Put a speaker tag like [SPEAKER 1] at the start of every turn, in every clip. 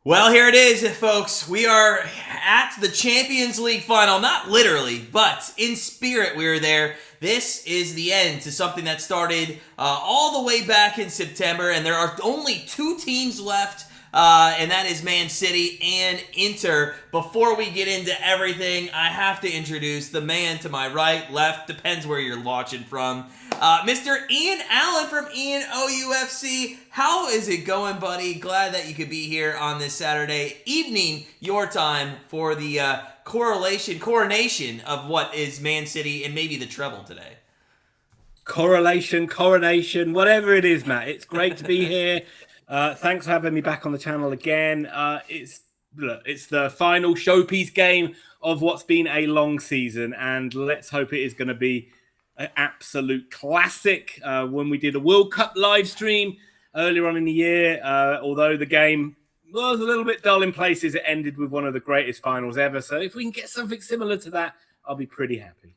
[SPEAKER 1] Well, here it is, folks. We are at the Champions League final. Not literally, but in spirit, we are there. This is the end to something that started all the way back in September, and there are only two teams left, and that is Man City and Inter. Before we get into everything, I have to introduce the man to my right, left, depends where you're watching from. Mr. Ian Allen from Ian OUFC. How is it going, buddy? Glad that you could be here on this Saturday evening, your time, for the coronation of what is Man City and maybe the treble today.
[SPEAKER 2] Coronation, whatever it is, Matt. It's great to be here. Thanks for having me back on the channel again. It's the final showpiece game of what's been a long season, and let's hope it is going to be an absolute classic. When we did a World Cup live stream earlier on in the year, although the game was a little bit dull in places, it ended with one of the greatest finals ever. So if we can get something similar to that, I'll be pretty happy.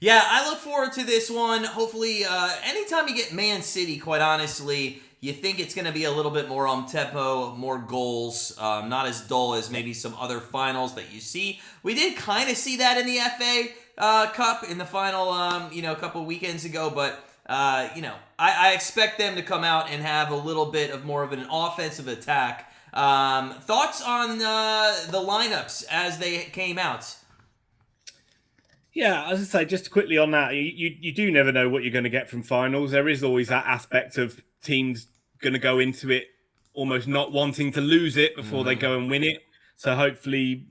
[SPEAKER 1] Yeah, I look forward to this one. Hopefully, anytime you get Man City, quite honestly, you think it's going to be a little bit more on tempo, more goals, not as dull as maybe some other finals that you see. We did kind of see that in the FA Cup in the final, a couple weekends ago, but I expect them to come out and have a little bit of more of an offensive attack. Thoughts on the lineups as they came out?
[SPEAKER 2] Yeah, as I say, just quickly on that, you do never know what you're going to get from finals. There is always that aspect of teams going to go into it almost not wanting to lose it before they go and win it. So hopefully,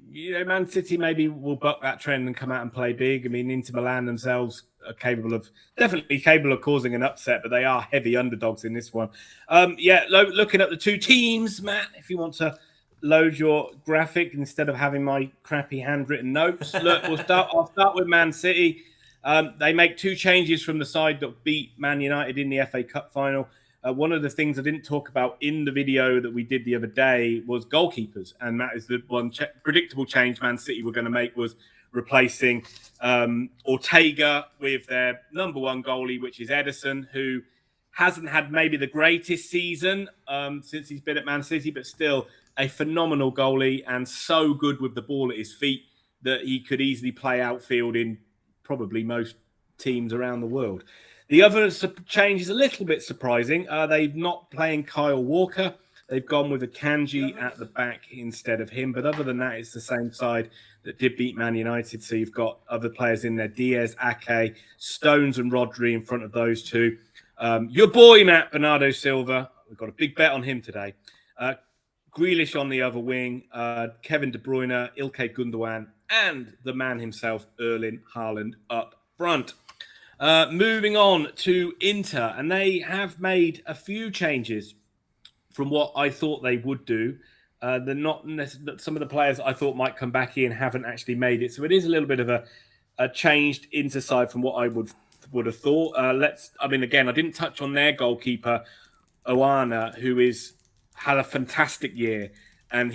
[SPEAKER 2] Man City maybe will buck that trend and come out and play big. I mean, Inter Milan themselves are definitely capable of causing an upset, but they are heavy underdogs in this one. Looking at the two teams, Matt, if you want to load your graphic instead of having my crappy handwritten notes. Look, I'll start with Man City. They make two changes from the side that beat Man United in the FA Cup final. One of the things I didn't talk about in the video that we did the other day was goalkeepers, and that is the one predictable change Man City were going to make, was replacing Ortega with their number one goalie, which is Ederson, who hasn't had maybe the greatest season since he's been at Man City, but still a phenomenal goalie and so good with the ball at his feet that he could easily play outfield in probably most teams around the world. The other change is a little bit surprising. They're not playing Kyle Walker. They've gone with a Kanji at the back instead of him. But other than that, it's the same side that did beat Man United. So you've got other players in there, Diaz, Ake, Stones and Rodri in front of those two. Your boy, Matt, Bernardo Silva. We've got a big bet on him today. Grealish on the other wing, Kevin De Bruyne, Ilkay Gundogan, and the man himself, Erling Haaland, up front. Moving on to Inter, and they have made a few changes from what I thought they would do. They're not some of the players I thought might come back in haven't actually made it, so it is a little bit of a changed Inter side from what I would have thought. Again, I didn't touch on their goalkeeper, Oana, who had a fantastic year. And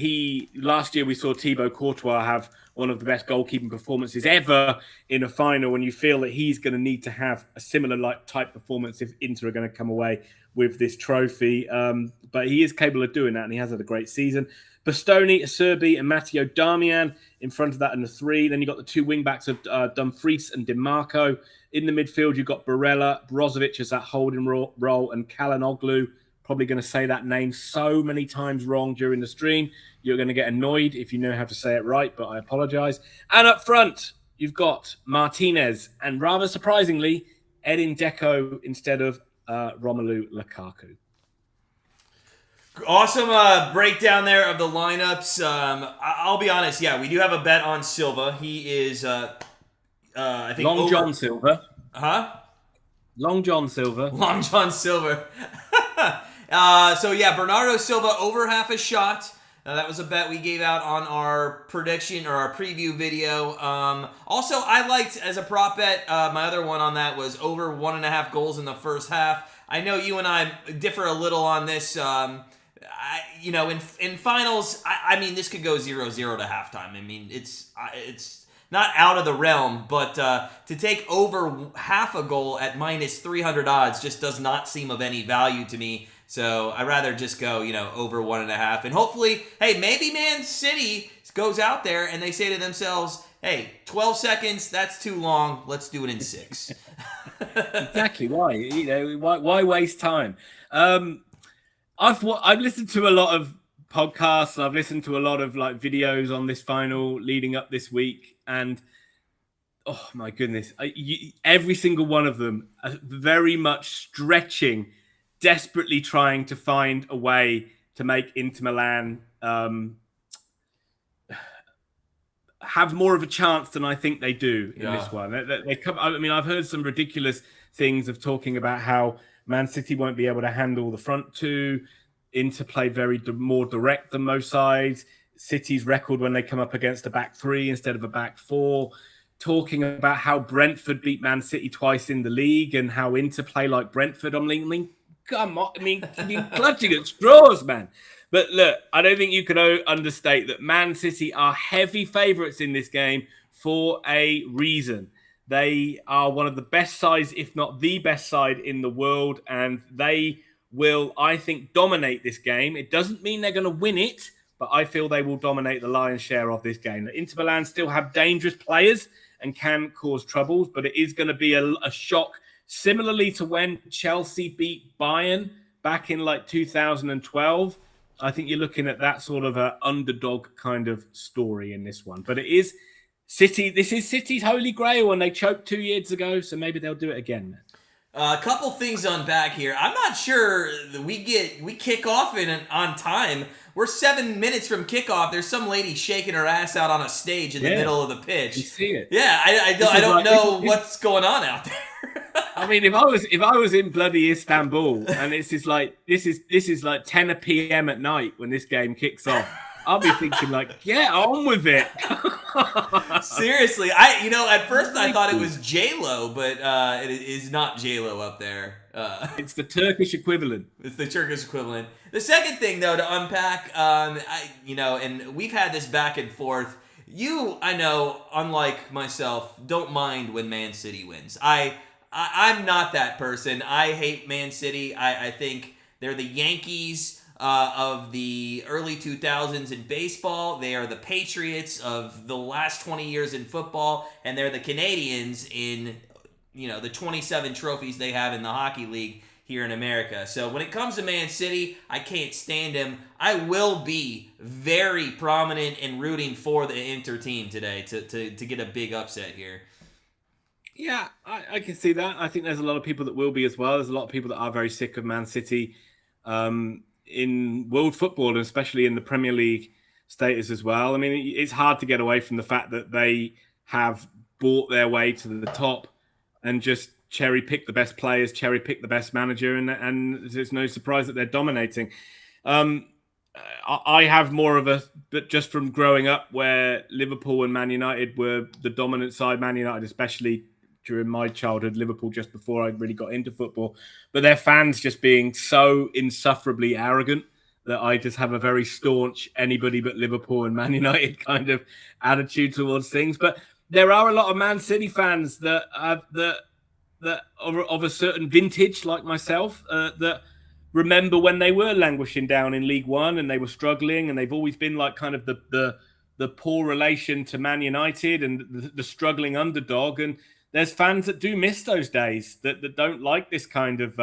[SPEAKER 2] last year we saw Thibaut Courtois have one of the best goalkeeping performances ever in a final, and you feel that he's going to need to have a similar type performance if Inter are going to come away with this trophy. But he is capable of doing that, and he has had a great season. Bastoni, Acerbi, and Matteo Darmian in front of that in the three. Then you've got the two wing-backs of Dumfries and DiMarco. In the midfield, you've got Barella, Brozovic as that holding role, and Kalanoglu. Probably going to say that name so many times wrong during the stream. You're going to get annoyed if you know how to say it right, but I apologize. And up front, you've got Martinez and, rather surprisingly, Edin Dzeko instead of Romelu Lukaku.
[SPEAKER 1] Awesome breakdown there of the lineups. I'll be honest, yeah, we do have a bet on Silva. He is, I think,
[SPEAKER 2] John Silva.
[SPEAKER 1] Huh?
[SPEAKER 2] Long John Silva.
[SPEAKER 1] Long John Silva. Bernardo Silva over half a shot. That was a bet we gave out on our prediction or our preview video. Also, I liked, as a prop bet, my other one on that was over 1.5 goals in the first half. I know you and I differ a little on this. In finals, this could go 0-0 to halftime. I mean, it's not out of the realm, but to take over half a goal at minus 300 odds just does not seem of any value to me. So I'd rather just go, over 1.5. And hopefully, hey, maybe Man City goes out there and they say to themselves, hey, 12 seconds, that's too long. Let's do it in 6.
[SPEAKER 2] Exactly. Why? Why waste time? I've listened to a lot of podcasts. I've listened to a lot of videos on this final leading up this week, and oh my goodness, every single one of them are very much stretching, desperately trying to find a way to make Inter Milan have more of a chance than I think they do in this one. They come. I mean, I've heard some ridiculous things of talking about how Man City won't be able to handle the front two. Inter play more direct than most sides. City's record when they come up against a back three instead of a back four. Talking about how Brentford beat Man City twice in the league and how Inter play like Brentford. I'm like, come on. I mean, you're clutching at straws, man. But look, I don't think you can understate that Man City are heavy favourites in this game for a reason. They are one of the best sides, if not the best side in the world, and they will, I think, dominate this game. It doesn't mean they're going to win it, but I feel they will dominate the lion's share of this game. Inter Milan still have dangerous players and can cause troubles, but it is going to be a shock, similarly to when Chelsea beat Bayern back in 2012. I think you're looking at that sort of an underdog kind of story in this one. But it is City. This is City's holy grail, and they choked 2 years ago, so maybe they'll do it again.
[SPEAKER 1] A couple things on back here. I'm not sure that we kick off on time. We're 7 minutes from kickoff. There's some lady shaking her ass out on a stage in the middle of the pitch.
[SPEAKER 2] You see it?
[SPEAKER 1] Yeah, I don't know what's going on out there.
[SPEAKER 2] I mean, if I was in bloody Istanbul and this is like 10 p.m. at night when this game kicks off, I'll be thinking get on with it.
[SPEAKER 1] Seriously, at first I thought it was J-Lo, but it is not J-Lo up there.
[SPEAKER 2] It's the Turkish equivalent.
[SPEAKER 1] It's the Turkish equivalent. The second thing, though, to unpack, and we've had this back and forth. You, I know, unlike myself, don't mind when Man City wins. I'm not that person. I hate Man City. I think they're the Yankees of the early 2000s in baseball. They are the Patriots of the last 20 years in football, and they're the Canadians in the 27 trophies they have in the hockey league here in America. So when it comes to Man City, I can't stand him. I will be very prominent in rooting for the Inter team today to get a big upset here.
[SPEAKER 2] Yeah, I can see that. I think there's a lot of people that will be as well. There's a lot of people that are very sick of Man City in world football, and especially in the Premier League status as well. I mean, it's hard to get away from the fact that they have bought their way to the top and just cherry-pick the best players, cherry-pick the best manager, and there's no surprise that they're dominating. I have more of but just from growing up where Liverpool and Man United were the dominant side, Man United especially during my childhood, Liverpool just before I really got into football, but their fans just being so insufferably arrogant that I just have a very staunch anybody but Liverpool and Man United kind of attitude towards things. But there are a lot of Man City fans that are of a certain vintage, like myself, that remember when they were languishing down in League One and they were struggling, and they've always been like kind of the poor relation to Man United and the struggling underdog. And there's fans that do miss those days that don't like this kind of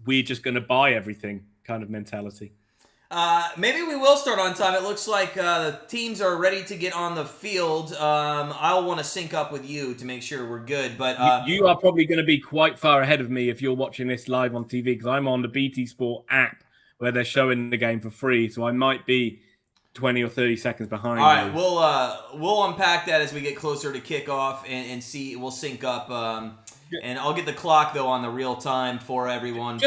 [SPEAKER 2] we're just going to buy everything kind of mentality.
[SPEAKER 1] Maybe we will start on time. It looks like the teams are ready to get on the field. I'll want to sync up with you to make sure we're good. But
[SPEAKER 2] you are probably going to be quite far ahead of me if you're watching this live on TV, because I'm on the BT Sport app where they're showing the game for free. So I might be 20 or 30 seconds behind.
[SPEAKER 1] All right, we'll unpack that as we get closer to kickoff and see. We'll sync up. And I'll get the clock though on the real time for everyone.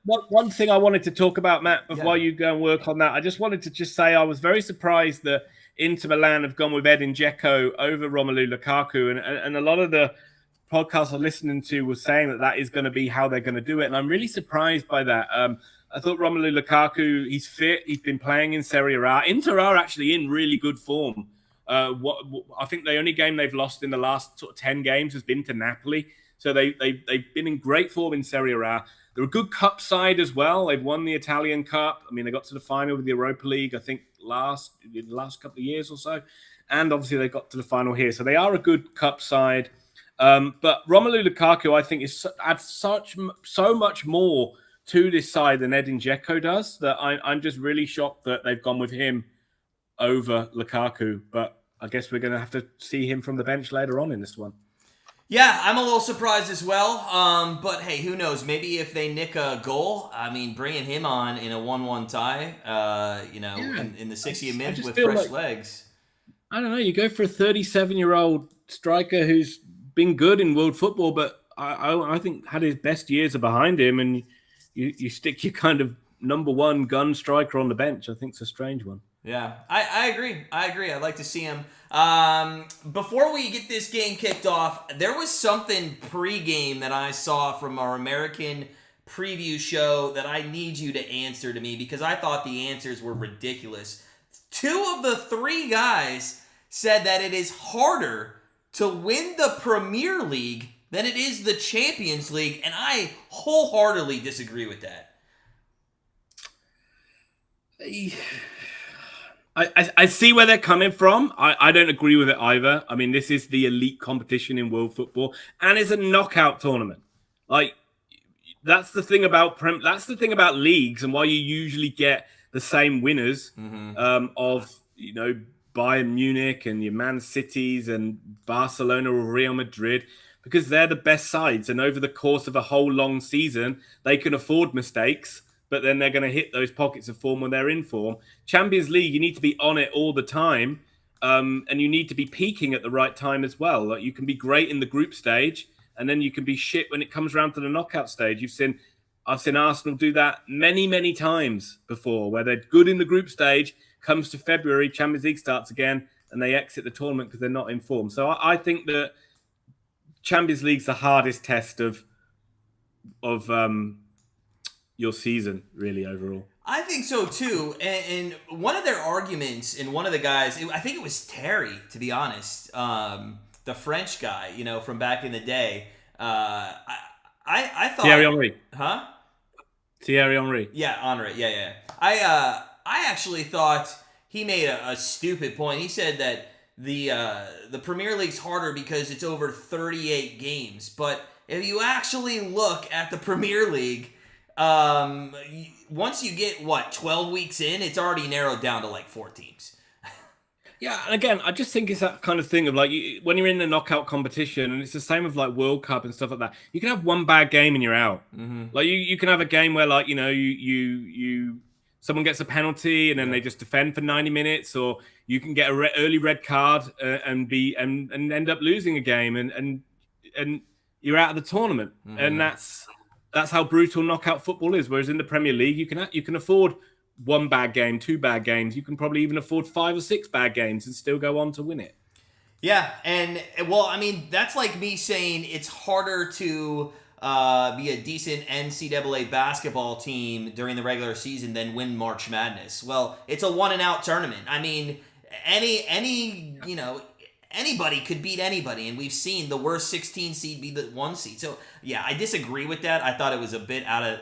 [SPEAKER 2] One thing I wanted to talk about, Matt, before you go and work on that, I just wanted to say I was very surprised that Inter Milan have gone with Edin Dzeko over Romelu Lukaku, and a lot of the podcasts I'm listening to was saying that is going to be how they're going to do it, and I'm really surprised by that. I thought Romelu Lukaku, he's fit, he's been playing in Serie A. Inter are actually in really good form. I think the only game they've lost in the last sort of 10 games has been to Napoli, so they've been in great form in Serie A. They're a good cup side as well. They've won the Italian Cup. I mean, they got to the final with the Europa League, I think, in the last couple of years or so. And obviously they got to the final here. So they are a good cup side. But Romelu Lukaku, I think, adds so much more to this side than Edin Dzeko does, that I'm just really shocked that they've gone with him over Lukaku. But I guess we're going to have to see him from the bench later on in this one.
[SPEAKER 1] Yeah, I'm a little surprised as well. But hey, who knows? Maybe if they nick a goal, I mean, bringing him on in a 1-1 tie, in the 60th minute with fresh legs.
[SPEAKER 2] I don't know. You go for a 37-year-old striker who's been good in world football, but I think had his best years are behind him, and you stick your kind of number one gun striker on the bench. I think it's a strange one.
[SPEAKER 1] Yeah, I agree. I'd like to see him. Before we get this game kicked off, there was something pre-game that I saw from our American preview show that I need you to answer to me, because I thought the answers were ridiculous. 2 of the 3 guys said that it is harder to win the Premier League than it is the Champions League, and I wholeheartedly disagree with that.
[SPEAKER 2] I see where they're coming from. I don't agree with it either. I mean, this is the elite competition in world football, and it's a knockout tournament. Like, that's the thing about leagues, and why you usually get the same winners of Bayern Munich and your Man Cities and Barcelona or Real Madrid, because they're the best sides, and over the course of a whole long season, they can afford mistakes. But then they're going to hit those pockets of form when they're in form. Champions League, you need to be on it all the time, and you need to be peaking at the right time as well. Like, you can be great in the group stage, and then you can be shit when it comes around to the knockout stage. I've seen Arsenal do that many, many times before, where they're good in the group stage, comes to February, Champions League starts again, and they exit the tournament because they're not in form. So I think that Champions League's the hardest test of your season, really, overall.
[SPEAKER 1] I think so too. And one of their arguments, and one of the guys, I think it was Terry, to be honest, the French guy, from back in the day. I thought
[SPEAKER 2] Thierry Henry.
[SPEAKER 1] Huh?
[SPEAKER 2] Thierry Henry.
[SPEAKER 1] Yeah, Henry. Yeah. I actually thought he made a stupid point. He said that the Premier League's harder because it's over 38 games. But if you actually look at the Premier League, once you get 12 weeks in, it's already narrowed down to like 4 teams.
[SPEAKER 2] Yeah, and again, I just think it's that kind of thing of like when you're in the knockout competition, and it's the same with like World Cup and stuff like that. You can have one bad game and you're out. Like you can have a game where like someone gets a penalty and then they just defend for 90 minutes, or you can get an early red card and end up losing a game and you're out of the tournament, and that's how brutal knockout football is. Whereas in the Premier League, you can afford 1 bad game, 2 bad games. You can probably even afford 5 or 6 bad games and still go on to win it.
[SPEAKER 1] Yeah, and well, I mean, that's like me saying it's harder to be a decent NCAA basketball team during the regular season than win March Madness. Well, it's a 1-and-out tournament. I mean, anybody could beat anybody, and we've seen the worst 16 seed be the 1 seed. So yeah, I disagree with that. I thought it was a bit out of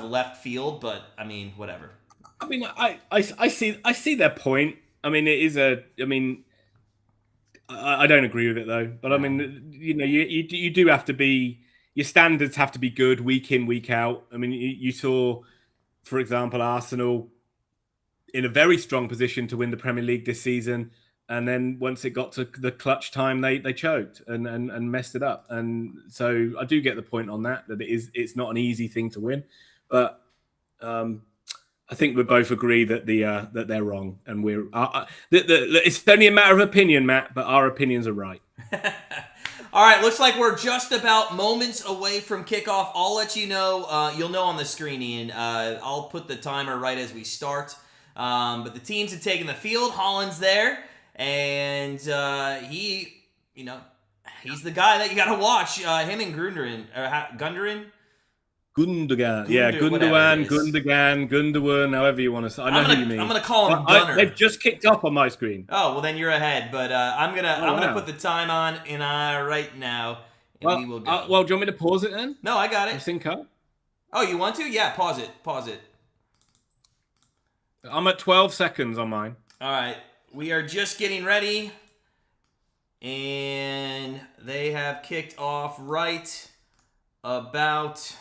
[SPEAKER 1] left field, but I mean, whatever.
[SPEAKER 2] I mean, I see their point. I mean, it is I don't agree with it though. But I mean, you do have to be, your standards have to be good week in, week out. I mean, you saw, for example, Arsenal in a very strong position to win the Premier League this season. And then once it got to the clutch time, they choked and messed it up. And so I do get the point on that it's not an easy thing to win. But I think we both agree that that they're wrong, and it's only a matter of opinion, Matt. But our opinions are right.
[SPEAKER 1] All right, looks like we're just about moments away from kickoff. I'll let you know. You'll know on the screen, Ian. I'll put the timer right as we start. But the teams have taken the field. Holland's there. And he's the guy that you got to watch. Him and Gundogan. Yeah,
[SPEAKER 2] Gundogan, however you want to say. I know who you mean.
[SPEAKER 1] I'm gonna call him Gunner.
[SPEAKER 2] They've just kicked off on my screen.
[SPEAKER 1] Oh well, then you're ahead. But I'm gonna put the time on right now, and we will go.
[SPEAKER 2] Well, do you want me to pause it then?
[SPEAKER 1] No, I got it.
[SPEAKER 2] Sync up.
[SPEAKER 1] Oh, you want to? Yeah, pause it. Pause it.
[SPEAKER 2] I'm at 12 seconds on mine.
[SPEAKER 1] All right. We are just getting ready. And they have kicked off right about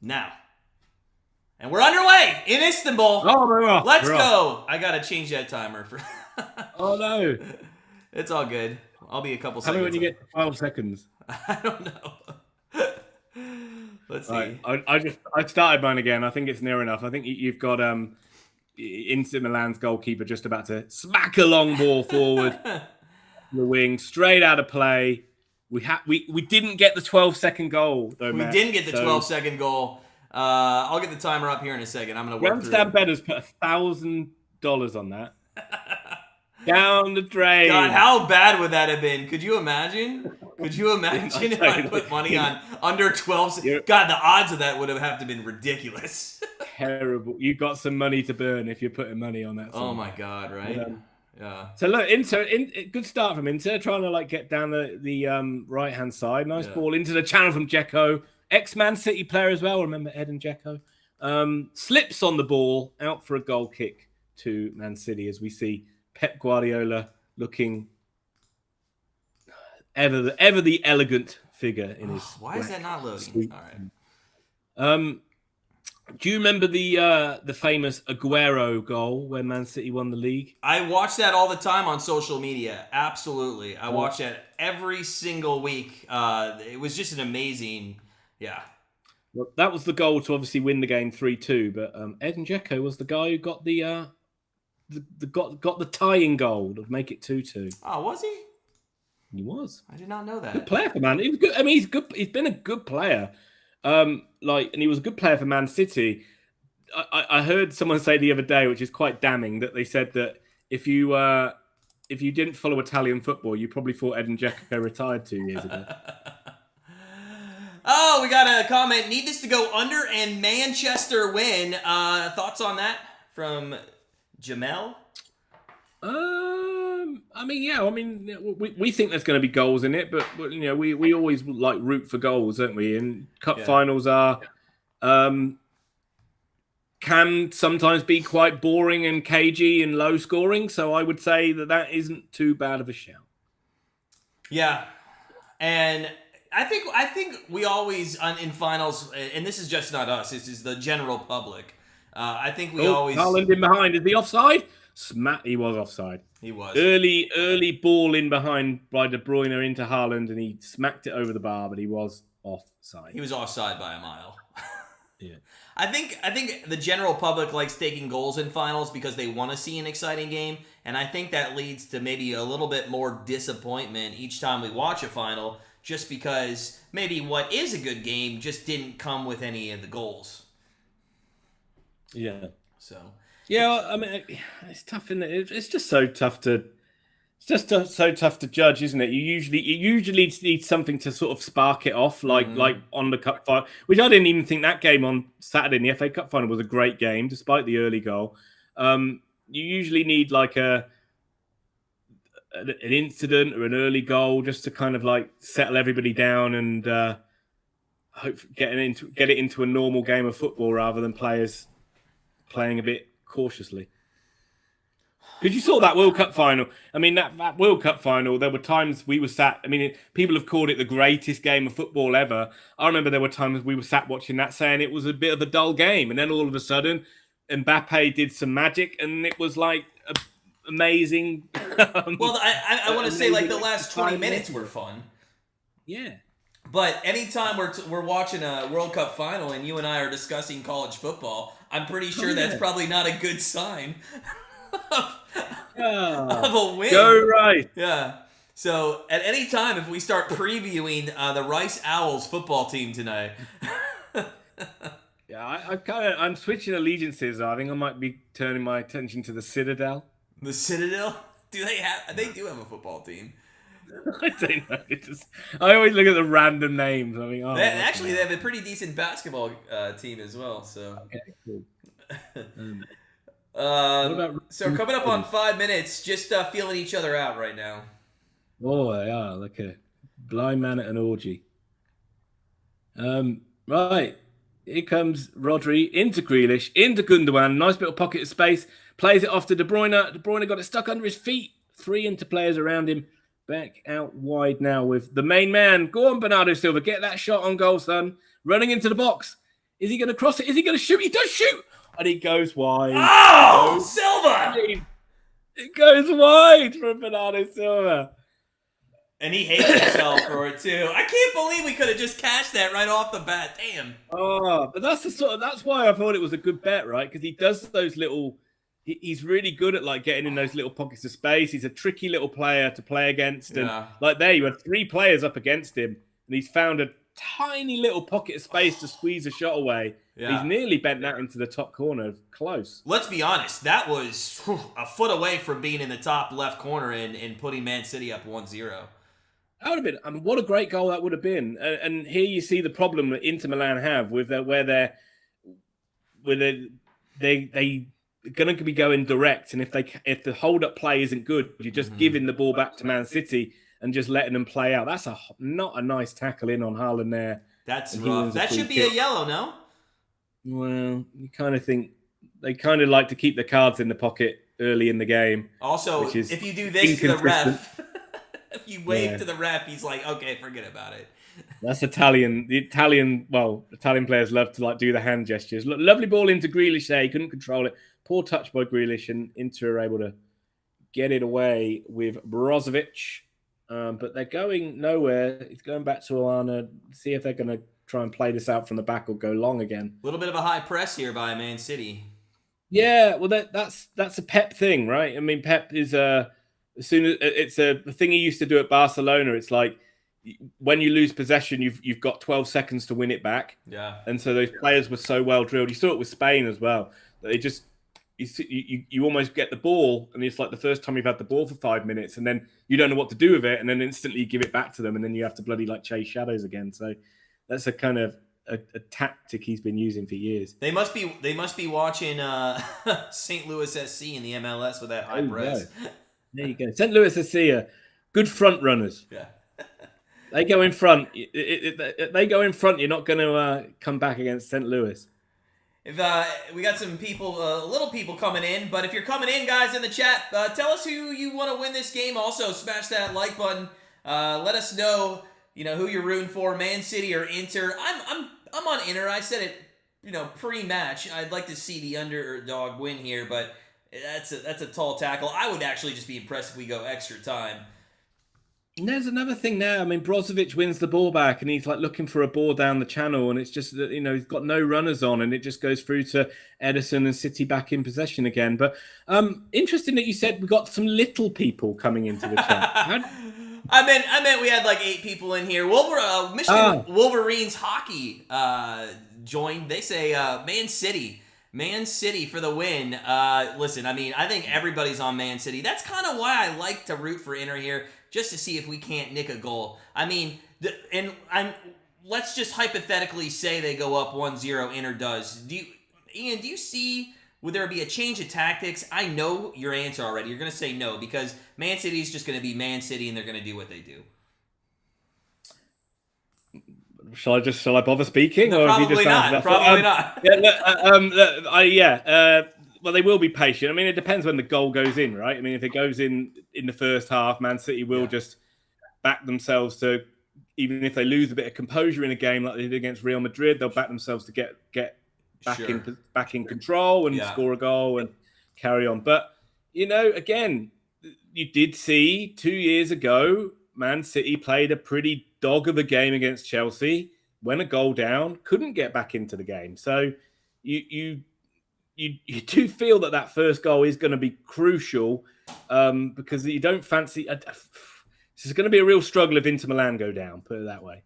[SPEAKER 1] now. And we're underway in Istanbul.
[SPEAKER 2] Oh, we're off.
[SPEAKER 1] Let's go. I got to change that timer.
[SPEAKER 2] Oh, no.
[SPEAKER 1] It's all good. I'll be a couple
[SPEAKER 2] Tell
[SPEAKER 1] seconds.
[SPEAKER 2] me when you get to 12 seconds.
[SPEAKER 1] I don't know. Let's see.
[SPEAKER 2] Right. I started mine again. I think it's near enough. I think you've got Inter Milan's goalkeeper just about to smack a long ball forward the wing, straight out of play. We didn't get the 12-second goal, though,
[SPEAKER 1] We didn't get the 12-second goal. I'll get the timer up here in a second. I'm going to work through it.
[SPEAKER 2] Betters put $1,000 on that. Down the drain.
[SPEAKER 1] God, how bad would that have been? Could you imagine? Could you imagine if I put money on under 12? God, the odds of that would have to been ridiculous.
[SPEAKER 2] Terrible. You got some money to burn if you're putting money on that.
[SPEAKER 1] Oh my God, right? Yeah.
[SPEAKER 2] So look, Inter, good start from Inter, trying to get down the right hand side. Nice ball into the channel from Dzeko, ex-Man City player as well. Remember Ed and Dzeko? Slips on the ball, out for a goal kick to Man City as we see Pep Guardiola looking ever the elegant figure in his.
[SPEAKER 1] Why is that not loading? All right.
[SPEAKER 2] Do you remember the famous Aguero goal when Man City won the league?
[SPEAKER 1] I watch that all the time on social media. Absolutely. I watch that every single week. It was just an amazing, yeah.
[SPEAKER 2] Well, that was the goal to obviously win the game 3-2, but Edin Dzeko was the guy who got got the tying goal to make it 2-2.
[SPEAKER 1] Oh, was he?
[SPEAKER 2] He was.
[SPEAKER 1] I did not know that.
[SPEAKER 2] Good player for Man. He was good. I mean, he's good. He's been a good player. And he was a good player for Man City. I heard someone say the other day, which is quite damning, that they said that if you didn't follow Italian football, you probably thought Edin Dzeko retired 2 years ago.
[SPEAKER 1] Oh, we got a comment. Need this to go under and Manchester win. Thoughts on that from Jamel?
[SPEAKER 2] We think there's going to be goals in it, but we always root for goals, don't we? And cup finals are can sometimes be quite boring and cagey and low scoring. So I would say that isn't too bad of a shout.
[SPEAKER 1] Yeah, and I think we always in finals, and this is just not us. This is the general public. I think we always.
[SPEAKER 2] Haaland in behind. Is he offside? He was offside.
[SPEAKER 1] He was.
[SPEAKER 2] Early ball in behind by De Bruyne into Haaland, and he smacked it over the bar, but he was offside.
[SPEAKER 1] He was offside by a mile.
[SPEAKER 2] Yeah.
[SPEAKER 1] I think the general public likes taking goals in finals because they want to see an exciting game, and I think that leads to maybe a little bit more disappointment each time we watch a final, just because maybe what is a good game just didn't come with any of the goals.
[SPEAKER 2] Yeah.
[SPEAKER 1] So.
[SPEAKER 2] Yeah, I mean, it's tough, isn't it? It's just so tough to. It's just so tough to judge, isn't it? You usually need something to sort of spark it off, like on the cup final, which I didn't even think that game on Saturday in the FA Cup final was a great game, despite the early goal. You usually need an incident or an early goal just to kind of settle everybody down and hope get it into a normal game of football rather than players playing a bit cautiously. Because you saw that World Cup final. I mean, that World Cup final, there were times we were sat... I mean, people have called it the greatest game of football ever. I remember there were times we were sat watching that saying it was a bit of a dull game. And then all of a sudden, Mbappe did some magic and it was amazing.
[SPEAKER 1] Well, I want to say the last 20 minutes were fun.
[SPEAKER 2] Yeah.
[SPEAKER 1] But anytime we're watching a World Cup final and you and I are discussing college football, I'm pretty sure that's probably not a good sign of a win.
[SPEAKER 2] Go right.
[SPEAKER 1] Yeah. So at any time, if we start previewing the Rice Owls football team tonight.
[SPEAKER 2] Yeah, I'm switching allegiances. I think I might be turning my attention to the Citadel.
[SPEAKER 1] The Citadel? They do have a football team.
[SPEAKER 2] I don't know. I always look at the random names. I mean,
[SPEAKER 1] they have a pretty decent basketball team as well. So,
[SPEAKER 2] okay, cool.
[SPEAKER 1] So coming up on 5 minutes, just feeling each other out right now.
[SPEAKER 2] Oh yeah, okay.
[SPEAKER 3] Blind man at an orgy. Right. Here comes Rodri into Grealish, into Gundogan. Nice little pocket of space. Plays it off to De Bruyne. De Bruyne got it stuck under his feet. 3 into players around him. Back out wide now with the main man. Go on, Bernardo Silva. Get that shot on goal, son. Running into the box. Is he going to cross it? Is he going to shoot? He does shoot. And he goes wide.
[SPEAKER 1] Oh, Silva!
[SPEAKER 3] It goes wide from Bernardo Silva.
[SPEAKER 1] And he hates himself for it too. I can't believe we could have just cashed that right off the bat. Damn.
[SPEAKER 3] Oh, but that's why I thought it was a good bet, right? Because he does those little. He's really good at like getting in those little pockets of space. He's a tricky little player to play against, and like there you had 3 players up against him, and he's found a tiny little pocket of space to squeeze a shot away. Yeah. He's nearly bent that into the top corner. Close.
[SPEAKER 1] Let's be honest. That was a foot away from being in the top left corner and putting Man City up 1-0.
[SPEAKER 3] That would have been. I mean, what a great goal that would have been. And here you see the problem that Inter Milan have with where they're going to be going direct, and if the hold up play isn't good, you're just giving the ball back to Man City and just letting them play out. That's not a nice tackle in on Haaland there.
[SPEAKER 1] That's rough. That should be a yellow, no?
[SPEAKER 3] Well, you kind of think they kind of like to keep the cards in the pocket early in the game.
[SPEAKER 1] Also, if you do this to the ref. If you wave to the ref, he's like, okay, forget about it.
[SPEAKER 3] That's Italian. The Italian players love to like do the hand gestures. Lovely ball into Grealish there. He couldn't control it. Poor touch by Grealish, and Inter are able to get it away with Brozovic. But they're going nowhere. It's going back to Alana. See if they're going to try and play this out from the back or go long again.
[SPEAKER 1] A little bit of a high press here by Man City.
[SPEAKER 3] Yeah, well, that's a Pep thing, right? I mean, Pep is as soon as it's the thing he used to do at Barcelona. It's like when you lose possession, you've got 12 seconds to win it back.
[SPEAKER 1] Yeah. And
[SPEAKER 3] so those players were so well drilled. You saw it with Spain as well. They just you almost get the ball, and it's like the first time you've had the ball for 5 minutes, and then you don't know what to do with it, and then instantly you give it back to them, and then you have to bloody like chase shadows again. So that's a kind of a tactic he's been using for years.
[SPEAKER 1] They must be watching St. Louis SC in the MLS with that high press.
[SPEAKER 3] There you go. St. Louis SC are good front runners.
[SPEAKER 1] Yeah.
[SPEAKER 3] They go in front. They go in front. You're not going to come back against St. Louis.
[SPEAKER 1] If we got some people, little people coming in, but if you're coming in, guys, in the chat, tell us who you want to win this game. Also, smash that like button. Let us know, who you're rooting for, Man City or Inter. I'm on Inter. I said it, pre-match. I'd like to see the underdog win here, but that's a tall tackle. I would actually just be impressed if we go extra time.
[SPEAKER 3] And there's another thing there. I mean, Brozovic wins the ball back, and he's like looking for a ball down the channel, and it's just that he's got no runners on, and it just goes through to Edison and City back in possession again. But interesting that you said we got some little people coming into the chat.
[SPEAKER 1] I meant we had like 8 people in here. Michigan Wolverines hockey joined. They say Man City for the win. Listen, I mean, I think everybody's on Man City. That's kind of why I like to root for Inter here, just to see if we can't nick a goal. I mean, let's just hypothetically say they go up 1-0, Inter does. Ian, do you see, would there be a change of tactics? I know your answer already. You're going to say no, because Man City is just going to be Man City, and they're going to do what they do.
[SPEAKER 3] Shall I bother speaking?
[SPEAKER 1] No, probably not. Probably not.
[SPEAKER 3] Well, they will be patient. I mean, it depends when the goal goes in, right? I mean, if it goes in the first half, Man City will just back themselves to, even if they lose a bit of composure in a game like they did against Real Madrid, they'll back themselves to get back in control and score a goal and carry on. But, again, you did see 2 years ago, Man City played a pretty dog of a game against Chelsea, went a goal down, couldn't get back into the game. So you do feel that first goal is going to be crucial because you don't fancy. This is going to be a real struggle if Inter Milan go down. Put it that way.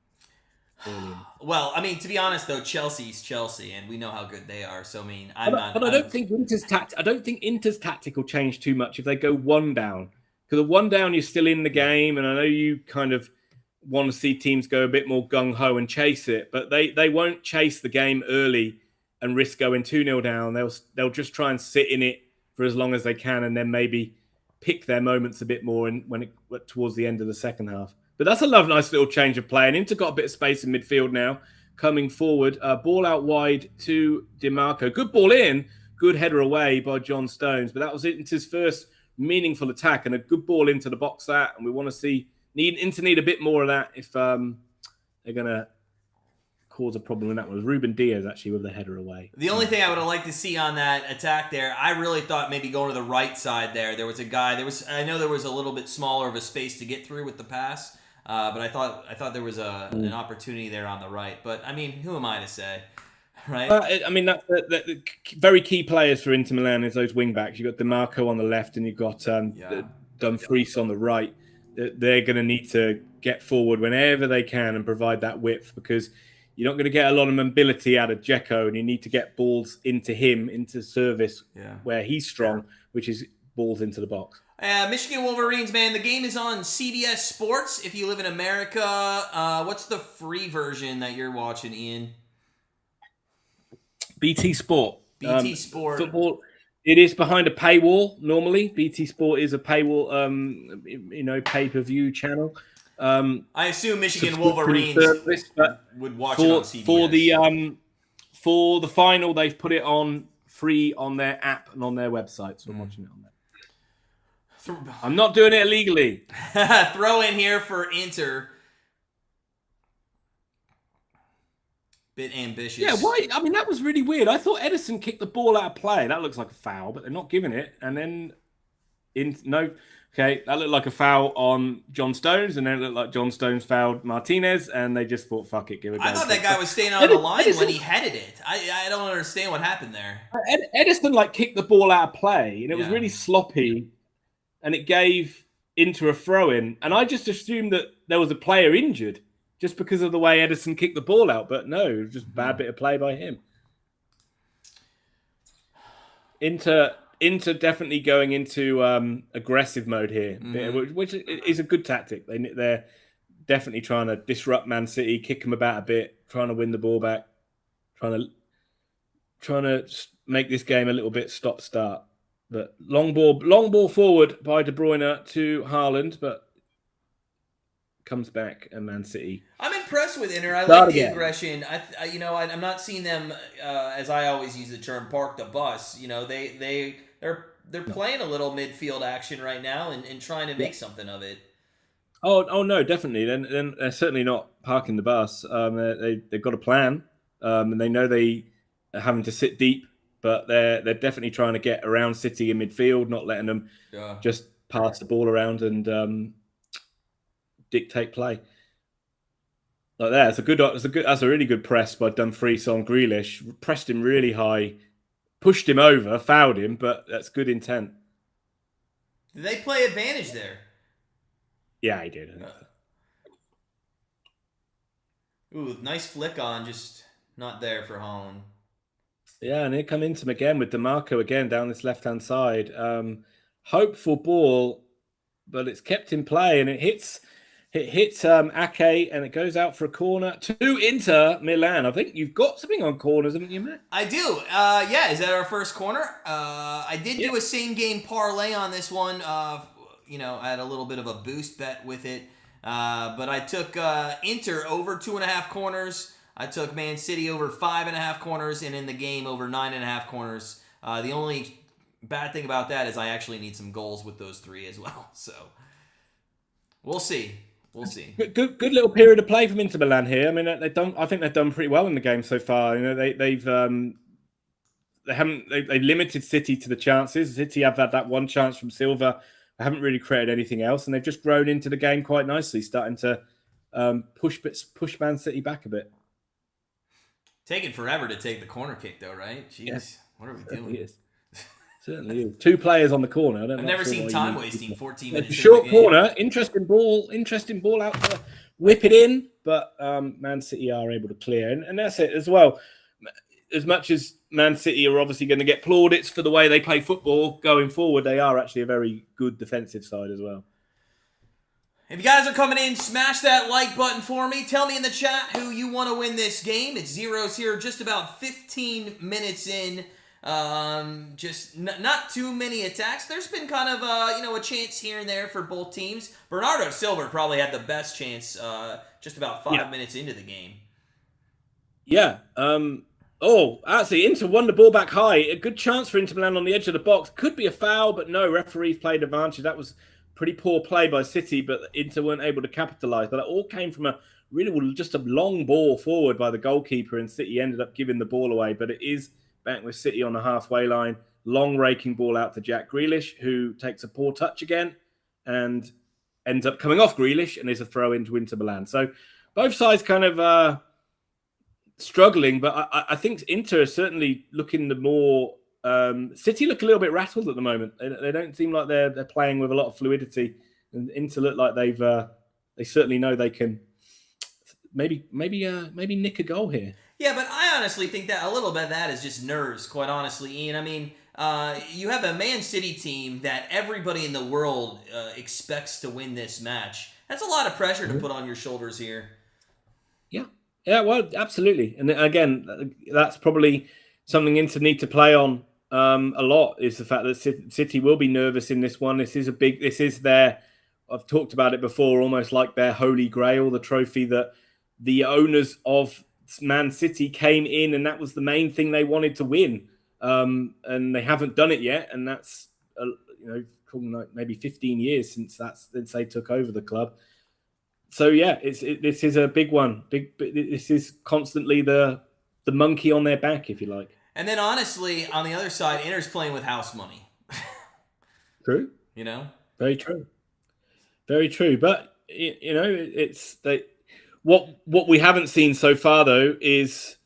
[SPEAKER 1] Well, I mean, to be honest, though, Chelsea's Chelsea, and we know how good they are. So I mean, I
[SPEAKER 3] don't think Inter's tactic will change too much if they go one down. Because the one down, you're still in the game, and I know you kind of want to see teams go a bit more gung-ho and chase it, but they won't chase the game early and risk going 2-0 down. They'll just try and sit in it for as long as they can, and then maybe pick their moments a bit more towards the end of the second half. But that's a nice little change of play. And Inter got a bit of space in midfield now, coming forward. Ball out wide to DiMarco. Good ball in, good header away by John Stones. But that was Inter's first meaningful attack and a good ball into the box. And we want to see Inter need a bit more of that if they're going to cause a problem in that one. Ruben Diaz actually with the header away.
[SPEAKER 1] The only thing I would have liked to see on that attack there, I really thought maybe going to the right side there was a guy. I know there was a little bit smaller of a space to get through with the pass, but I thought there was an opportunity there on the right. But I mean, who am I to say, right?
[SPEAKER 3] I mean, that's the very key players for Inter Milan is those wing backs. You've got DiMarco on the left, and you've got Dumfries on the right. They're going to need to get forward whenever they can and provide that width because you're not going to get a lot of mobility out of Dzeko, and you need to get balls into him, into service where he's strong, which is balls into the box.
[SPEAKER 1] Michigan Wolverines, man, the game is on CBS Sports. If you live in America, what's the free version that you're watching, Ian?
[SPEAKER 3] BT Sport.
[SPEAKER 1] BT Sport.
[SPEAKER 3] Football. It is behind a paywall normally. BT Sport is a paywall, pay-per-view channel.
[SPEAKER 1] I assume Michigan Wolverines would watch it on CBS. For the final, they've put it on free on their app and on their website, so I'm watching it on there.
[SPEAKER 3] I'm not doing it illegally.
[SPEAKER 1] Throw in here for Inter. Bit ambitious.
[SPEAKER 3] Yeah, why? I mean, that was really weird. I thought Edison kicked the ball out of play. That looks like a foul, but they're not giving it. And then, okay, that looked like a foul on John Stones, and then it looked like John Stones fouled Martinez, and they just thought, fuck it, give it.
[SPEAKER 1] I thought that guy was staying on the line when he headed it. I don't understand what happened there.
[SPEAKER 3] Edison kicked the ball out of play, and it was really sloppy, and it gave Inter a throw-in, and I just assumed that there was a player injured just because of the way Edison kicked the ball out, but no, it was just a bad bit of play by him. Inter definitely going into aggressive mode here, which is a good tactic. They're definitely trying to disrupt Man City, kick them about a bit, trying to win the ball back, trying to make this game a little bit stop-start. But long ball forward by De Bruyne to Haaland, but comes back and Man City.
[SPEAKER 1] I'm impressed with Inter. I like the aggression. I'm not seeing them, as I always use the term, park the bus. You know, they're playing a little midfield action right now and trying to make something of it.
[SPEAKER 3] Oh no, definitely. Then they're certainly not parking the bus. They've got a plan, and they know they are having to sit deep, but they're definitely trying to get around City in midfield, not letting them just pass the ball around and dictate play like that. That's a really good press by Dumfries on Grealish. Pressed him really high, pushed him over, fouled him, but that's good intent.
[SPEAKER 1] Did they play advantage there?
[SPEAKER 3] Yeah, he did.
[SPEAKER 1] Ooh, nice flick on, just not there for Haaland.
[SPEAKER 3] Yeah, and here come Inter again with DiMarco again down this left-hand side. Hopeful ball, but it's kept in play and it hits Ake and it goes out for a corner to Inter Milan. I think you've got something on corners, haven't you, Matt?
[SPEAKER 1] I do. Is that our first corner? I did do a same-game parlay on this one. I had a little bit of a boost bet with it. But I took Inter over 2.5 corners. I took Man City over 5.5 corners, and in the game over 9.5 corners. The only bad thing about that is I actually need some goals with those 3 as well. So we'll see.
[SPEAKER 3] Good little period of play from Inter Milan here. I mean, I think they've done pretty well in the game so far. You know, they've limited City to the chances. City have had that one chance from Silva. They haven't really created anything else, and they've just grown into the game quite nicely, starting to push Man City back a bit.
[SPEAKER 1] Taking forever to take the corner kick, though, right? Jeez, What are we doing?
[SPEAKER 3] Certainly is. 2 players on the corner.
[SPEAKER 1] I've never seen time wasting 14 minutes.
[SPEAKER 3] Short corner, interesting ball out to whip it in, but Man City are able to clear, and that's it as well. As much as Man City are obviously going to get plaudits for the way they play football going forward, they are actually a very good defensive side as well.
[SPEAKER 1] If you guys are coming in, smash that like button for me. Tell me in the chat who you want to win this game. It's 0-0, just about 15 minutes in. Just not too many attacks. There's been kind of a chance here and there for both teams. Bernardo Silva probably had the best chance just about 5 minutes into the game.
[SPEAKER 3] Yeah. Actually, Inter won the ball back high. A good chance for Inter Milan on the edge of the box. Could be a foul, but no, referees played advantage. That was pretty poor play by City, but Inter weren't able to capitalise. But it all came from just a long ball forward by the goalkeeper, and City ended up giving the ball away. But it is back with City on the halfway line. Long raking ball out to Jack Grealish, who takes a poor touch again and ends up coming off Grealish and is a throw into Inter Milan. So both sides kind of struggling, but I think Inter are certainly looking the more... City look a little bit rattled at the moment. They don't seem like they're playing with a lot of fluidity, and Inter look like they certainly know they can maybe nick a goal here.
[SPEAKER 1] Yeah, but I honestly think that a little bit of that is just nerves, quite honestly, Ian. I mean, you have a Man City team that everybody in the world expects to win this match. That's a lot of pressure to put on your shoulders here.
[SPEAKER 3] Yeah, well, absolutely. And again, that's probably something Inter need to play on a lot, is the fact that City will be nervous in this one. This is their, I've talked about it before, almost like their holy grail, the trophy that the owners of Man City came in, and that was the main thing they wanted to win. And they haven't done it yet. And that's, like maybe 15 years since they took over the club. So yeah, this is a big one. This is constantly the monkey on their back, if you like.
[SPEAKER 1] And then honestly, on the other side, Inter's playing with house money.
[SPEAKER 3] True. Very true. Very true. But what we haven't seen so far though is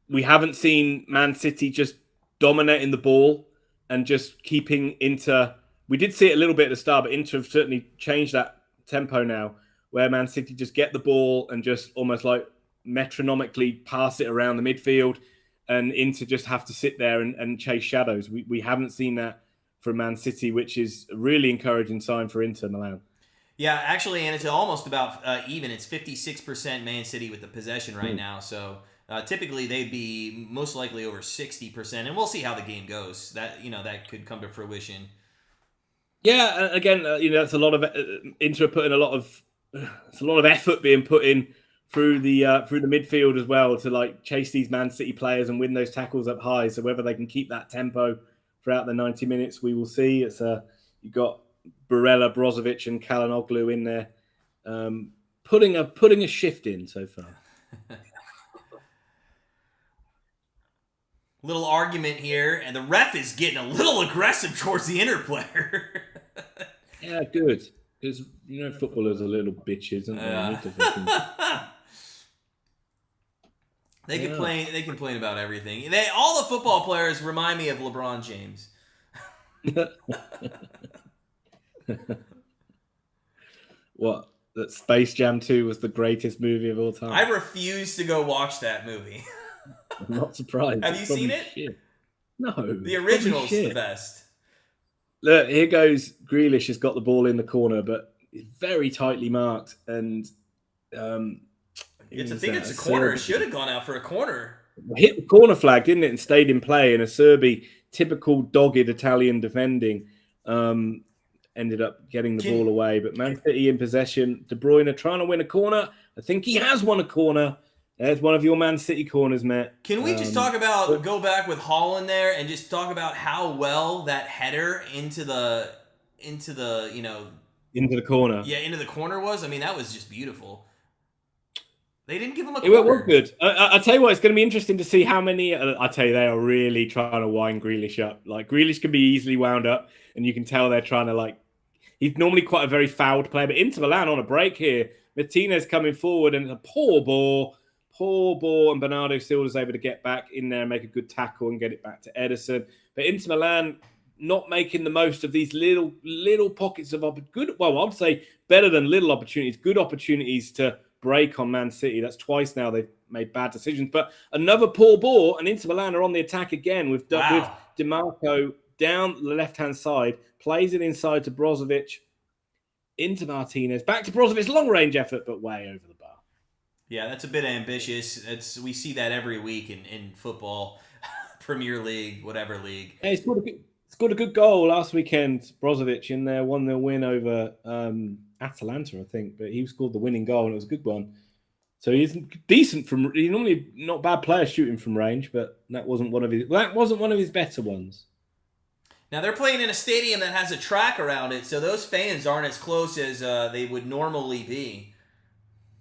[SPEAKER 3] we haven't seen Man City just dominating the ball and just keeping Inter. We did see it a little bit at the start, but Inter have certainly changed that tempo now, where Man City just get the ball and just almost like metronomically pass it around the midfield, and Inter just have to sit there and chase shadows. We haven't seen that from Man City, which is a really encouraging sign for Inter Milan.
[SPEAKER 1] Yeah, actually, and it's almost about even. It's 56% Man City with the possession right now, so typically they'd be most likely over 60%, and we'll see how the game goes. That could come to fruition.
[SPEAKER 3] Yeah, again, that's a lot of Inter putting it's a lot of effort being put in through the midfield as well to like chase these Man City players and win those tackles up high. So whether they can keep that tempo throughout the 90 minutes, we will see. It's you've got Barella, Brozovic, and Kalanoglu in there, putting a shift in so far.
[SPEAKER 1] Little argument here, and the ref is getting a little aggressive towards the Inter player.
[SPEAKER 3] Yeah, good. Because footballers are little bitches, aren't they?
[SPEAKER 1] They complain. They complain about everything. All the football players remind me of LeBron James.
[SPEAKER 3] What? That Space Jam 2 was the greatest movie of all time?
[SPEAKER 1] I refuse to go watch that movie.
[SPEAKER 3] I'm not surprised.
[SPEAKER 1] Have you seen it?
[SPEAKER 3] Shit. No.
[SPEAKER 1] The original's the best.
[SPEAKER 3] Look, here goes. Grealish has got the ball in the corner, but it's very tightly marked. And
[SPEAKER 1] I think it's a corner. It should have gone out for a corner.
[SPEAKER 3] Hit the corner flag, didn't it? And stayed in play. And a Serbi, typical dogged Italian defending, ended up getting the ball away. But Man City in possession. De Bruyne trying to win a corner. I think he has won a corner. There's one of your Man City corners, Matt.
[SPEAKER 1] Can we just talk about, go back with Haaland there and just talk about how well that header into the
[SPEAKER 3] corner.
[SPEAKER 1] Yeah, into the corner was? I mean, that was just beautiful. They didn't give him a
[SPEAKER 3] corner. It was good. I tell you what, it's going to be interesting to see how many. I tell you, they are really trying to wind Grealish up. Like, Grealish can be easily wound up, and you can tell they're trying to, he's normally quite a very fouled player, but Inter Milan on a break here. Martinez coming forward, and it's a poor ball, and Bernardo Silva's able to get back in there and make a good tackle and get it back to Ederson. But Inter Milan not making the most of these little pockets of good. Well, I'd say better than little opportunities, good opportunities to break on Man City. That's twice now they've made bad decisions. But another poor ball, and Inter Milan are on the attack again with DiMarco down the left-hand side, plays it inside to Brozovic, into Martinez, back to Brozovic, long-range effort, but way over the bar.
[SPEAKER 1] Yeah, that's a bit ambitious. We see that every week in football. Premier League, whatever league.
[SPEAKER 3] Hey, scored a good goal last weekend. Brozovic in their 1-0 win over Atalanta, I think. But he scored the winning goal, and it was a good one. So he's decent he's normally not a bad player shooting from range, but that wasn't one of his better ones.
[SPEAKER 1] Now they're playing in a stadium that has a track around it, so those fans aren't as close as they would normally be.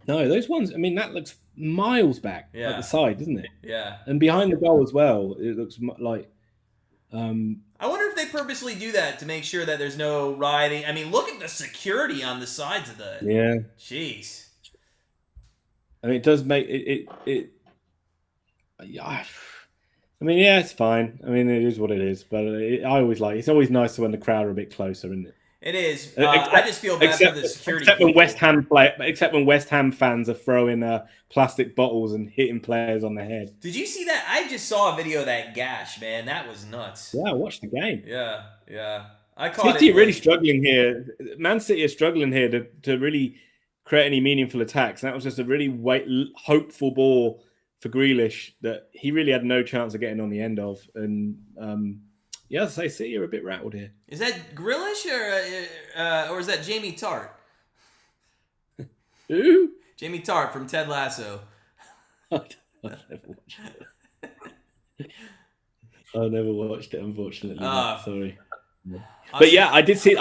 [SPEAKER 3] No, those ones. I mean, that looks miles back at the side, doesn't it?
[SPEAKER 1] Yeah.
[SPEAKER 3] And behind the goal as well, it looks like.
[SPEAKER 1] I wonder if they purposely do that to make sure that there's no rioting. I mean, look at the security on the sides of the.
[SPEAKER 3] Yeah.
[SPEAKER 1] Jeez.
[SPEAKER 3] I mean, it does make it. Yeah. I mean, yeah, it's fine. I mean, it is what it is. But I always like. It's always nicer when the crowd are a bit closer, isn't it?
[SPEAKER 1] It is. I just feel bad for the security.
[SPEAKER 3] Except when West Ham fans are throwing plastic bottles and hitting players on the head.
[SPEAKER 1] Did you see that? I just saw a video of that gash, man. That was nuts.
[SPEAKER 3] Yeah, I watched the game.
[SPEAKER 1] Yeah. I caught
[SPEAKER 3] City
[SPEAKER 1] it.
[SPEAKER 3] are really struggling here. Man City are struggling here to really create any meaningful attacks. And that was just a really hopeful ball for Grealish that he really had no chance of getting on the end of. And yeah, as I say, City are a bit rattled here.
[SPEAKER 1] Is that Grealish or is that Jamie Tart?
[SPEAKER 3] Who?
[SPEAKER 1] Jamie Tart from Ted Lasso.
[SPEAKER 3] I've never watched it, unfortunately. Sorry. But yeah, I did see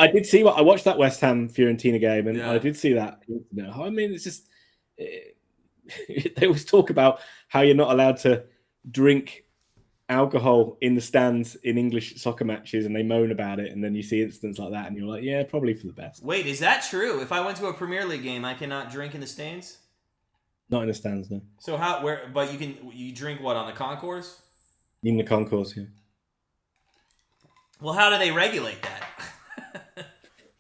[SPEAKER 3] what I watched that West Ham Fiorentina game, and I did see that. I mean, it's just they always talk about how you're not allowed to drink alcohol in the stands in English soccer matches, and they moan about it, and then you see incidents like that, and you're like, yeah, probably for the best.
[SPEAKER 1] Wait, is that true? If I went to a Premier League game, I cannot drink in the stands?
[SPEAKER 3] Not in the stands, no.
[SPEAKER 1] So but you drink what, on the concourse?
[SPEAKER 3] In the concourse, yeah.
[SPEAKER 1] Well, how do they regulate that?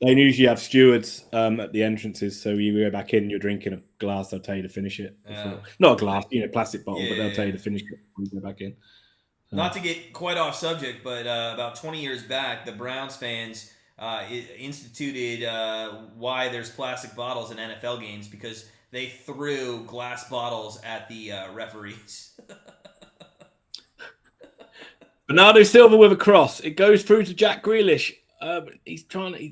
[SPEAKER 3] They usually have stewards at the entrances, so you go back in, you're drinking a glass, they'll tell you to finish it. Not a glass, plastic bottle, but they'll tell you to finish it when you go back in.
[SPEAKER 1] Not to get quite off subject, but about 20 years back, the Browns fans instituted why there's plastic bottles in NFL games, because they threw glass bottles at the referees.
[SPEAKER 3] Bernardo Silva with a cross. It goes through to Jack Grealish. He's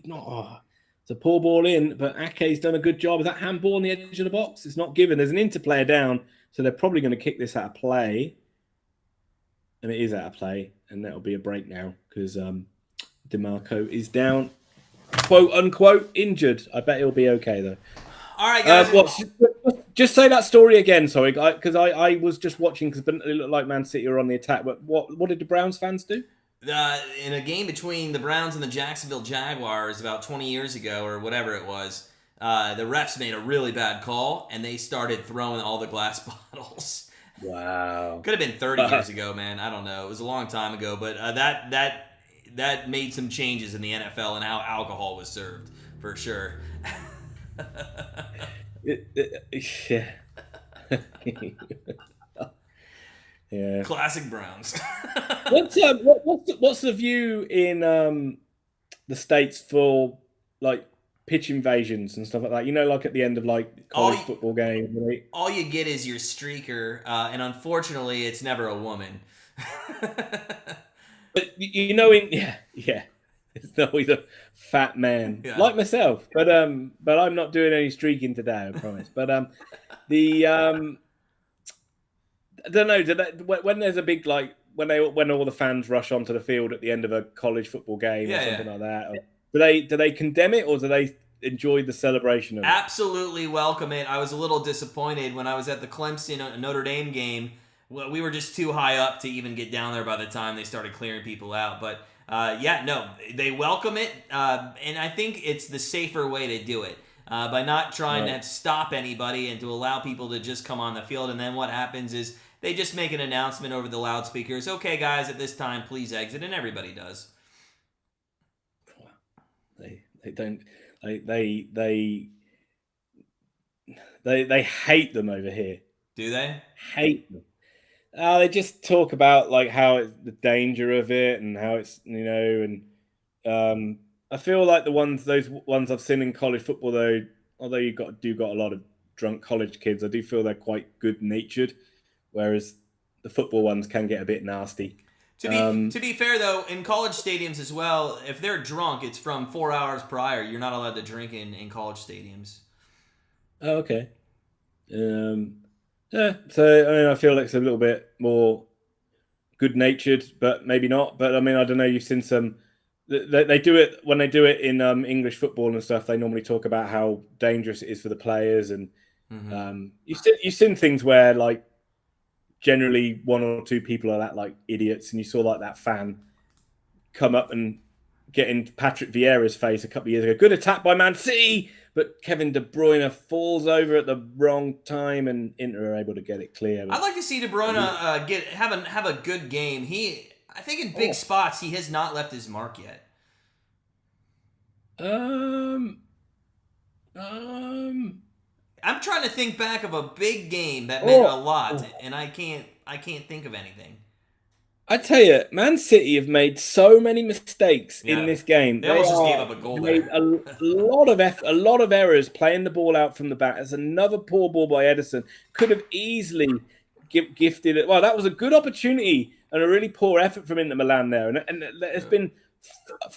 [SPEAKER 3] not. It's a poor ball in, but Ake's done a good job. Is that handball on the edge of the box? It's not given. There's an interplayer down, so they're probably going to kick this out of play. And it is out of play, and that'll be a break now because DeMarco is down, quote unquote, injured. I bet he'll be okay though.
[SPEAKER 1] All right, guys.
[SPEAKER 3] Just say that story again, sorry, because I was just watching because it looked like Man City were on the attack. But what did the Browns fans do?
[SPEAKER 1] In a game between the Browns and the Jacksonville Jaguars about 20 years ago or whatever it was, the refs made a really bad call, and they started throwing all the glass bottles.
[SPEAKER 3] Wow.
[SPEAKER 1] Could have been 30 years ago, man. I don't know. It was a long time ago, but that made some changes in the NFL and how alcohol was served, for sure.
[SPEAKER 3] Yeah. Yeah.
[SPEAKER 1] Classic Browns.
[SPEAKER 3] What's the view in the States for like pitch invasions and stuff like that? Like at the end of like college football games. Right?
[SPEAKER 1] All you get is your streaker, and unfortunately, it's never a woman.
[SPEAKER 3] But it's always a fat man like myself. But I'm not doing any streaking today, I promise. But I don't know. When there's a big when all the fans rush onto the field at the end of a college football game or something like that, do they condemn it or do they enjoy the celebration of it?
[SPEAKER 1] Absolutely welcome it. I was a little disappointed when I was at the Clemson Notre Dame game. Well, we were just too high up to even get down there by the time they started clearing people out. But they welcome it, and I think it's the safer way to do it. By not trying to stop anybody and to allow people to just come on the field. And then what happens is they just make an announcement over the loudspeakers. Okay, guys, at this time, please exit. And everybody does.
[SPEAKER 3] They don't. They hate them over here.
[SPEAKER 1] Do they?
[SPEAKER 3] Hate them. They just talk about like how it's the danger of it and how it's and I feel like those ones I've seen in college football, though, although you got a lot of drunk college kids, I do feel they're quite good natured, whereas the football ones can get a bit nasty.
[SPEAKER 1] To be fair, though, in college stadiums as well, if they're drunk, it's from 4 hours prior. You're not allowed to drink in college stadiums.
[SPEAKER 3] Oh, okay. Yeah. So I mean, I feel like it's a little bit more good-natured, but maybe not. But I mean, I don't know. You've seen some. They do it when they do it in English football and stuff. They normally talk about how dangerous it is for the players, and you've seen things where like generally one or two people are that like idiots, and you saw like that fan come up and get in Patrick Vieira's face a couple of years ago. Good attack by Man City, but Kevin De Bruyne falls over at the wrong time, and Inter are able to get it clear.
[SPEAKER 1] I'd like to see De Bruyne have a good game. I think in big spots he has not left his mark yet.
[SPEAKER 3] Um.
[SPEAKER 1] I'm trying to think back of a big game that meant a lot, and I can't think of anything.
[SPEAKER 3] I tell you, Man City have made so many mistakes in this game.
[SPEAKER 1] They almost just gave up a goal
[SPEAKER 3] made
[SPEAKER 1] there.
[SPEAKER 3] a lot of errors playing the ball out from the back. There's another poor ball by Edison. Could have easily gifted it. Well, that was a good opportunity and a really poor effort from Inter Milan there. And there's been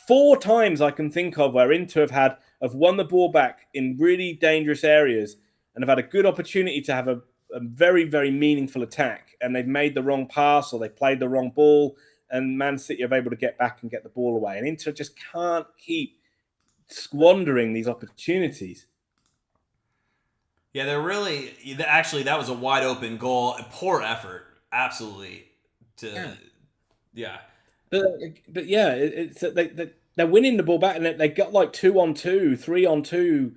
[SPEAKER 3] 4 times I can think of where Inter have won the ball back in really dangerous areas and have had a good opportunity to have a very, very meaningful attack, and they've made the wrong pass or they played the wrong ball, and Man City are able to get back and get the ball away. And Inter just can't keep squandering these opportunities.
[SPEAKER 1] Yeah, actually, that was a wide open goal. A poor effort, absolutely. Yeah.
[SPEAKER 3] But yeah, they're winning the ball back, and they got like 2-on-2, 3-on-2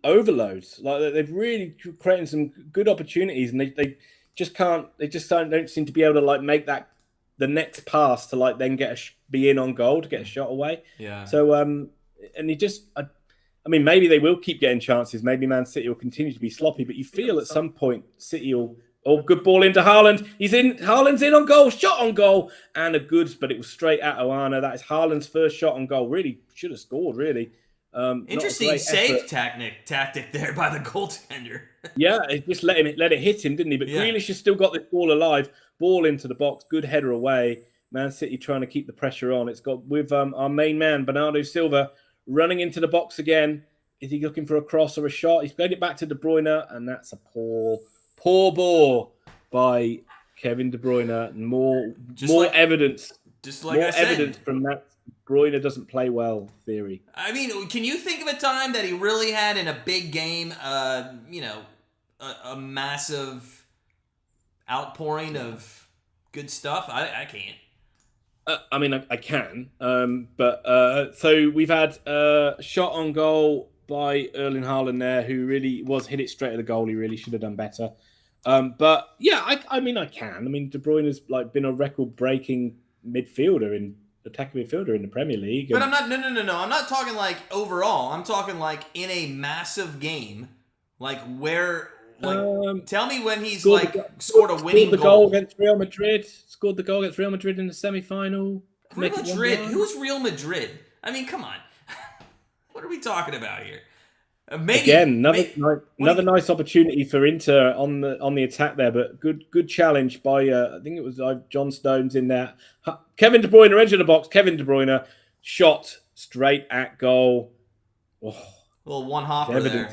[SPEAKER 3] overloads. Like they've really created some good opportunities, and they just can't. They just don't seem to be able to like make that the next pass to like then be in on goal to get a shot away.
[SPEAKER 1] Yeah.
[SPEAKER 3] So and you just. I mean, maybe they will keep getting chances. Maybe Man City will continue to be sloppy, but you feel at some point City will. Oh, good ball into Haaland. He's in. Haaland's in on goal. Shot on goal, and a good, but it was straight at Oana. That is Haaland's first shot on goal. Really should have scored. Really.
[SPEAKER 1] Interesting save tactic there by the goaltender.
[SPEAKER 3] Yeah, it just let it hit him, didn't he? But Grealish has still got this ball alive. Ball into the box. Good header away. Man City trying to keep the pressure on. It's got with our main man Bernardo Silva running into the box again. Is he looking for a cross or a shot? He's played it back to De Bruyne, and that's a poor ball by Kevin De Bruyne. More evidence. Just like more evidence from that. Bruyne doesn't play well theory.
[SPEAKER 1] I mean, can you think of a time that he really had in a big game, a massive outpouring of good stuff? I can't.
[SPEAKER 3] I mean, I can. But so we've had a shot on goal by Erling Haaland there, who really hit it straight at the goal. He really should have done better. But yeah, I mean, I can. I mean, De Bruyne has like been a record-breaking attacking midfielder in the Premier League.
[SPEAKER 1] But I'm not. No. I'm not talking like overall. I'm talking like in a massive game, like where. Like, tell me when he's scored a winning
[SPEAKER 3] goal. Goal against Real Madrid. Scored the goal against Real Madrid in the semi-final.
[SPEAKER 1] Real Madrid. Who's Real Madrid? I mean, come on. What are we talking about here?
[SPEAKER 3] Another nice opportunity for Inter on the attack there, but good challenge by I think it was John Stones in there. Kevin De Bruyne entered the box. Kevin De Bruyne shot straight at goal. Oh,
[SPEAKER 1] little one hopper there.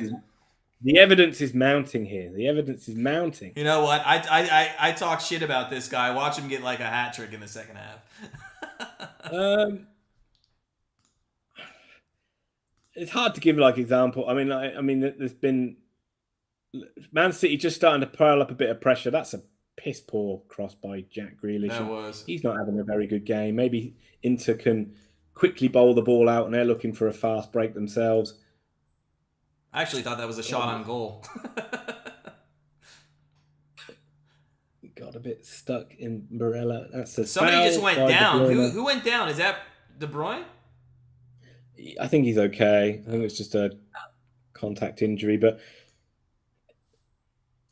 [SPEAKER 3] The evidence is mounting here. The evidence is mounting.
[SPEAKER 1] You know what? I talk shit about this guy. Watch him get like a hat trick in the second half.
[SPEAKER 3] It's hard to give like example. I mean, there's been Man City just starting to pile up a bit of pressure. That's a piss poor cross by Jack Grealish.
[SPEAKER 1] That was.
[SPEAKER 3] He's not having a very good game. Maybe Inter can quickly bowl the ball out, and they're looking for a fast break themselves.
[SPEAKER 1] I actually thought that was a shot on goal.
[SPEAKER 3] Got a bit stuck in Barella. That's a
[SPEAKER 1] somebody just went down. Who went down? Is that De Bruyne?
[SPEAKER 3] I think he's okay. I think it's just a contact injury. But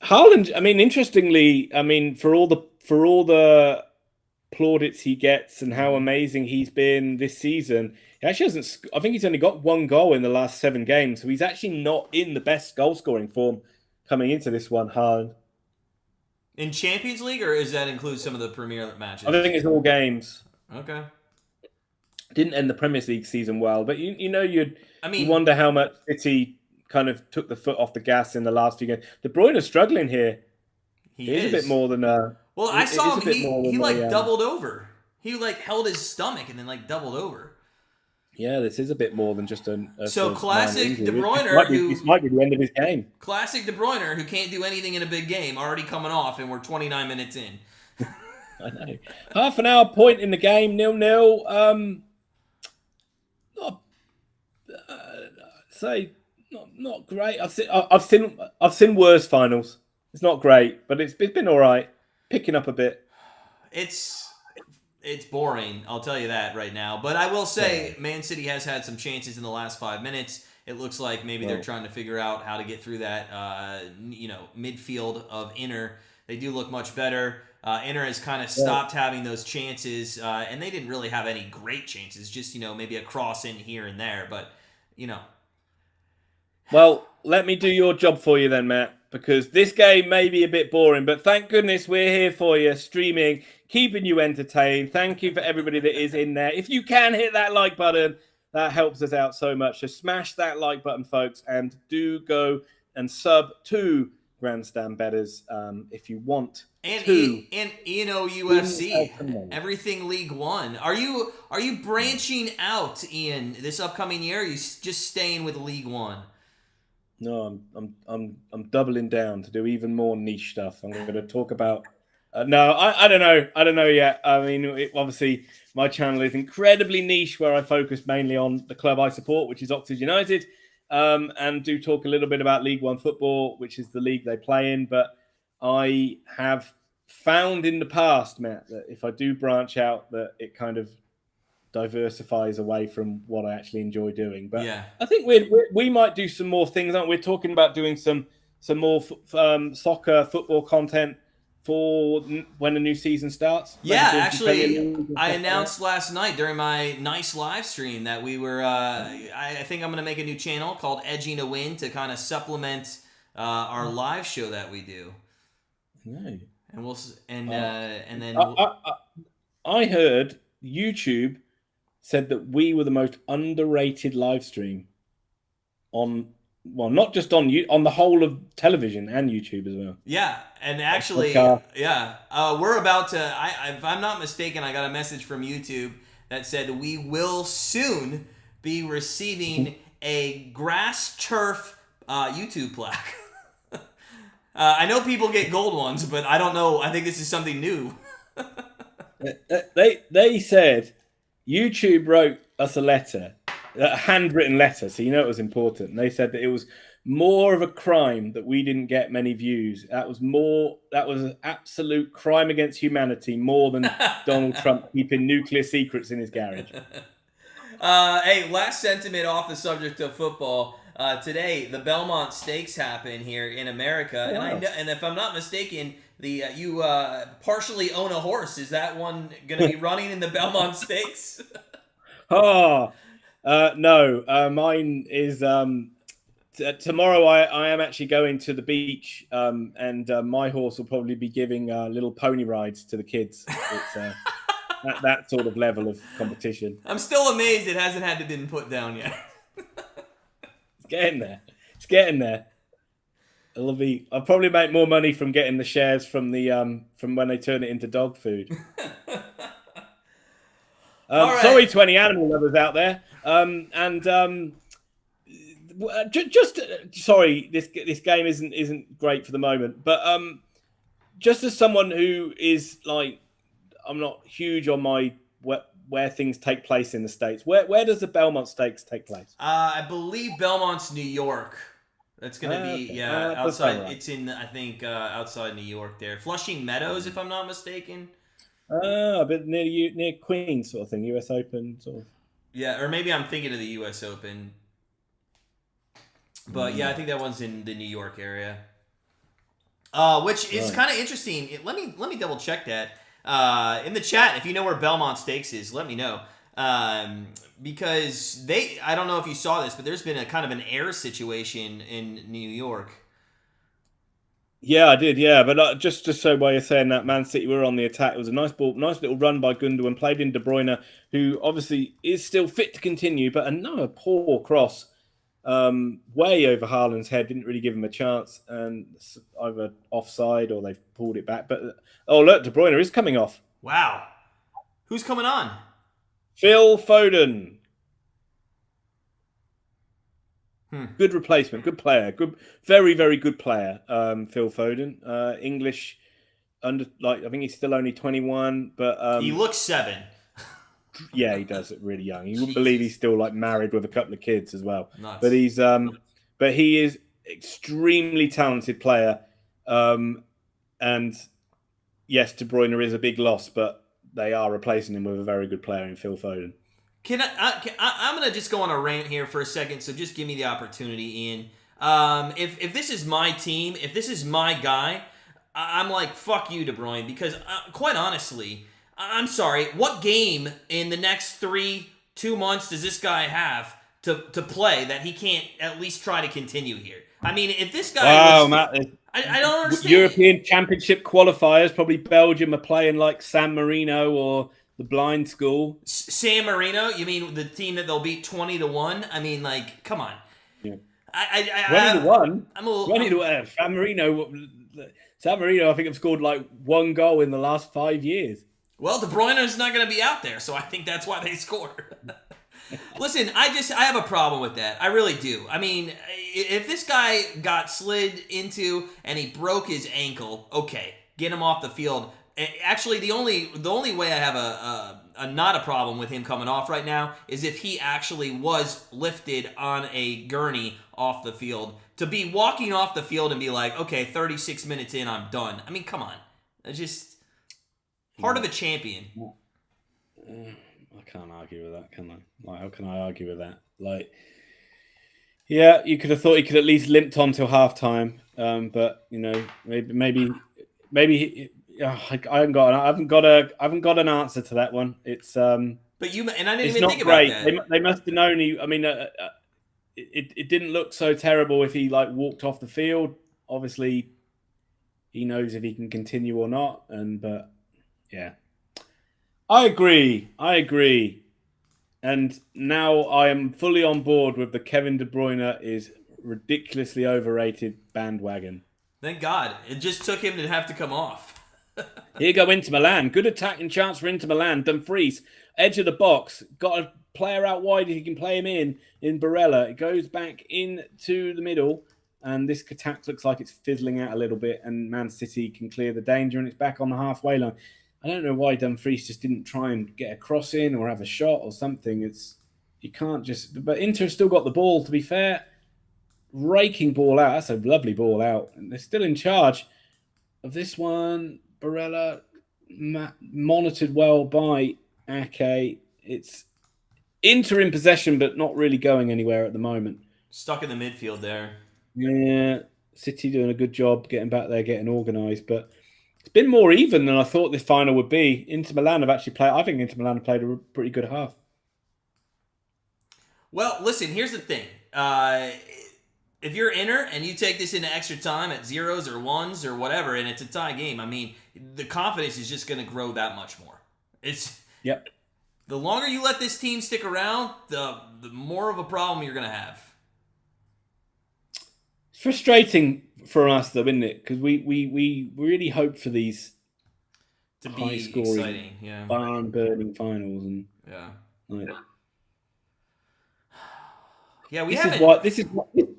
[SPEAKER 3] Haaland, I mean, interestingly, I mean, for all the plaudits he gets and how amazing he's been this season, he actually hasn't. I think he's only got 1 goal in the last 7 games, so he's actually not in the best goal scoring form coming into this one. Haaland.
[SPEAKER 1] In Champions League, or does that include some of the Premier matches?
[SPEAKER 3] I think it's all games.
[SPEAKER 1] Okay.
[SPEAKER 3] Didn't end the Premier League season well, but you
[SPEAKER 1] mean,
[SPEAKER 3] you wonder how much City kind of took the foot off the gas in the last few games. De Bruyne is struggling here.
[SPEAKER 1] He is
[SPEAKER 3] a bit more than
[SPEAKER 1] well, I saw him. He like
[SPEAKER 3] they,
[SPEAKER 1] doubled over. He like held his stomach and then like doubled over.
[SPEAKER 3] Yeah, this is a bit more than just a
[SPEAKER 1] so classic De Bruyne.
[SPEAKER 3] This might be the end of his game.
[SPEAKER 1] Classic De Bruyne, who can't do anything in a big game, already coming off, and we're 29 minutes in.
[SPEAKER 3] I know. Half an hour point in the game, 0-0. Not great. I've seen worse finals. It's not great, but it's been all right. Picking up a bit.
[SPEAKER 1] It's boring, I'll tell you that right now. But I will say, Man City has had some chances in the last 5 minutes. It looks like maybe they're trying to figure out how to get through that, midfield of Inter. They do look much better. Inter has kind of stopped having those chances, and they didn't really have any great chances. Just maybe a cross in here and there, but
[SPEAKER 3] Well, let me do your job for you then, Matt, because this game may be a bit boring, but thank goodness we're here for you, streaming, keeping you entertained. Thank you for everybody that is in there. If you can hit that like button, that helps us out so much. So smash that like button, folks, and do go and sub to Grandstand Betters if you want.
[SPEAKER 1] And UFC, everything League One. Are you branching out, Ian, this upcoming year? Or are you just staying with League One?
[SPEAKER 3] No, I'm doubling down to do even more niche stuff. I'm going to talk about. No, I don't know. I don't know yet. I mean, obviously, my channel is incredibly niche, where I focus mainly on the club I support, which is Oxford United, and do talk a little bit about League One football, which is the league they play in. But I have found in the past, Matt, that if I do branch out, that it kind of diversifies away from what I actually enjoy doing. But yeah. I think we might do some more things, aren't we? We're talking about doing some more soccer football content for when the new season starts.
[SPEAKER 1] Yeah, actually, I announced last night during my nice live stream that we were. I think I'm going to make a new channel called Edging to Win to kind of supplement our live show that we do.
[SPEAKER 3] No.
[SPEAKER 1] And then
[SPEAKER 3] I heard YouTube said that we were the most underrated live stream on, well, not just on the whole of television and YouTube as well.
[SPEAKER 1] Yeah, and actually, we're about to. If I'm not mistaken, I got a message from YouTube that said we will soon be receiving a grass turf YouTube plaque. I know people get gold ones, but I don't know. I think this is something new.
[SPEAKER 3] They said YouTube wrote us a letter, a handwritten letter, so it was important. And they said that it was more of a crime that we didn't get many views. That was an absolute crime against humanity, more than Donald Trump keeping nuclear secrets in his garage.
[SPEAKER 1] Hey, last sentiment off the subject of football. Today, the Belmont Stakes happen here in America, and if I'm not mistaken, you partially own a horse. Is that one going to be running in the Belmont Stakes?
[SPEAKER 3] No. Mine is tomorrow. I am actually going to the beach, and my horse will probably be giving little pony rides to the kids. It's that sort of level of competition.
[SPEAKER 1] I'm still amazed it hasn't had to been put down yet.
[SPEAKER 3] It's getting there. I'll probably make more money from getting the shares from from when they turn it into dog food. Right. Sorry to any animal lovers out there. Sorry, this game isn't great for the moment. But just as someone who is like, I'm not huge on my where things take place in the States. Where does the Belmont Stakes take place?
[SPEAKER 1] I believe Belmont's New York. That's going to be, outside. Right. It's in, I think, outside New York there. Flushing Meadows, if I'm not mistaken.
[SPEAKER 3] A bit near Queens sort of thing, US Open sort of.
[SPEAKER 1] Yeah, or maybe I'm thinking of the US Open. But yeah, I think that one's in the New York area. Which is kind of interesting. Let me double check that. In the chat, if you know where Belmont Stakes is, let me know. Because I don't know if you saw this, but there's been a kind of an air situation in New York.
[SPEAKER 3] Yeah, I did. Yeah, but just to show why you're saying that, Man City were on the attack. It was a nice ball, nice little run by Gundogan, played in De Bruyne, who obviously is still fit to continue, but another poor cross, way over Haaland's head. Didn't really give him a chance, and either offside or they've pulled it back. But oh look, De Bruyne is coming off.
[SPEAKER 1] Wow. Who's coming on?
[SPEAKER 3] Phil Foden. Good replacement, good player, good, very, very good player. Phil Foden, English, under I think he's still only 21, but
[SPEAKER 1] He looks 7.
[SPEAKER 3] yeah, he does it really young. You wouldn't believe he's still married with a couple of kids as well.
[SPEAKER 1] Nuts.
[SPEAKER 3] But he is extremely talented player, and yes, De Bruyne is a big loss, but they are replacing him with a very good player in Phil Foden.
[SPEAKER 1] I'm gonna just go on a rant here for a second, so just give me the opportunity, Ian. If this is my team, if this is my guy, I'm like, fuck you, De Bruyne, because quite honestly, I'm sorry, what game in the next 2 months does this guy have to play that he can't at least try to continue here? I mean, if this guy
[SPEAKER 3] Matt,
[SPEAKER 1] I don't understand.
[SPEAKER 3] European Championship qualifiers, probably Belgium are playing like San Marino or the blind school.
[SPEAKER 1] San Marino? You mean the team that they'll beat 20-1? I mean, like, come on.
[SPEAKER 3] Yeah.
[SPEAKER 1] 20-1?
[SPEAKER 3] 20-1. San Marino, I think, have scored like 1 goal in the last 5 years.
[SPEAKER 1] Well, De Bruyne is not going to be out there, so I think that's why they scored. Listen, I have a problem with that. I really do. I mean, if this guy got slid into and he broke his ankle, okay, get him off the field. Actually, the only way I have a not a problem with him coming off right now is if he actually was lifted on a gurney off the field. To be walking off the field and be like, okay, 36 minutes in, I'm done. I mean, come on. It's just heart of a champion.
[SPEAKER 3] I can't argue with that, can I? Like, how can I argue with that? Like, yeah, you could have thought he could at least limped on till halftime, but you know, maybe. I haven't got an answer to that one. It's
[SPEAKER 1] but you and I didn't even
[SPEAKER 3] not
[SPEAKER 1] think
[SPEAKER 3] great.
[SPEAKER 1] about that.
[SPEAKER 3] They must have known he. I mean, it didn't look so terrible if he walked off the field. Obviously, he knows if he can continue or not. But yeah, I agree. And now I am fully on board with the Kevin De Bruyne is ridiculously overrated bandwagon.
[SPEAKER 1] Thank God. It just took him to have to come off.
[SPEAKER 3] Here go Inter Milan. Good attacking chance for Inter Milan. Dumfries, edge of the box. Got a player out wide. He can play him in Barella. It goes back into the middle. And this attack looks like it's fizzling out a little bit. And Man City can clear the danger. And it's back on the halfway line. I don't know why Dumfries just didn't try and get a cross in or have a shot or something. You can't just... But Inter still got the ball, to be fair. Raking ball out. That's a lovely ball out. And they're still in charge of this one. Barella monitored well by Ake. It's Inter in possession, but not really going anywhere at the moment.
[SPEAKER 1] Stuck in the midfield there.
[SPEAKER 3] Yeah, City doing a good job getting back there, getting organised, but it's been more even than I thought this final would be. Inter Milan have actually played. I think Inter Milan have played a pretty good half.
[SPEAKER 1] Well, listen. Here's the thing. If you're Inter and you take this into extra time at 0s or 1s or whatever, and it's a tie game, I mean, the confidence is just going to grow that much more.
[SPEAKER 3] Yep.
[SPEAKER 1] The longer you let this team stick around, the more of a problem you're going to have.
[SPEAKER 3] It's frustrating for us, though, isn't it? Because we really hope for these
[SPEAKER 1] to be
[SPEAKER 3] high-scoring,
[SPEAKER 1] exciting, yeah,
[SPEAKER 3] barn-burning finals, and
[SPEAKER 1] yeah.
[SPEAKER 3] Like,
[SPEAKER 1] Yeah,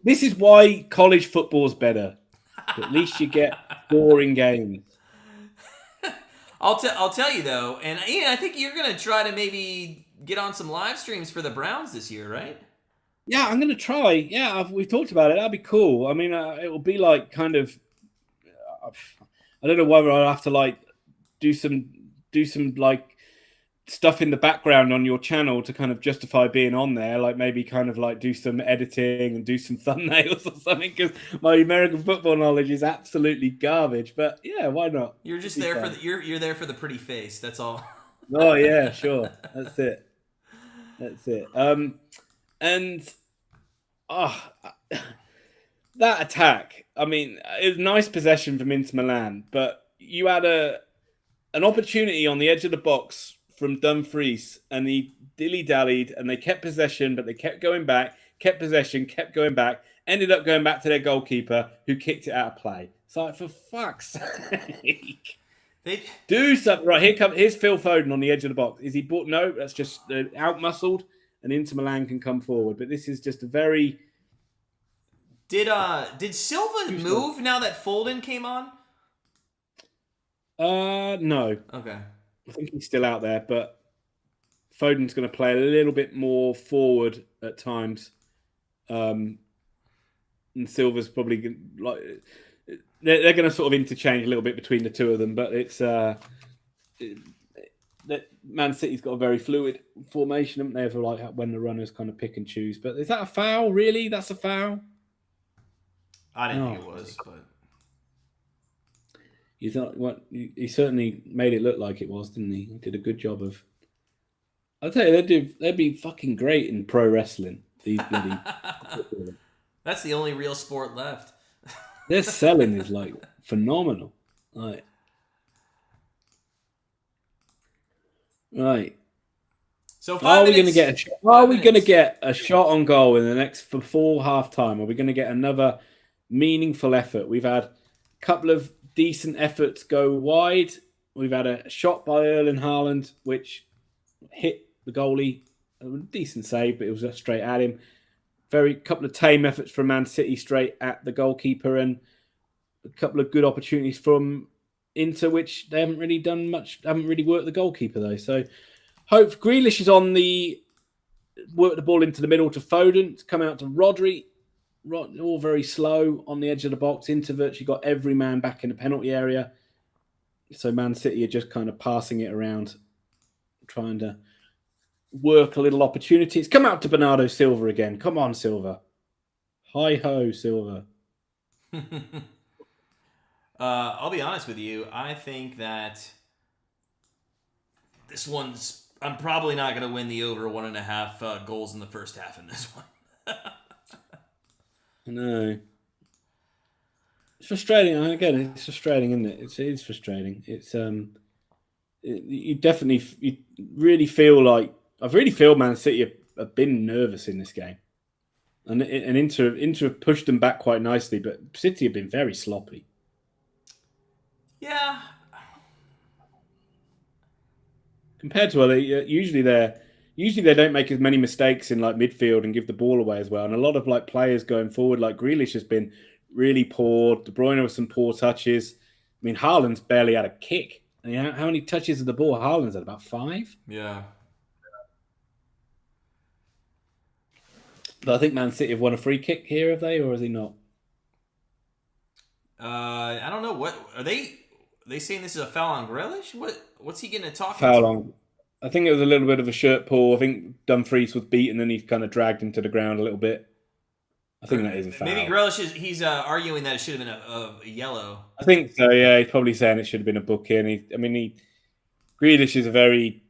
[SPEAKER 3] this is why college football's better. At least you get boring games.
[SPEAKER 1] I'll tell you though, and Ian, I think you're gonna try to maybe get on some live streams for the Browns this year, right?
[SPEAKER 3] Yeah, I'm gonna try. Yeah, we've talked about it. That'd be cool. I mean, it will be like kind of. I don't know whether I'll have to like do some like stuff in the background on your channel to kind of justify being on there, like maybe kind of like do some editing and do some thumbnails or something, because my American football knowledge is absolutely garbage. But yeah, why not?
[SPEAKER 1] You're just there for you're there for the pretty face. That's all.
[SPEAKER 3] Oh yeah, sure. That's it. that attack. I mean, it was a nice possession from Inter Milan, but you had an opportunity on the edge of the box from Dumfries, and he dilly-dallied, and they kept possession, but they kept going back, kept possession, kept going back, ended up going back to their goalkeeper, who kicked it out of play. It's like, for fuck's sake. Do something. Right, here's Phil Foden on the edge of the box. Is he bought? No, that's just out-muscled, and Inter Milan can come forward. But this is just a very...
[SPEAKER 1] Did Silva move now that Foden came on?
[SPEAKER 3] No.
[SPEAKER 1] Okay.
[SPEAKER 3] I think he's still out there, but Foden's going to play a little bit more forward at times. And Silva's probably like they're going to sort of interchange a little bit between the two of them, but it's Man City's got a very fluid formation, haven't they? Ever like when the runners kind of pick and choose. But is that a foul? Really? That's a foul?
[SPEAKER 1] I didn't think it was, but
[SPEAKER 3] you thought what? He certainly made it look like it was, didn't he? He did a good job of. I'll tell you, they'd be fucking great in pro wrestling. These bloody.
[SPEAKER 1] That's the only real sport left.
[SPEAKER 3] Their selling is like phenomenal. Right.
[SPEAKER 1] So
[SPEAKER 3] are we going to get a shot on goal in the next before half time? Are we going to get another meaningful effort? We've had a couple of decent efforts go wide. We've had a shot by Erling Haaland, which hit the goalie. A decent save, but it was straight at him. Couple of tame efforts from Man City straight at the goalkeeper, and a couple of good opportunities from Inter, which they haven't really done much. Haven't really worked the goalkeeper though. So, hope Grealish is on work the ball into the middle to Foden. To come out to Rodri. All very slow on the edge of the box. Inter virtually got every man back in the penalty area. So Man City are just kind of passing it around, trying to work a little opportunities. Come out to Bernardo Silva again. Come on, Silva. Hi ho, Silva.
[SPEAKER 1] I'll be honest with you. I think that I'm probably not going to win the over 1.5 goals in the first half in this one.
[SPEAKER 3] No. It's frustrating. Again, it's frustrating, isn't it? It is frustrating. It's you really feel like I really feel Man City have been nervous in this game, and Inter have pushed them back quite nicely, but City have been very sloppy.
[SPEAKER 1] Yeah.
[SPEAKER 3] Compared to usually they don't make as many mistakes in like midfield and give the ball away as well, and a lot of like players going forward, like Grealish has been really poor. De Bruyne with some poor touches. I mean, Haaland's barely had a kick. I mean, how many touches of the ball? Haaland's had about 5.
[SPEAKER 1] Yeah.
[SPEAKER 3] But I think Man City have won a free kick here, have they, or is he not?
[SPEAKER 1] I don't know. What are they saying? This is a foul on Grealish? What's he getting to talk?
[SPEAKER 3] Foul on. I think it was a little bit of a shirt pull. I think Dumfries was beaten and he's kind of dragged him to the ground a little bit. I think that is a foul.
[SPEAKER 1] Maybe Grealish he's arguing that it should have been a yellow.
[SPEAKER 3] I think so. Yeah, he's probably saying it should have been a booking. Grealish is a very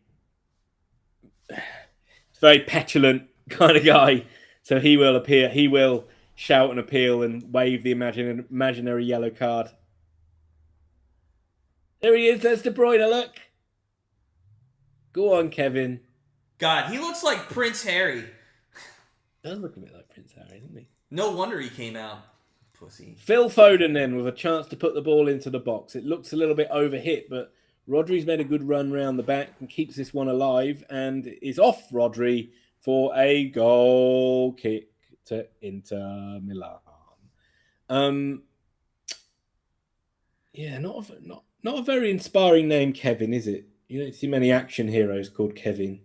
[SPEAKER 3] petulant kind of guy. So he will appear. He will shout and appeal and wave the imaginary yellow card. There he is. There's De Bruyne. Look. Go on, Kevin.
[SPEAKER 1] God, he looks like Prince Harry.
[SPEAKER 3] Does look a bit like Prince Harry, doesn't he?
[SPEAKER 1] No wonder he came out. Pussy.
[SPEAKER 3] Phil Foden then with a chance to put the ball into the box. It looks a little bit overhit, but Rodri's made a good run round the back and keeps this one alive and is off Rodri for a goal kick to Inter Milan. Not a very inspiring name, Kevin, is it? You don't see many action heroes called Kevin.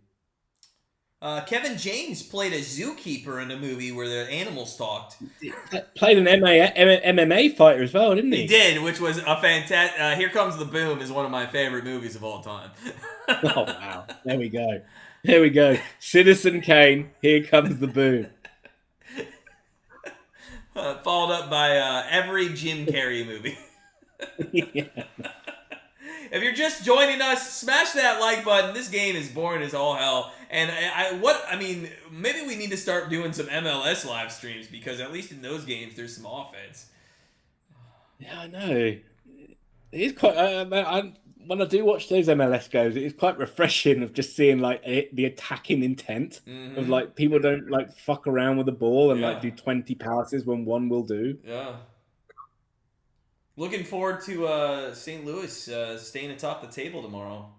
[SPEAKER 1] Kevin James played a zookeeper in a movie where the animals talked.
[SPEAKER 3] Played an MMA fighter as well, didn't he?
[SPEAKER 1] He did, which was a fantastic... Here Comes the Boom is one of my favorite movies of all time.
[SPEAKER 3] Oh, wow. There we go. Citizen Kane, Here Comes the Boom.
[SPEAKER 1] Followed up by every Jim Carrey movie.
[SPEAKER 3] Yeah.
[SPEAKER 1] if you're just joining us, smash that like button. This game is boring as all hell. And I mean, maybe we need to start doing some MLS live streams because at least in those games, there's some offense.
[SPEAKER 3] Yeah, I know. It is quite. When I do watch those MLS goes, it is quite refreshing of just seeing like the attacking intent of like people don't like fuck around with the ball and like do 20 passes when one will do.
[SPEAKER 1] Yeah. Looking forward to St. Louis staying atop the table tomorrow.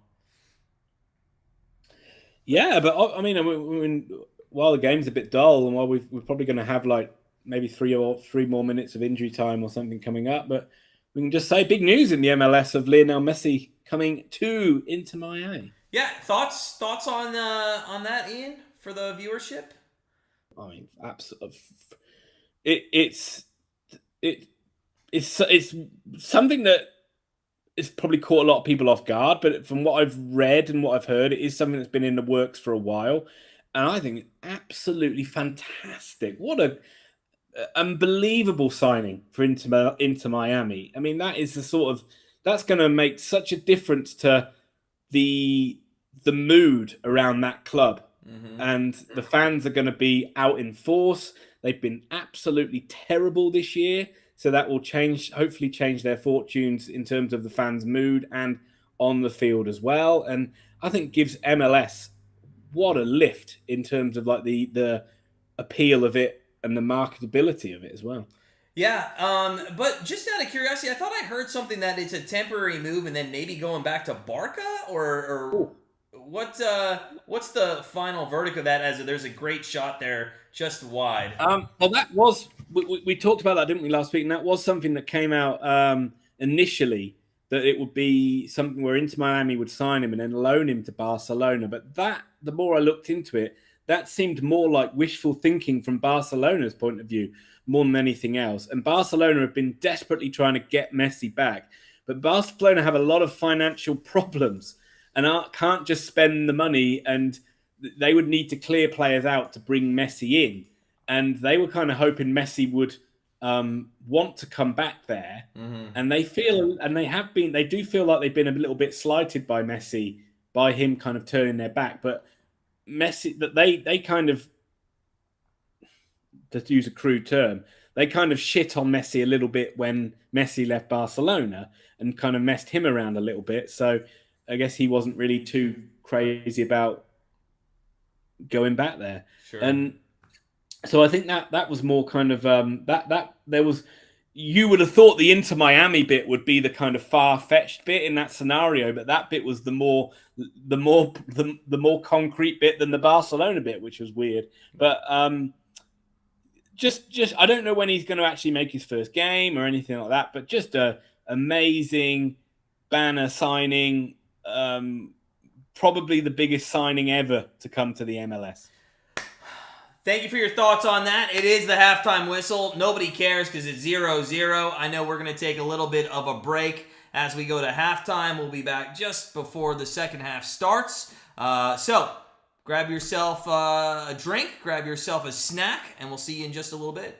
[SPEAKER 3] Yeah, but I mean, while the game's a bit dull and while we're probably going to have like maybe three more minutes of injury time or something coming up, but we can just say big news in the MLS of Lionel Messi coming to Inter Miami.
[SPEAKER 1] Yeah, thoughts on that, Ian, for the viewership?
[SPEAKER 3] I mean, absolutely. It's something that it's probably caught a lot of people off guard, but from what I've read and what I've heard, it is something that's been in the works for a while, and I think it's absolutely fantastic. What a unbelievable signing for Inter Miami. I mean, that is that's going to make such a difference to the mood around that club, and the fans are going to be out in force. They've been absolutely terrible this year. So that will hopefully change their fortunes in terms of the fans' mood and on the field as well. And I think gives MLS what a lift in terms of like the appeal of it and the marketability of it as well.
[SPEAKER 1] Yeah, but just out of curiosity, I thought I heard something that it's a temporary move and then maybe going back to Barca or what's the final verdict of that? As there's a great shot there just wide.
[SPEAKER 3] Well, that was we talked about that, didn't we, last week? And that was something that came out initially, that it would be something where Inter Miami would sign him and then loan him to Barcelona. But the more I looked into it, that seemed more like wishful thinking from Barcelona's point of view more than anything else. And Barcelona have been desperately trying to get Messi back, but Barcelona have a lot of financial problems and can't just spend the money, and they would need to clear players out to bring Messi in. And they were kind of hoping Messi would want to come back there. And they do feel like they've been a little bit slighted by Messi, by him kind of turning their back. But Messi, that they kind of, to use a crude term, they kind of shit on Messi a little bit when Messi left Barcelona and kind of messed him around a little bit. So I guess he wasn't really too crazy about going back there.
[SPEAKER 1] Sure.
[SPEAKER 3] And so I think that was more kind of that there was, you would have thought the Inter Miami bit would be the kind of far-fetched bit in that scenario, but that bit was the more concrete bit than the Barcelona bit, which was weird. But just I don't know when he's going to actually make his first game or anything like that, but just a amazing banner signing, probably the biggest signing ever to come to the MLS.
[SPEAKER 1] Thank you for your thoughts on that. It is the halftime whistle. Nobody cares because it's 0-0. I know we're going to take a little bit of a break as we go to halftime. We'll be back just before the second half starts. So grab yourself a drink, grab yourself a snack, and we'll see you in just a little bit.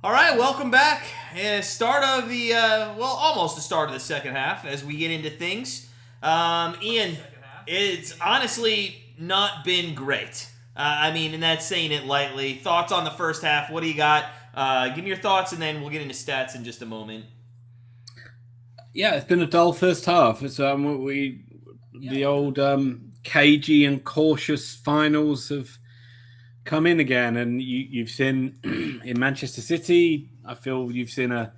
[SPEAKER 1] All right, welcome back. Start of the almost the start of the second half as we get into things. Ian, it's honestly not been great. And that's saying it lightly. Thoughts on the first half? What do you got? Give me your thoughts, and then we'll get into stats in just a moment.
[SPEAKER 4] Yeah, it's been a dull first half. It's the old cagey and cautious finals have come in again, and you've seen in Manchester City. I feel you've seen I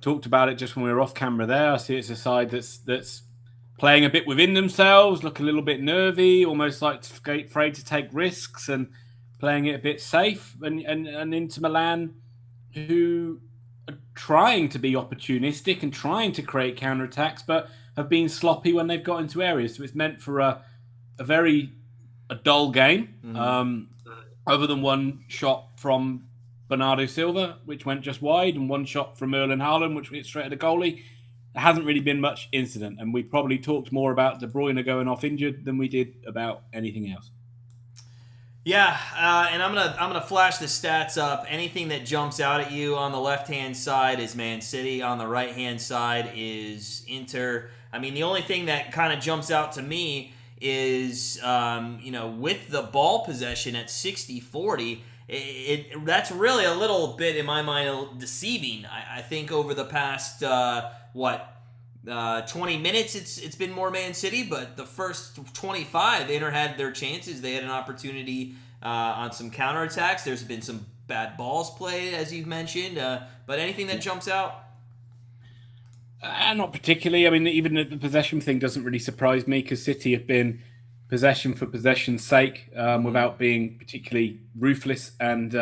[SPEAKER 4] talked about it just when we were off camera there. I see it's a side that's playing a bit within themselves, look a little bit nervy, almost like afraid to take risks and playing it a bit safe. And Inter Milan, who are trying to be opportunistic and trying to create counterattacks, but have been sloppy when they've got into areas. So it's meant for a very dull game, other than one shot from Bernardo Silva, which went just wide, and one shot from Erling Haaland, which went straight at the goalie. There hasn't really been much incident, and we probably talked more about De Bruyne going off injured than we did about anything else.
[SPEAKER 1] Yeah, and I'm gonna flash the stats up. Anything that jumps out at you on the left-hand side is Man City. On the right-hand side is Inter. The only thing that kind of jumps out to me is, with the ball possession at 60-40, that's really a little bit, in my mind, deceiving. I think over the past, 20 minutes, it's been more Man City, but the first 25, Inter had their chances. They had an opportunity on some counterattacks. There's been some bad balls played, as you've mentioned, but anything that jumps out?
[SPEAKER 4] Not particularly. Even the possession thing doesn't really surprise me because City have been possession for possession's sake without being particularly ruthless, and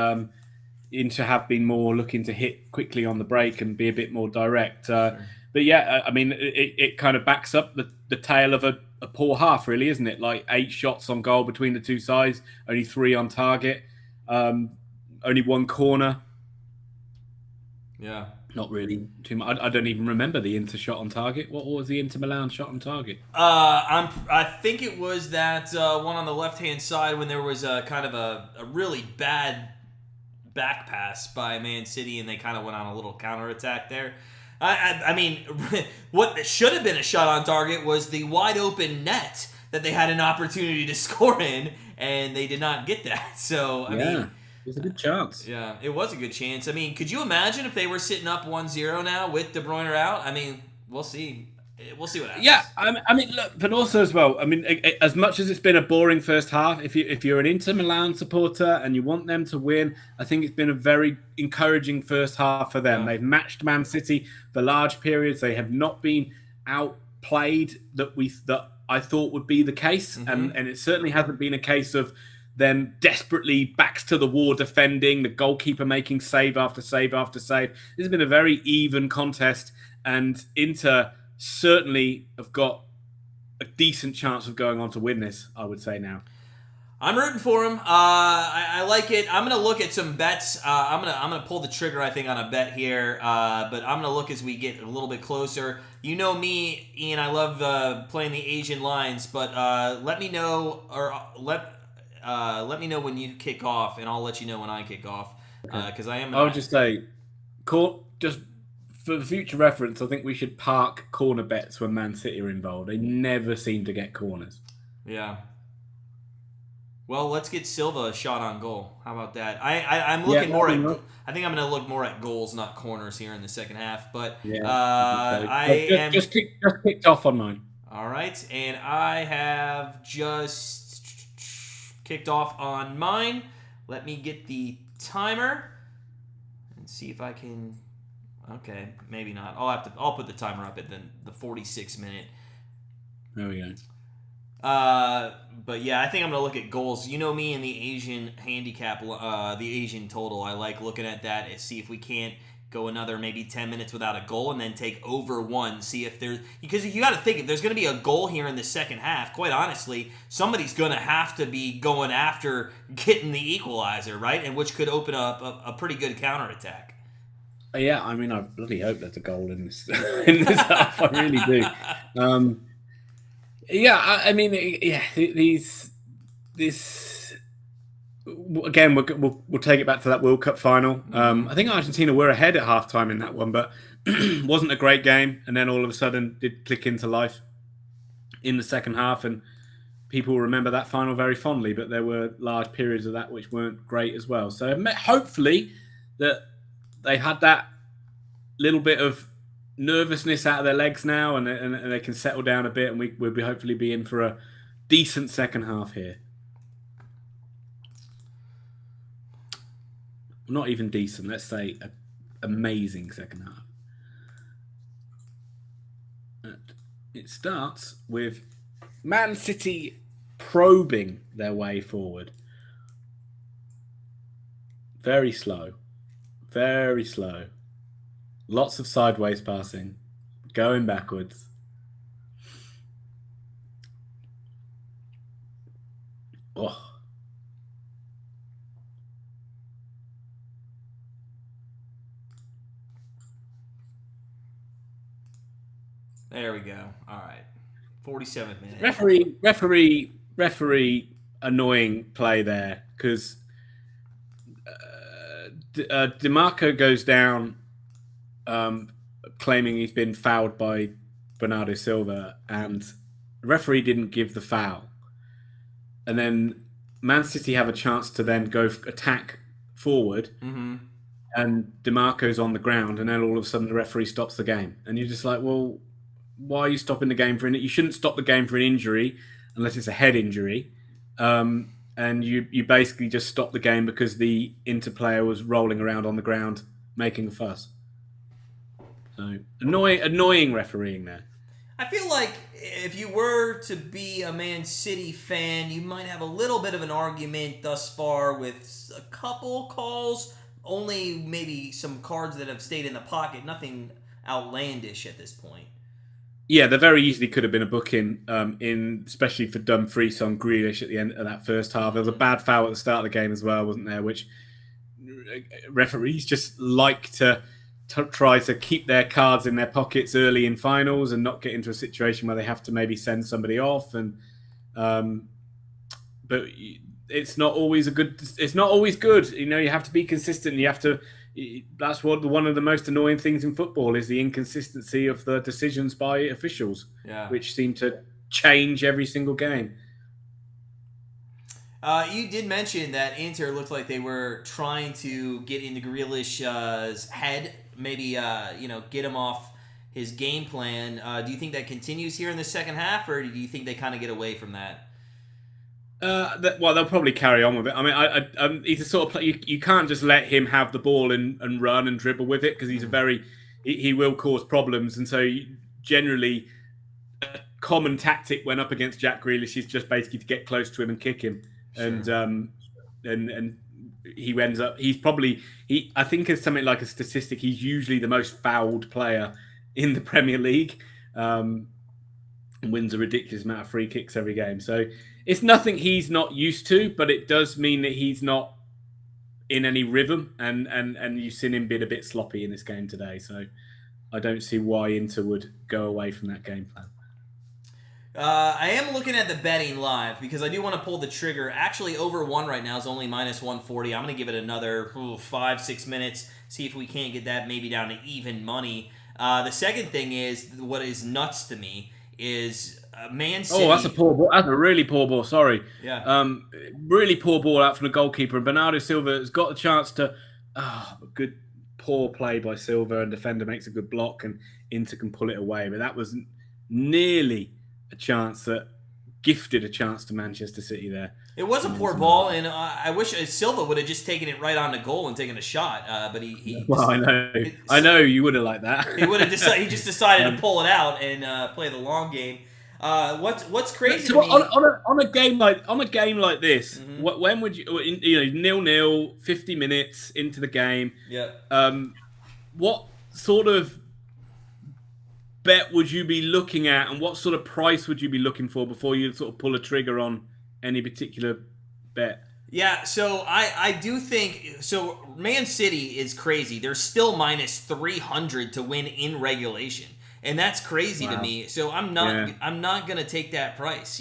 [SPEAKER 4] Inter have been more looking to hit quickly on the break and be a bit more direct. Sure. But yeah, it kind of backs up the tale of a poor half, really, isn't it? Like 8 shots on goal between the two sides, only 3 on target, only 1 corner.
[SPEAKER 1] Yeah.
[SPEAKER 4] Not really too much. I don't even remember the Inter shot on target. What was the Inter Milan shot on target?
[SPEAKER 1] I think it was that one on the left-hand side when there was a kind of a really bad back pass by Man City, and they kind of went on a little counterattack there. What should have been a shot on target was the wide open net that they had an opportunity to score in, and they did not get that. So,
[SPEAKER 4] it was a good chance.
[SPEAKER 1] Yeah, it was a good chance. Could you imagine if they were sitting up 1-0 now with De Bruyne out? We'll see. We'll see what happens.
[SPEAKER 4] Yeah, look, but also as well, as much as it's been a boring first half, if you're an Inter Milan supporter and you want them to win, I think it's been a very encouraging first half for them. Yeah. They've matched Man City for large periods. They have not been outplayed that I thought would be the case, and it certainly hasn't been a case of them desperately backs to the wall defending, the goalkeeper making save after save after save. This has been a very even contest, and Inter certainly have got a decent chance of going on to win this, I would say now.
[SPEAKER 1] I'm rooting for him. I like it. I'm going to look at some bets. I'm gonna pull the trigger, I think, on a bet here. But I'm going to look as we get a little bit closer. You know me, Ian. I love playing the Asian lines. But let me know, or let me know when you kick off, and I'll let you know when I kick off. Because I am.
[SPEAKER 4] I would just say, just for future reference, I think we should park corner bets when Man City are involved. They never seem to get corners.
[SPEAKER 1] Yeah. Well, let's get Silva a shot on goal. How about that? I'm looking more at. I think I'm going to look more at goals, not corners, here in the second half. But
[SPEAKER 4] just kicked off on mine.
[SPEAKER 1] All right, and I have just kicked off on mine. Let me get the timer and see if I can. Okay, maybe not. I'll put the timer up at the 46 minute.
[SPEAKER 4] There we go.
[SPEAKER 1] But yeah, I think I'm gonna look at goals. You know me and the Asian handicap, the Asian total. I like looking at that and see if we can't go another maybe 10 minutes without a goal, and then take over 1. See if there's, because you got to think, if there's gonna be a goal here in the second half, quite honestly, somebody's gonna have to be going after getting the equalizer, right? And which could open up a pretty good counterattack.
[SPEAKER 4] Yeah, I bloody hope there's a goal in this half. I really do. This again, we'll take it back to that World Cup final. I think Argentina were ahead at halftime in that one, but wasn't a great game. And then all of a sudden, did click into life in the second half, and people remember that final very fondly. But there were large periods of that which weren't great as well. So hopefully that they've had that little bit of nervousness out of their legs now, and they can settle down a bit, and we'll be hopefully be in for a decent second half here. Not even decent, let's say an amazing second half. And it starts with Man City probing their way forward. Very slow. Very slow. Lots of sideways passing. Going backwards. Oh.
[SPEAKER 1] There we go. All right. 47th minute.
[SPEAKER 4] Referee annoying play there, because DiMarco goes down claiming he's been fouled by Bernardo Silva, and the referee didn't give the foul. And then Man City have a chance to then go attack forward, and DiMarco's on the ground, and then all of a sudden the referee stops the game. And you're just like, well, why are you stopping the game for you shouldn't stop the game for an injury unless it's a head injury. And you basically just stop the game because the Inter player was rolling around on the ground making a fuss. So annoying refereeing there.
[SPEAKER 1] I feel like if you were to be a Man City fan, you might have a little bit of an argument thus far with a couple calls, only maybe some cards that have stayed in the pocket, nothing outlandish at this point.
[SPEAKER 4] Yeah, there very easily could have been a booking, especially for Dumfries on Grealish at the end of that first half. There was a bad foul at the start of the game as well, wasn't there? Which referees just like to try to keep their cards in their pockets early in finals and not get into a situation where they have to maybe send somebody off. And but it's not always good. It's not always good. You know, you have to be consistent. You have to. That's one of the most annoying things in football is the inconsistency of the decisions by officials, which seem to change every single game.
[SPEAKER 1] You did mention that Inter looked like they were trying to get into Grealish's head, maybe get him off his game plan. Do you think that continues here in the second half, or do you think they kind of get away from that?
[SPEAKER 4] Well, they'll probably carry on with it. I mean, he's a sort of player, you can't just let him have the ball and run and dribble with it, because he's he will cause problems. And so generally, a common tactic when up against Jack Grealish is just basically to get close to him and kick him. Sure. And he ends up. I think it's something like a statistic. He's usually the most fouled player in the Premier League. And wins a ridiculous amount of free kicks every game. So it's nothing he's not used to, but it does mean that he's not in any rhythm, and you've seen him be a bit sloppy in this game today. So I don't see why Inter would go away from that game plan.
[SPEAKER 1] I am looking at the betting live because I do want to pull the trigger. Actually, over one right now is only minus 140. I'm going to give it another 5-6 minutes, see if we can't get that maybe down to even money. The second thing is, what is nuts to me is Man City.
[SPEAKER 4] Oh, that's a poor ball. That's a really poor ball. Sorry.
[SPEAKER 1] Yeah.
[SPEAKER 4] Really poor ball out from the goalkeeper. And Bernardo Silva has got the chance to. Good, poor play by Silva, and defender makes a good block, and Inter can pull it away. But that was nearly a chance gifted a chance to Manchester City there.
[SPEAKER 1] It was a poor ball, and I wish Silva would have just taken it right on the goal and taken a shot. But he
[SPEAKER 4] well, I know you would have liked that.
[SPEAKER 1] He would have decided. He just decided to pull it out and play the long game. What's crazy to me
[SPEAKER 4] on a game like this, when would you 0-0, 50 minutes into the game?
[SPEAKER 1] Yeah.
[SPEAKER 4] What sort of bet would you be looking at, and what sort of price would you be looking for before you sort of pull a trigger on any particular bet?
[SPEAKER 1] Yeah, so I do think so. Man City is crazy. They're still minus 300 to win in regulation, and that's crazy to me. So I'm not gonna take that price.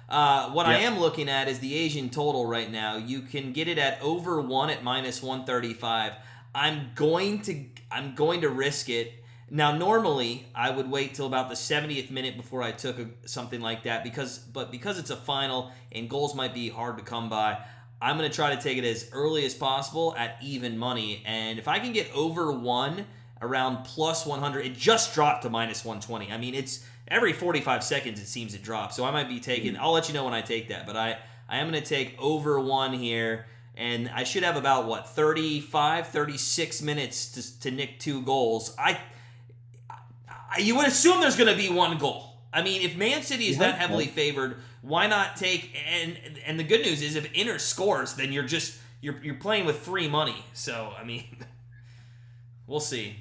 [SPEAKER 1] What I am looking at is the Asian total right now. You can get it at over 1 at minus 135. I'm going to risk it. Now, normally I would wait till about the 70th minute before I took something like that, because it's a final and goals might be hard to come by. I'm going to try to take it as early as possible at even money, and if I can get over 1 around plus 100, it just dropped to minus 120. I mean, it's every 45 seconds it seems to drop, so I might be taking, I'll let you know when I take that, but I am going to take over 1 here, and I should have about, 36 minutes to nick 2 goals. You would assume there's going to be 1 goal. I mean, if Man City is that heavily favored, why not take? And the good news is, if Inter scores, then you're playing with free money. So I mean, we'll see.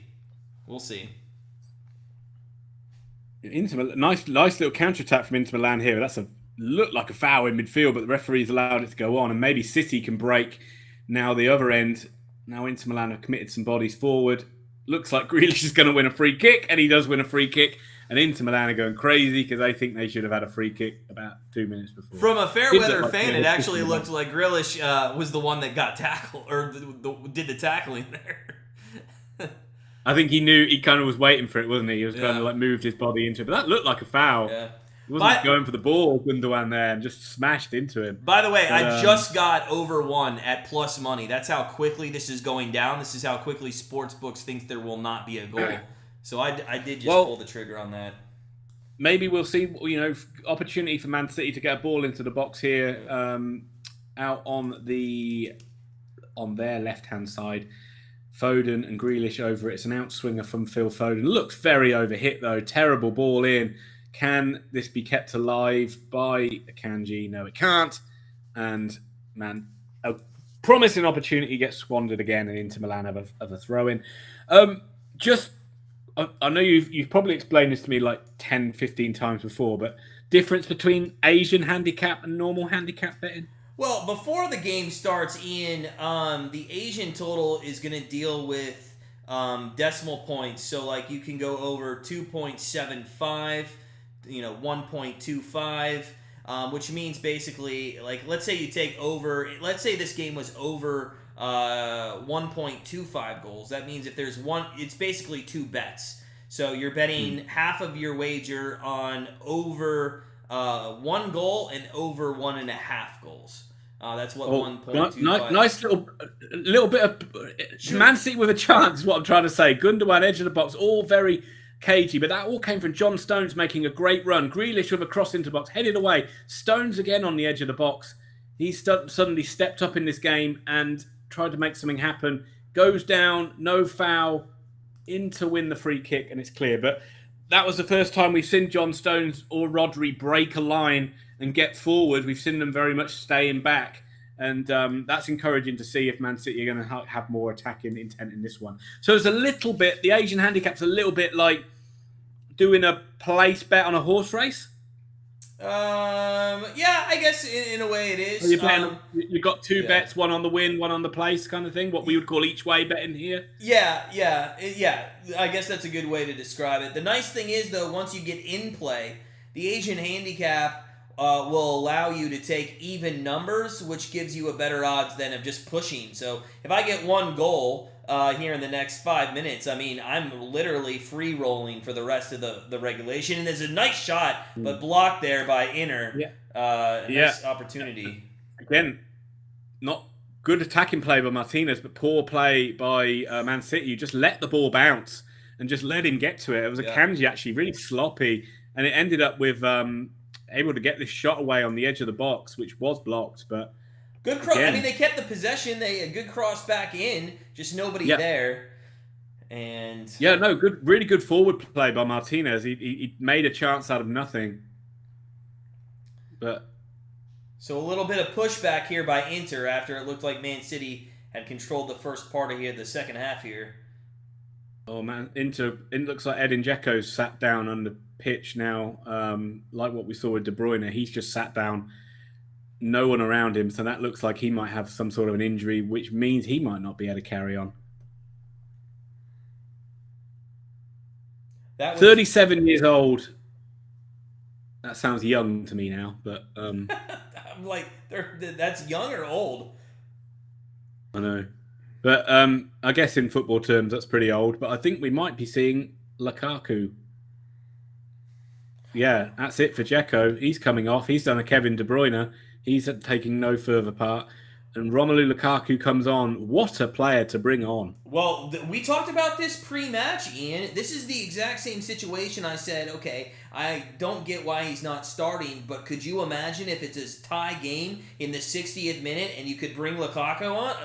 [SPEAKER 2] Nice little counter-attack from Inter Milan here. That's looked like a foul in midfield, but the referee's allowed it to go on, and maybe City can break now the other end. Now Inter Milan have committed some bodies forward. Looks like Grealish is going to win a free kick, and he does win a free kick. And Inter Milan are going crazy because they think they should have had a free kick about 2 minutes before.
[SPEAKER 1] From a fair weather fan, it actually looked like Grealish was the one that got tackled, or did the tackling there.
[SPEAKER 2] I think he knew, he kind of was waiting for it, wasn't he? He was kind of like moved his body into it. But that looked like a foul.
[SPEAKER 1] Yeah.
[SPEAKER 2] He wasn't going for the ball, Gundogan there, and just smashed into him.
[SPEAKER 1] By the way, I just got over 1 at plus money. That's how quickly this is going down. This is how quickly sportsbooks think there will not be a goal. So I did just pull the trigger on that.
[SPEAKER 2] Maybe we'll see, opportunity for Man City to get a ball into the box here, out on their left-hand side. Foden and Grealish over it. It's an outswinger from Phil Foden. Looks very overhit, though. Terrible ball in. Can this be kept alive by Akanji? No, it can't. And, man, a promising opportunity gets squandered again, and Inter Milan have a throw-in. I know you've probably explained this to me like 10, 15 times before, but difference between Asian handicap and normal handicap betting?
[SPEAKER 1] Well, before the game starts, Ian, the Asian total is going to deal with decimal points. So, like, you can go over 2.75, 1.25, which means basically, like, let's say you take over, let's say this game was over 1.25 goals. That means if there's one, it's basically 2 bets. So you're betting half of your wager on over 1 goal and over 1.5 goals. That's what 1.25.
[SPEAKER 2] Nice little bit of Man City with a chance is what I'm trying to say. Gundogan, edge of the box, all very cagey, but that all came from John Stones making a great run. Grealish with a cross into the box, headed away. Stones again on the edge of the box. He's suddenly stepped up in this game and tried to make something happen. Goes down, no foul, in to win the free kick, and it's clear. But that was the first time we've seen John Stones or Rodri break a line and get forward. We've seen them very much staying back. And that's encouraging to see if Man City are going to have more attacking intent in this one. So it's a little bit, the Asian handicap's a little bit like doing a place bet on a horse race.
[SPEAKER 1] Yeah, I guess in a way it is.
[SPEAKER 2] You've got 2 bets, one on the win, one on the place kind of thing, what we would call each way betting here.
[SPEAKER 1] Yeah. I guess that's a good way to describe it. The nice thing is, though, once you get in play, the Asian handicap will allow you to take even numbers, which gives you a better odds than of just pushing. So if I get 1 goal here in the next 5 minutes, I mean, I'm literally free rolling for the rest of the regulation. And there's a nice shot, but blocked there by Inter. Nice opportunity.
[SPEAKER 2] Again, not good attacking play by Martinez, but poor play by Man City. You just let the ball bounce and just let him get to it. It was a Kanji actually, really sloppy. And it ended up with able to get this shot away on the edge of the box, which was blocked, but
[SPEAKER 1] good cross. I mean, they kept the possession. They a good cross back in, just nobody there. And
[SPEAKER 2] really good forward play by Martinez. He made a chance out of nothing. But
[SPEAKER 1] so a little bit of pushback here by Inter after it looked like Man City had controlled the first part of the second half here.
[SPEAKER 2] Oh man, Inter. It looks like Edin Dzeko's sat down on the pitch now, like what we saw with De Bruyne. He's just sat down, no one around him, so that looks like he might have some sort of an injury, which means he might not be able to carry on. 37 years old.
[SPEAKER 4] That sounds young to me now, but
[SPEAKER 1] I'm like, that's young or old?
[SPEAKER 4] I know. But I guess in football terms, that's pretty old. But I think we might be seeing Lukaku. Yeah, that's it for Dzeko. He's coming off. He's done a Kevin De Bruyne. He's taking no further part. And Romelu Lukaku comes on. What a player to bring on.
[SPEAKER 1] Well, we talked about this pre-match, Ian. This is the exact same situation. I said, okay, I don't get why he's not starting, but could you imagine if it's a tie game in the 60th minute and you could bring Lukaku on?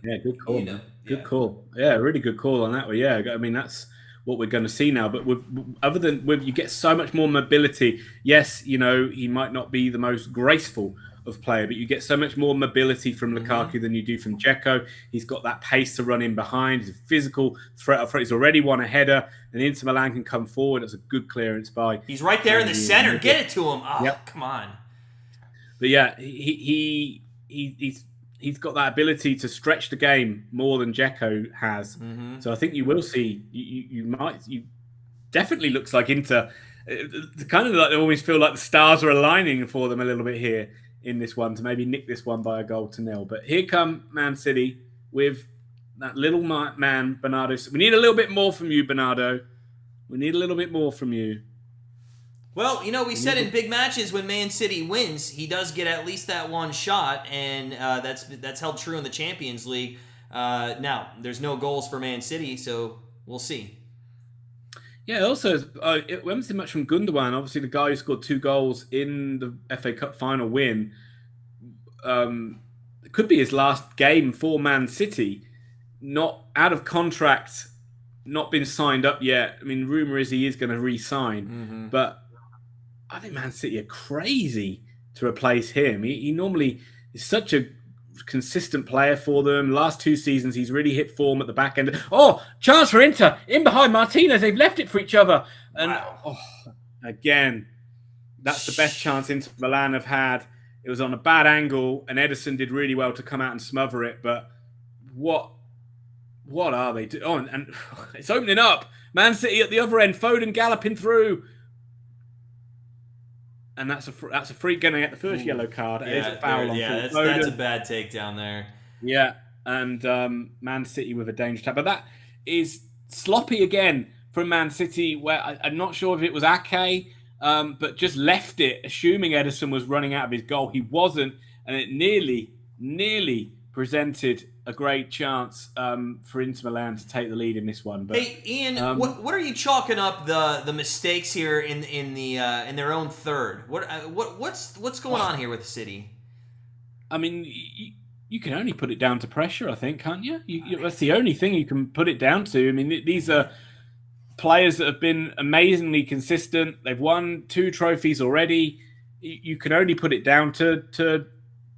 [SPEAKER 4] Yeah, good call.
[SPEAKER 1] You know,
[SPEAKER 4] Good call. Yeah, really good call on that one. Yeah, I mean, that's what we're going to see now. But you get so much more mobility. Yes, you know, he might not be the most graceful of player, but you get so much more mobility from Lukaku than you do from Dzeko. He's got that pace to run in behind. He's a physical threat up front. He's already won a header, and Inter Milan can come forward. That's a good clearance by.
[SPEAKER 1] He's right there in the center. Get it to him. Oh, come on.
[SPEAKER 4] But yeah, he's got that ability to stretch the game more than Dzeko has. So I think you will see. You definitely looks like Inter. Kind of like they always feel like the stars are aligning for them a little bit here in this one to maybe nick this one by 1-0. But here come Man City with that little man, Bernardo. We need a little bit more from you, Bernardo. We need a little bit more from you.
[SPEAKER 1] Well, you know, we said in big matches when Man City wins, he does get at least that one shot, and that's held true in the Champions League. Now, there's no goals for Man City, so we'll see.
[SPEAKER 4] Yeah, also, we haven't seen much from Gundogan. Obviously, the guy who scored 2 goals in the FA Cup final win. It could be his last game for Man City. Not out of contract, not been signed up yet. I mean, rumour is he is going to re-sign. But I think Man City are crazy to replace him. He normally is such a consistent player for them. Last 2 seasons, he's really hit form at the back end. Oh, chance for Inter. In behind Martinez. They've left it for each other. And again, that's the best chance Inter Milan have had. It was on a bad angle, and Ederson did really well to come out and smother it. But what are they doing? Oh, and it's opening up. Man City at the other end. Foden galloping through. And that's a free. Going to get the first yellow card. It is a foul on
[SPEAKER 1] that's a bad takedown there.
[SPEAKER 4] Yeah, and Man City with a dangerous tap. But that is sloppy again from Man City, where I'm not sure if it was Ake, but just left it, assuming Ederson was running out of his goal. He wasn't, and it nearly presented a great chance for Inter Milan to take the lead in this one. But,
[SPEAKER 1] hey, Ian, what are you chalking up the mistakes here in their own third? What's going on here with City?
[SPEAKER 4] I mean, you can only put it down to pressure, I think, can't you? That's the only thing you can put it down to. I mean, these are players that have been amazingly consistent. They've won 2 trophies already. You can only put it down to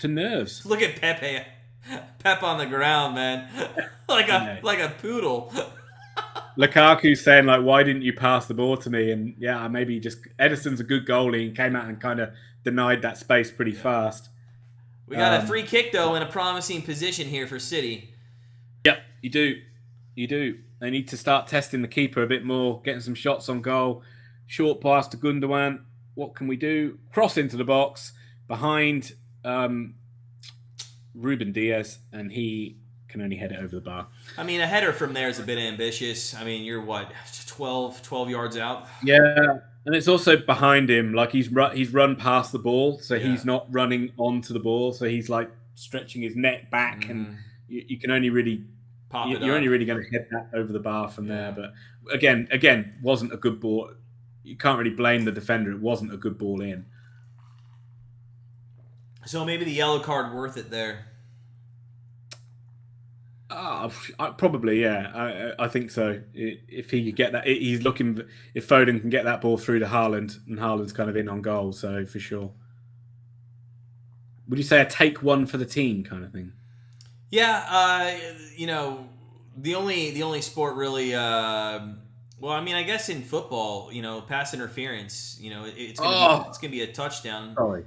[SPEAKER 4] nerves.
[SPEAKER 1] Look at Pepe. Pep on the ground, man, like a poodle.
[SPEAKER 4] Lukaku's saying, like, why didn't you pass the ball to me? And yeah, maybe just Ederson's a good goalie and came out and kind of denied that space pretty fast.
[SPEAKER 1] We got a free kick though in a promising position here for City.
[SPEAKER 4] Yep, you do. They need to start testing the keeper a bit more, getting some shots on goal. Short pass to Gundogan. What can we do? Cross into the box behind Ruben Diaz, and he can only head it over the bar.
[SPEAKER 1] I mean, a header from there is a bit ambitious. I mean, you're what, 12 yards out?
[SPEAKER 4] Yeah, and it's also behind him. Like he's run past the ball, so he's not running onto the ball. So he's like stretching his neck back, and you can only really you're only really going to hit that over the bar from there. But again, wasn't a good ball. You can't really blame the defender. It wasn't a good ball in.
[SPEAKER 1] So maybe the yellow card worth it there.
[SPEAKER 4] Probably, yeah. I think so. If he could get that, he's looking. If Foden can get that ball through to Haaland, and Haaland's kind of in on goal, so for sure. Would you say a take one for the team kind of thing?
[SPEAKER 1] Yeah, you know, the only sport really. Well, I mean, I guess in football, you know, pass interference, you know, it's gonna be a touchdown.
[SPEAKER 4] Sorry.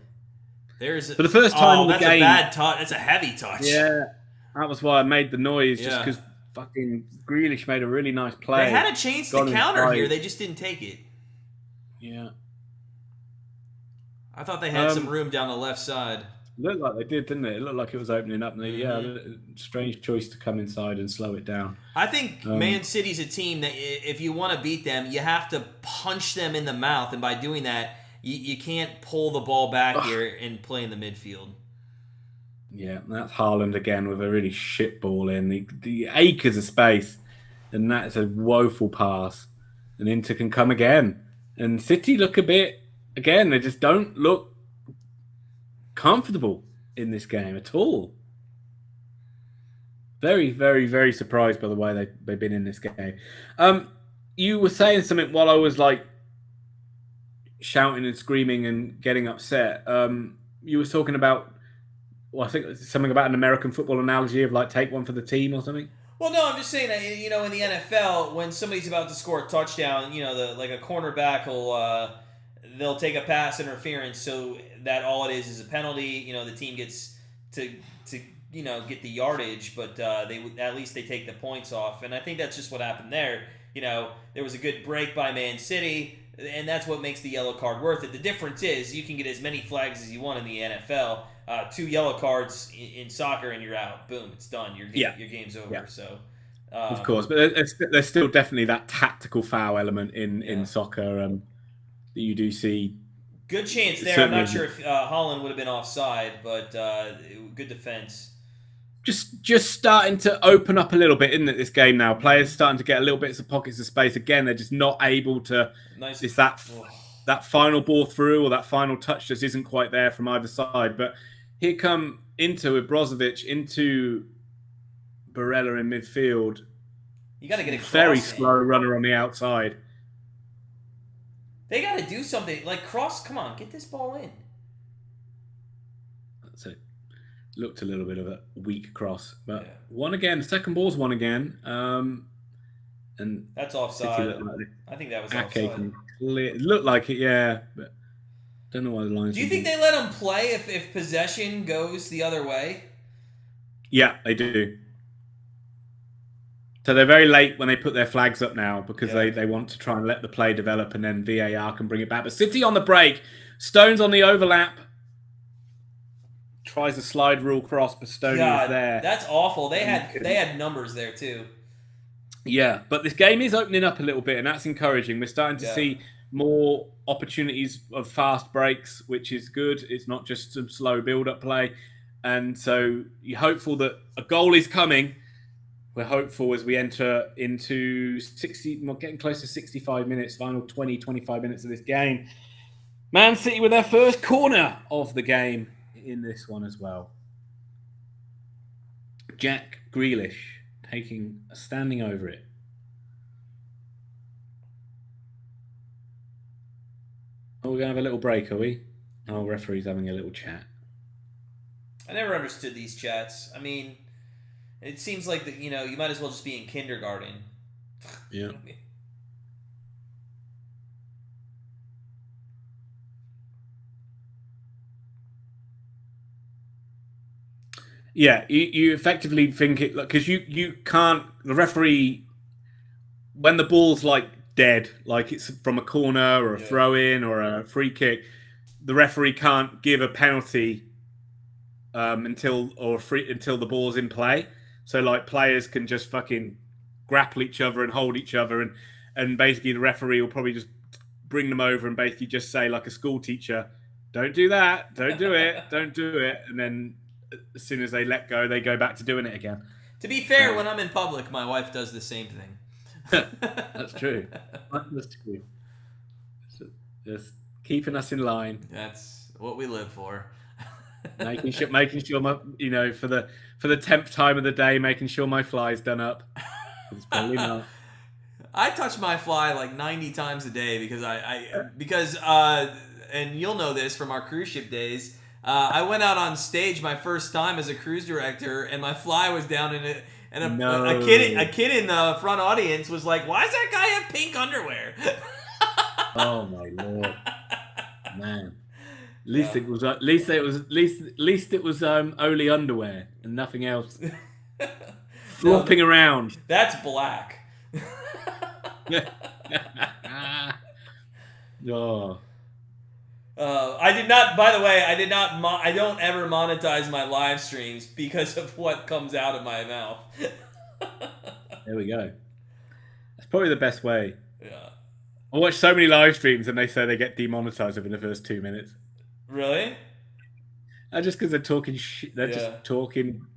[SPEAKER 1] There's
[SPEAKER 4] for the first time in the game.
[SPEAKER 1] That's a bad touch. That's a heavy touch.
[SPEAKER 4] Yeah, that was why I made the noise, just because fucking Grealish made a really nice play.
[SPEAKER 1] They had a chance to counter here. They just didn't take it.
[SPEAKER 4] Yeah.
[SPEAKER 1] I thought they had some room down the left side.
[SPEAKER 4] Looked like they did, didn't it? It looked like it was opening up. Strange choice to come inside and slow it down.
[SPEAKER 1] I think Man City's a team that if you want to beat them, you have to punch them in the mouth, and by doing that, you can't pull the ball back here and play in the midfield.
[SPEAKER 4] Yeah, that's Haaland again with a really shit ball in. The acres of space, and that's a woeful pass. And Inter can come again. And City look a bit, again, they just don't look comfortable in this game at all. Very, very, very surprised by the way they've been in this game. You were saying something while I was like shouting and screaming and getting upset. You were talking about, well, I think something about an American football analogy of like take one for the team or something.
[SPEAKER 1] Well, no, I'm just saying that, in the NFL, when somebody's about to score a touchdown, like a cornerback they'll take a pass interference, so that all it is a penalty. The team gets to get the yardage, but at least they take the points off, and I think that's just what happened there. There was a good break by Man City, and that's what makes the yellow card worth it. The difference is you can get as many flags as you want in the NFL. 2 yellow cards in soccer and you're out. Boom, it's done. Your game's over.
[SPEAKER 4] Yeah.
[SPEAKER 1] So,
[SPEAKER 4] of course, but there's still definitely that tactical foul element in soccer that you do see.
[SPEAKER 1] Good chance there. I'm not sure if Holland would have been offside, but good defense.
[SPEAKER 4] Just starting to open up a little bit, isn't it, this game now? Players starting to get a little bits of pockets of space. Again, they're just not able to...
[SPEAKER 1] Nice.
[SPEAKER 4] It's that final ball through or that final touch just isn't quite there from either side. But here come Inter with Brozovic into Barella in midfield.
[SPEAKER 1] You got to get a
[SPEAKER 4] very slow runner on the outside.
[SPEAKER 1] They got to do something. Like, cross, come on, get this ball in.
[SPEAKER 4] That's it. Looked a little bit of a weak cross. But one again. Second ball's one again. And
[SPEAKER 1] that's offside. I think that was offside.
[SPEAKER 4] It looked like it, yeah. But don't know why the lines...
[SPEAKER 1] Do you think they let them play if possession goes the other way?
[SPEAKER 4] Yeah, they do. So they're very late when they put their flags up now because they want to try and let the play develop and then VAR can bring it back. But City on the break. Stones on the overlap. Tries a slide rule cross, but Stone is there.
[SPEAKER 1] That's awful. They had numbers there too.
[SPEAKER 4] Yeah, but this game is opening up a little bit, and that's encouraging. We're starting to see more opportunities of fast breaks, which is good. It's not just some slow build-up play. And so you're hopeful that a goal is coming. We're hopeful as we enter into getting close to 65 minutes, final 20, 25 minutes of this game. Man City with their first corner of the game in this one as well. Jack Grealish standing over it. Oh, we're going to have a little break, are we? Oh, referee's having a little chat.
[SPEAKER 1] I never understood these chats. I mean, it seems like you might as well just be in kindergarten.
[SPEAKER 4] Yeah. Yeah, you effectively think it because you can't. The referee, when the ball's like dead, like it's from a corner or a throw in or a free kick, the referee can't give a penalty until the ball's in play. So like players can just fucking grapple each other and hold each other, and basically the referee will probably just bring them over and basically just say like a school teacher, "Don't do that, don't do it, don't do it," and then as soon as they let go, they go back to doing it again.
[SPEAKER 1] To be fair, when I'm in public, my wife does the same thing.
[SPEAKER 4] That's true. That's true. Just keeping us in line.
[SPEAKER 1] That's what we live for.
[SPEAKER 4] making sure, my, for the 10th time of the day, making sure my fly's done up. It's probably not.
[SPEAKER 1] I touch my fly like 90 times a day because and you'll know this from our cruise ship days. I went out on stage my first time as a cruise director, and my fly was down in it. And a kid in the front audience was like, "Why does that guy have pink underwear?"
[SPEAKER 4] Oh my lord, man! At least it was only underwear and nothing else. Flopping around.
[SPEAKER 1] That's black.
[SPEAKER 4] Oh.
[SPEAKER 1] I did not. By the way, I did not. I don't ever monetize my live streams because of what comes out of my mouth.
[SPEAKER 2] There we go. That's probably the best way.
[SPEAKER 1] Yeah.
[SPEAKER 2] I watch so many live streams and they say they get demonetized within the first 2 minutes.
[SPEAKER 1] Really?
[SPEAKER 2] Just because they're talking shit, they're just talking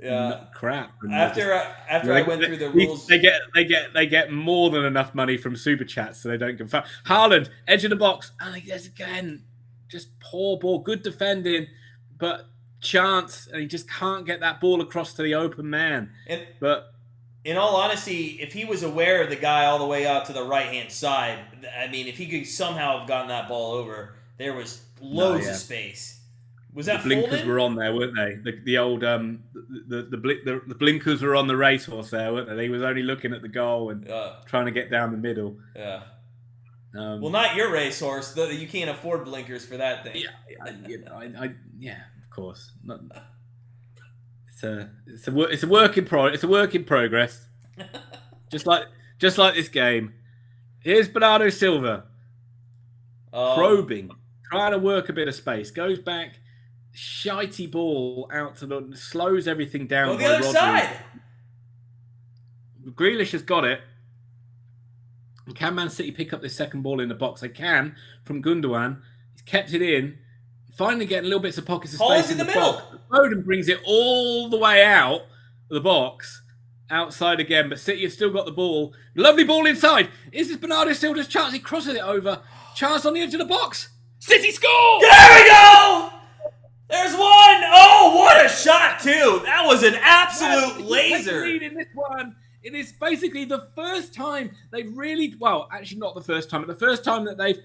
[SPEAKER 2] crap.
[SPEAKER 1] After I went through the rules,
[SPEAKER 2] they get more than enough money from super chats, so they don't give a fuck. Haaland, edge of the box, and there's again, just poor ball, good defending, but chance, and he just can't get that ball across to the open man. But
[SPEAKER 1] in all honesty, if he was aware of the guy all the way out to the right-hand side, I mean, if he could somehow have gotten that ball over, there was loads of space. Was that
[SPEAKER 2] the blinkers
[SPEAKER 1] Folding?
[SPEAKER 2] were on there, weren't they? The old the blinkers were on the racehorse there, weren't they? They was only looking at the goal and trying to get down the middle.
[SPEAKER 1] Yeah. Well, not your racehorse. Though you can't afford blinkers for that thing.
[SPEAKER 2] Yeah, of course. It's a work in progress. just like this game. Here's Bernardo Silva probing, trying to work a bit of space. Goes back. Shitey ball out to the slows everything down.
[SPEAKER 1] Go the other side.
[SPEAKER 2] Grealish has got it. And can Man City pick up this second ball in the box? They can from Gundogan. He's kept it in. Finally getting little bits of pockets of space in the middle. Foden brings it all the way out of the box. Outside again, but City have still got the ball. Lovely ball inside. Is this Bernardo Silva's chance? He crosses it over. Chance on the edge of the box. City score!
[SPEAKER 1] There we go! There's one! Oh, what a shot, too! That was an absolute laser.
[SPEAKER 2] In this one, it is basically the first time they've really, well, actually not the first time, but the first time that they've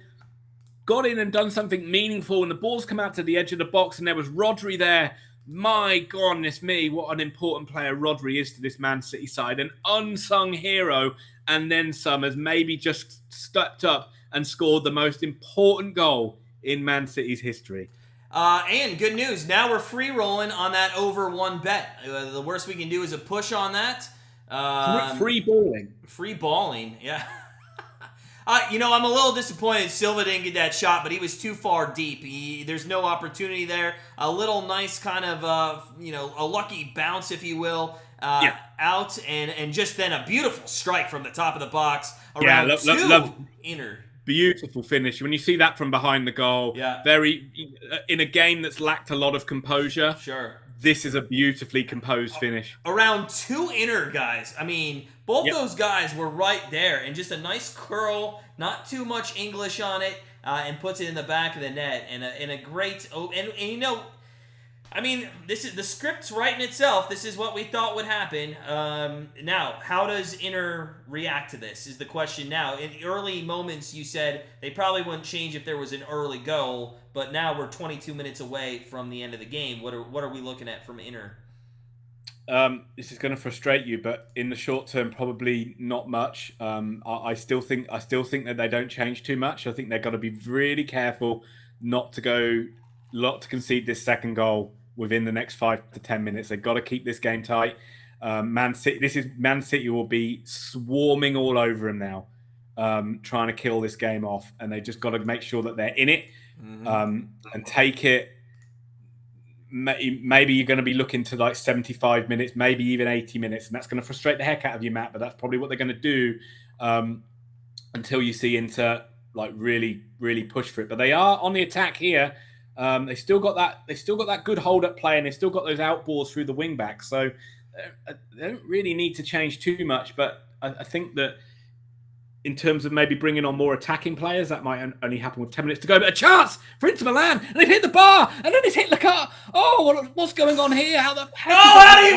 [SPEAKER 2] got in and done something meaningful and the ball's come out to the edge of the box and there was Rodri there. My goodness me, what an important player Rodri is to this Man City side. An unsung hero and then some has maybe just stepped up and scored the most important goal in Man City's history.
[SPEAKER 1] And good news, now we're free rolling on that over one bet. The worst we can do is a push on that.
[SPEAKER 2] Free balling.
[SPEAKER 1] Free balling, yeah. I'm a little disappointed Silva didn't get that shot, but he was too far deep. There's no opportunity there. A little nice kind of, a lucky bounce, if you will, out, and just then a beautiful strike from the top of the box around inner.
[SPEAKER 2] Beautiful finish. When you see that from behind the goal, very in a game that's lacked a lot of composure.
[SPEAKER 1] Sure.
[SPEAKER 2] This is a beautifully composed finish.
[SPEAKER 1] Around two inner guys. I mean, both those guys were right there, and just a nice curl, not too much English on it, and puts it in the back of the net, and a great. I mean, this is the script's writing itself. This is what we thought would happen. Now, how does Inter react to this is the question now. In early moments, you said they probably wouldn't change if there was an early goal, but now we're 22 minutes away from the end of the game. What are we looking at from Inter?
[SPEAKER 2] This is going to frustrate you, but in the short term, probably not much. I still think that they don't change too much. I think they've got to be really careful not to concede this second goal within the next 5 to 10 minutes. They've got to keep this game tight. Man City will be swarming all over them now, trying to kill this game off, and they just got to make sure that they're in it and take it. Maybe you're going to be looking to like 75 minutes, maybe even 80 minutes, and that's going to frustrate the heck out of you, Matt. But that's probably what they're going to do until you see Inter like really, really push for it. But they are on the attack here. They still got that good hold up play, and they still got those out balls through the wing backs. So they don't really need to change too much. But I think that in terms of maybe bringing on more attacking players, that might only happen with 10 minutes to go. But a chance for Inter Milan, and they've hit the bar, and then it's hit Lukaku. Oh, what's going on here? How do
[SPEAKER 1] you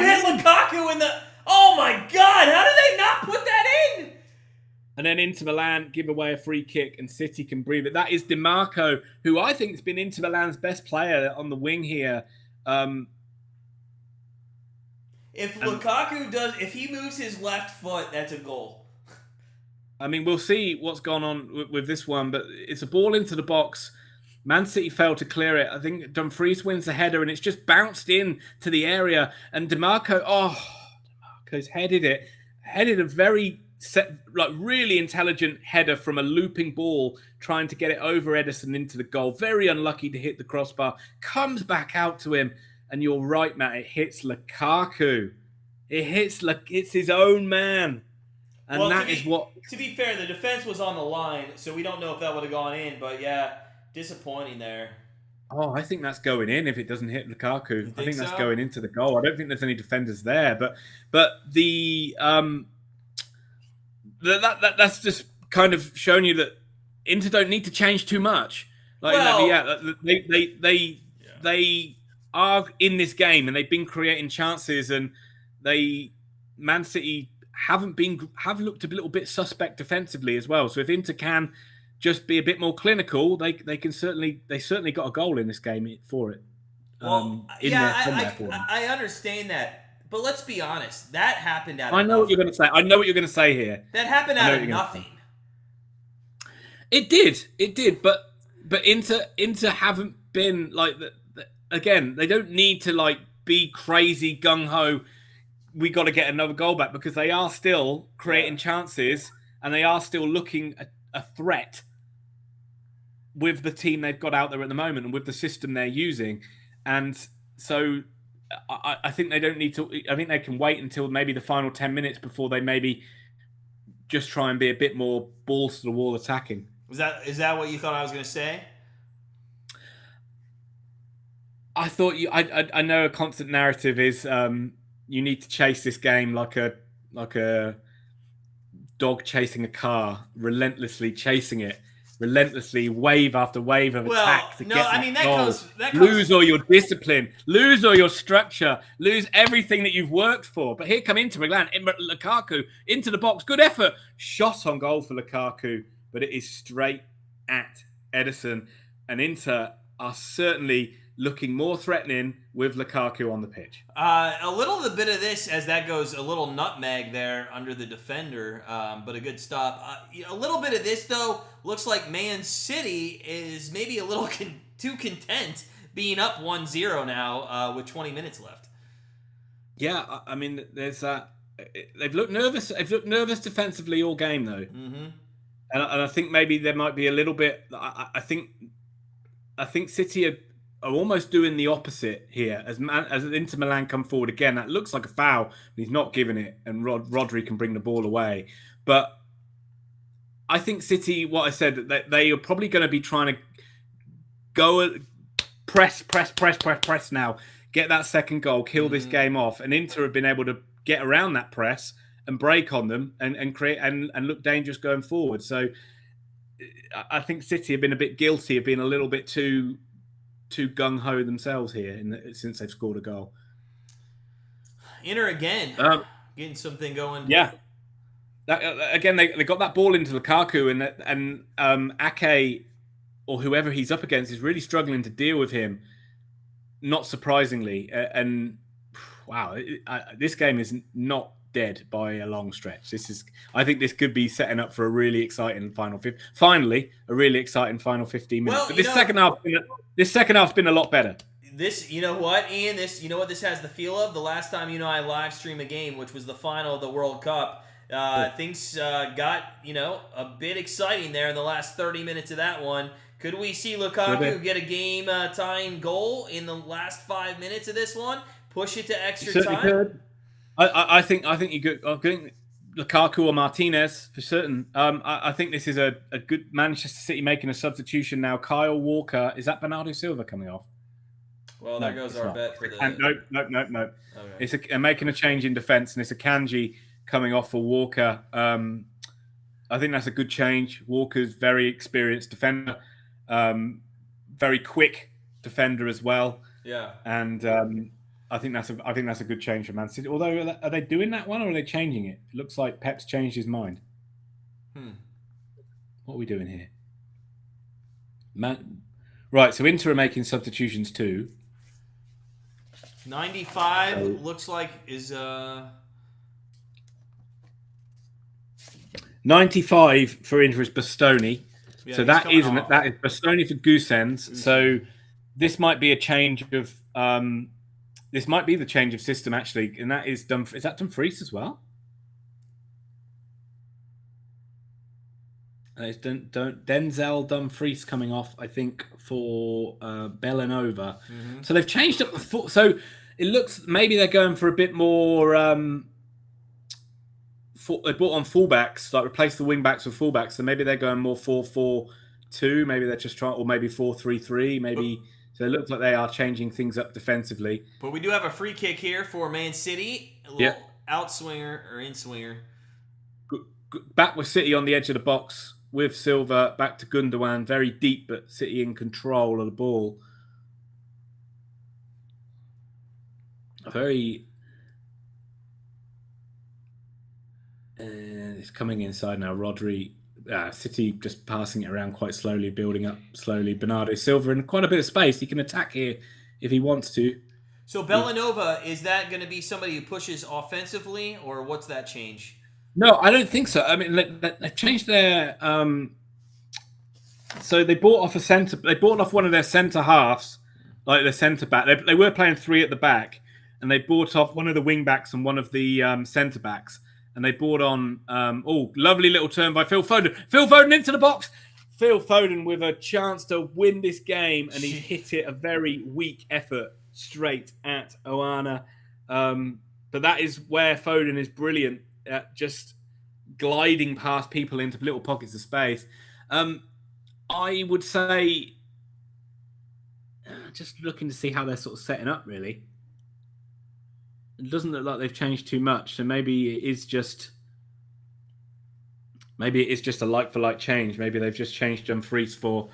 [SPEAKER 1] hit Lukaku in the? Oh my God! How did they not put that in?
[SPEAKER 2] And then Inter Milan give away a free kick, and City can breathe it. That is DiMarco, who I think has been Inter Milan's best player on the wing here.
[SPEAKER 1] If he moves his left foot, that's a goal.
[SPEAKER 2] I mean, we'll see what's gone on with this one, but it's a ball into the box. Man City failed to clear it. I think Dumfries wins the header, and it's just bounced in to the area. And DiMarco's headed a very really intelligent header from a looping ball, trying to get it over Ederson into the goal. Very unlucky to hit the crossbar. Comes back out to him, and you're right, Matt. It hits Lukaku. It's his own man, and
[SPEAKER 1] Well,
[SPEAKER 2] that is what.
[SPEAKER 1] To be fair, the defense was on the line, so we don't know if that would have gone in. But yeah, disappointing there.
[SPEAKER 2] Oh, I think that's going in if it doesn't hit Lukaku. I think that's
[SPEAKER 1] so?
[SPEAKER 2] going into the goal. I don't think there's any defenders there, but the that's just kind of showing you that Inter don't need to change too much. They are in this game and they've been creating chances, and Man City have looked a little bit suspect defensively as well. So if Inter can just be a bit more clinical, they certainly got a goal in this game for it.
[SPEAKER 1] Well, I understand that, but let's be honest. That happened out of
[SPEAKER 2] I know what you're going to say. I know what you're going to say here.
[SPEAKER 1] That happened out of nothing.
[SPEAKER 2] It did, but Inter haven't been like again. They don't need to be crazy gung ho. We got to get another goal back, because they are still creating chances and they are still looking a threat with the team they've got out there at the moment and with the system they're using. And so I think they don't need to. I think they can wait until maybe the final 10 minutes before they maybe just try and be a bit more balls to the wall attacking.
[SPEAKER 1] Is that what you thought I was going to say?
[SPEAKER 2] I thought I know a constant narrative is you need to chase this game like a dog chasing a car, relentlessly chasing it, relentlessly wave after wave of attack to get that goal. Lose all your discipline, lose all your structure, lose everything that you've worked for. But here come Inter Milan, Lukaku into the box, good effort, shot on goal for Lukaku, but it is straight at Ederson, and Inter are certainly looking more threatening with Lukaku on the pitch.
[SPEAKER 1] A little bit of this, as that goes, a little nutmeg there under the defender, but a good stop. A little bit of this, though, looks like Man City is maybe a little too content being up 1-0 now with 20 minutes left.
[SPEAKER 2] Yeah, I mean, there's that. They've looked nervous. They've looked nervous defensively all game, though.
[SPEAKER 1] Mm-hmm.
[SPEAKER 2] And I think maybe there might be a little bit. I think City are almost doing the opposite here. As Inter Milan come forward again, that looks like a foul, but he's not giving it, and Rodri can bring the ball away. But I think City, what I said, that they are probably going to be trying to go press now, get that second goal, kill this game off, and Inter have been able to get around that press and break on them and create and look dangerous going forward. So I think City have been a bit guilty of being a little bit too gung-ho themselves here since they've scored a goal.
[SPEAKER 1] Inter again, getting something going.
[SPEAKER 2] Yeah. Again, they got that ball into Lukaku, and Ake, or whoever he's up against, is really struggling to deal with him, not surprisingly. And wow, this game is not dead by a long stretch. I think this could be setting up for a really exciting final 15 minutes. But this second half's been a lot better.
[SPEAKER 1] This, you know what, Ian? This has the feel of? The last time I live stream a game, which was the final of the World Cup, things got a bit exciting there in the last 30 minutes of that one. Could we see Lukaku get a game tying goal in the last 5 minutes of this one? Push it to extra time.
[SPEAKER 2] Could. I think you could. I think Lukaku or Martinez for certain. I think this is a good Manchester City making a substitution now. Kyle Walker, is that Bernardo Silva coming off?
[SPEAKER 1] Well, there goes our bet for the.
[SPEAKER 2] Nope. Okay. It's making a change in defence, and it's a Kanji coming off for Walker. I think that's a good change. Walker's very experienced defender, very quick defender as well.
[SPEAKER 1] Yeah,
[SPEAKER 2] and. I think that's a good change for Man City. Although, are they doing that one or are they changing it? It looks like Pep's changed his mind. What are we doing here? Right, so Inter are making substitutions too.
[SPEAKER 1] 95 looks like is
[SPEAKER 2] 95 for Inter is Bastoni.
[SPEAKER 1] Yeah,
[SPEAKER 2] so that is Bastoni for Goosens. So this might be a change of. This might be the change of system, actually, and that is Dumfries. Is that Dumfries as well?
[SPEAKER 4] It's Denzel Dumfries coming off, I think, for Bellanova. So they've changed up the foot. So it looks maybe they're going for a bit more. They brought on fullbacks, like replace the wing backs with fullbacks. So maybe they're going more 4-4-2. Maybe they're just trying, or maybe 4-3-3. Maybe. So it looks like they are changing things up defensively.
[SPEAKER 1] But we do have a free kick here for Man City. A little outswinger or in-swinger.
[SPEAKER 4] Back with City on the edge of the box with Silva. Back to Gundogan. Very deep, but City in control of the ball. It's coming inside now. Rodri. City just passing it around quite slowly, building up slowly. Bernardo Silva in quite a bit of space. He can attack here if he wants to.
[SPEAKER 1] So Bellanova, is that going to be somebody who pushes offensively, or what's that change?
[SPEAKER 4] No, I don't think so. I mean, they've changed their. So they bought off They bought off one of their centre halves, like the centre back. They were playing three at the back, and they bought off one of the wing backs and one of the centre backs. And they brought on, lovely little turn by Phil Foden. Phil Foden into the box. Phil Foden with a chance to win this game, and he's hit it a very weak effort straight at Oana. But that is where Foden is brilliant at just gliding past people into little pockets of space. I would say, just looking to see how they're sort of setting up, really. It doesn't look like they've changed too much, so maybe it is just a like-for-like change. Maybe they've just changed Dumfries for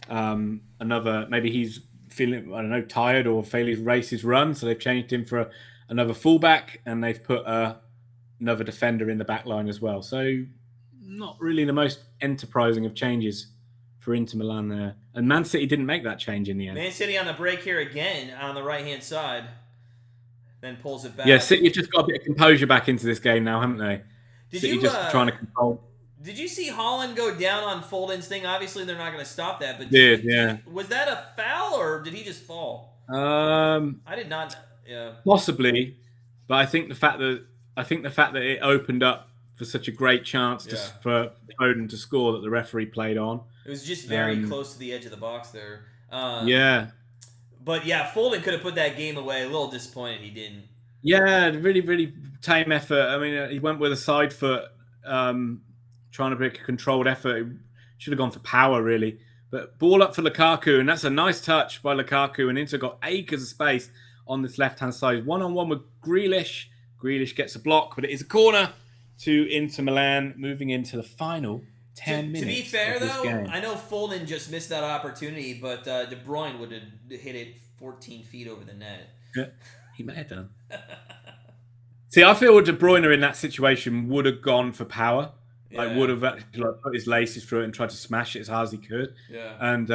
[SPEAKER 4] another. Maybe he's feeling, I don't know, tired or failing to race his run, so they've changed him for another fullback, and they've put another defender in the back line as well. So not really the most enterprising of changes for Inter Milan there. And Man City didn't make that change in the end.
[SPEAKER 1] Man City on the break here again on the right-hand side. Then pulls it back.
[SPEAKER 4] Yeah, City have just got a bit of composure back into this game now, haven't they?
[SPEAKER 1] Did
[SPEAKER 4] City
[SPEAKER 1] you
[SPEAKER 4] just trying to control.
[SPEAKER 1] Did you see Holland go down on Foden's thing? Obviously, they're not going to stop that. But was that a foul or did he just fall? I did not. Yeah,
[SPEAKER 4] possibly, but I think the fact that it opened up for such a great chance for Foden to score that the referee played on.
[SPEAKER 1] It was just very close to the edge of the box there. But yeah, Foden could have put that game away. A little disappointed he didn't.
[SPEAKER 4] Yeah, really, really tame effort. I mean, he went with a side foot, trying to make a controlled effort. He should have gone for power, really. But ball up for Lukaku, and that's a nice touch by Lukaku. And Inter got acres of space on this left-hand side. One-on-one with Grealish. Grealish gets a block, but it is a corner to Inter Milan, moving into the final 10 minutes.
[SPEAKER 1] To be fair, though,
[SPEAKER 4] game.
[SPEAKER 1] I know Foden just missed that opportunity, but De Bruyne would have hit it 14 feet over the net.
[SPEAKER 4] Yeah, he may have done. See, I feel De Bruyne in that situation would have gone for power. Like, would have actually put his laces through it and tried to smash it as hard as he could.
[SPEAKER 1] Yeah.
[SPEAKER 4] And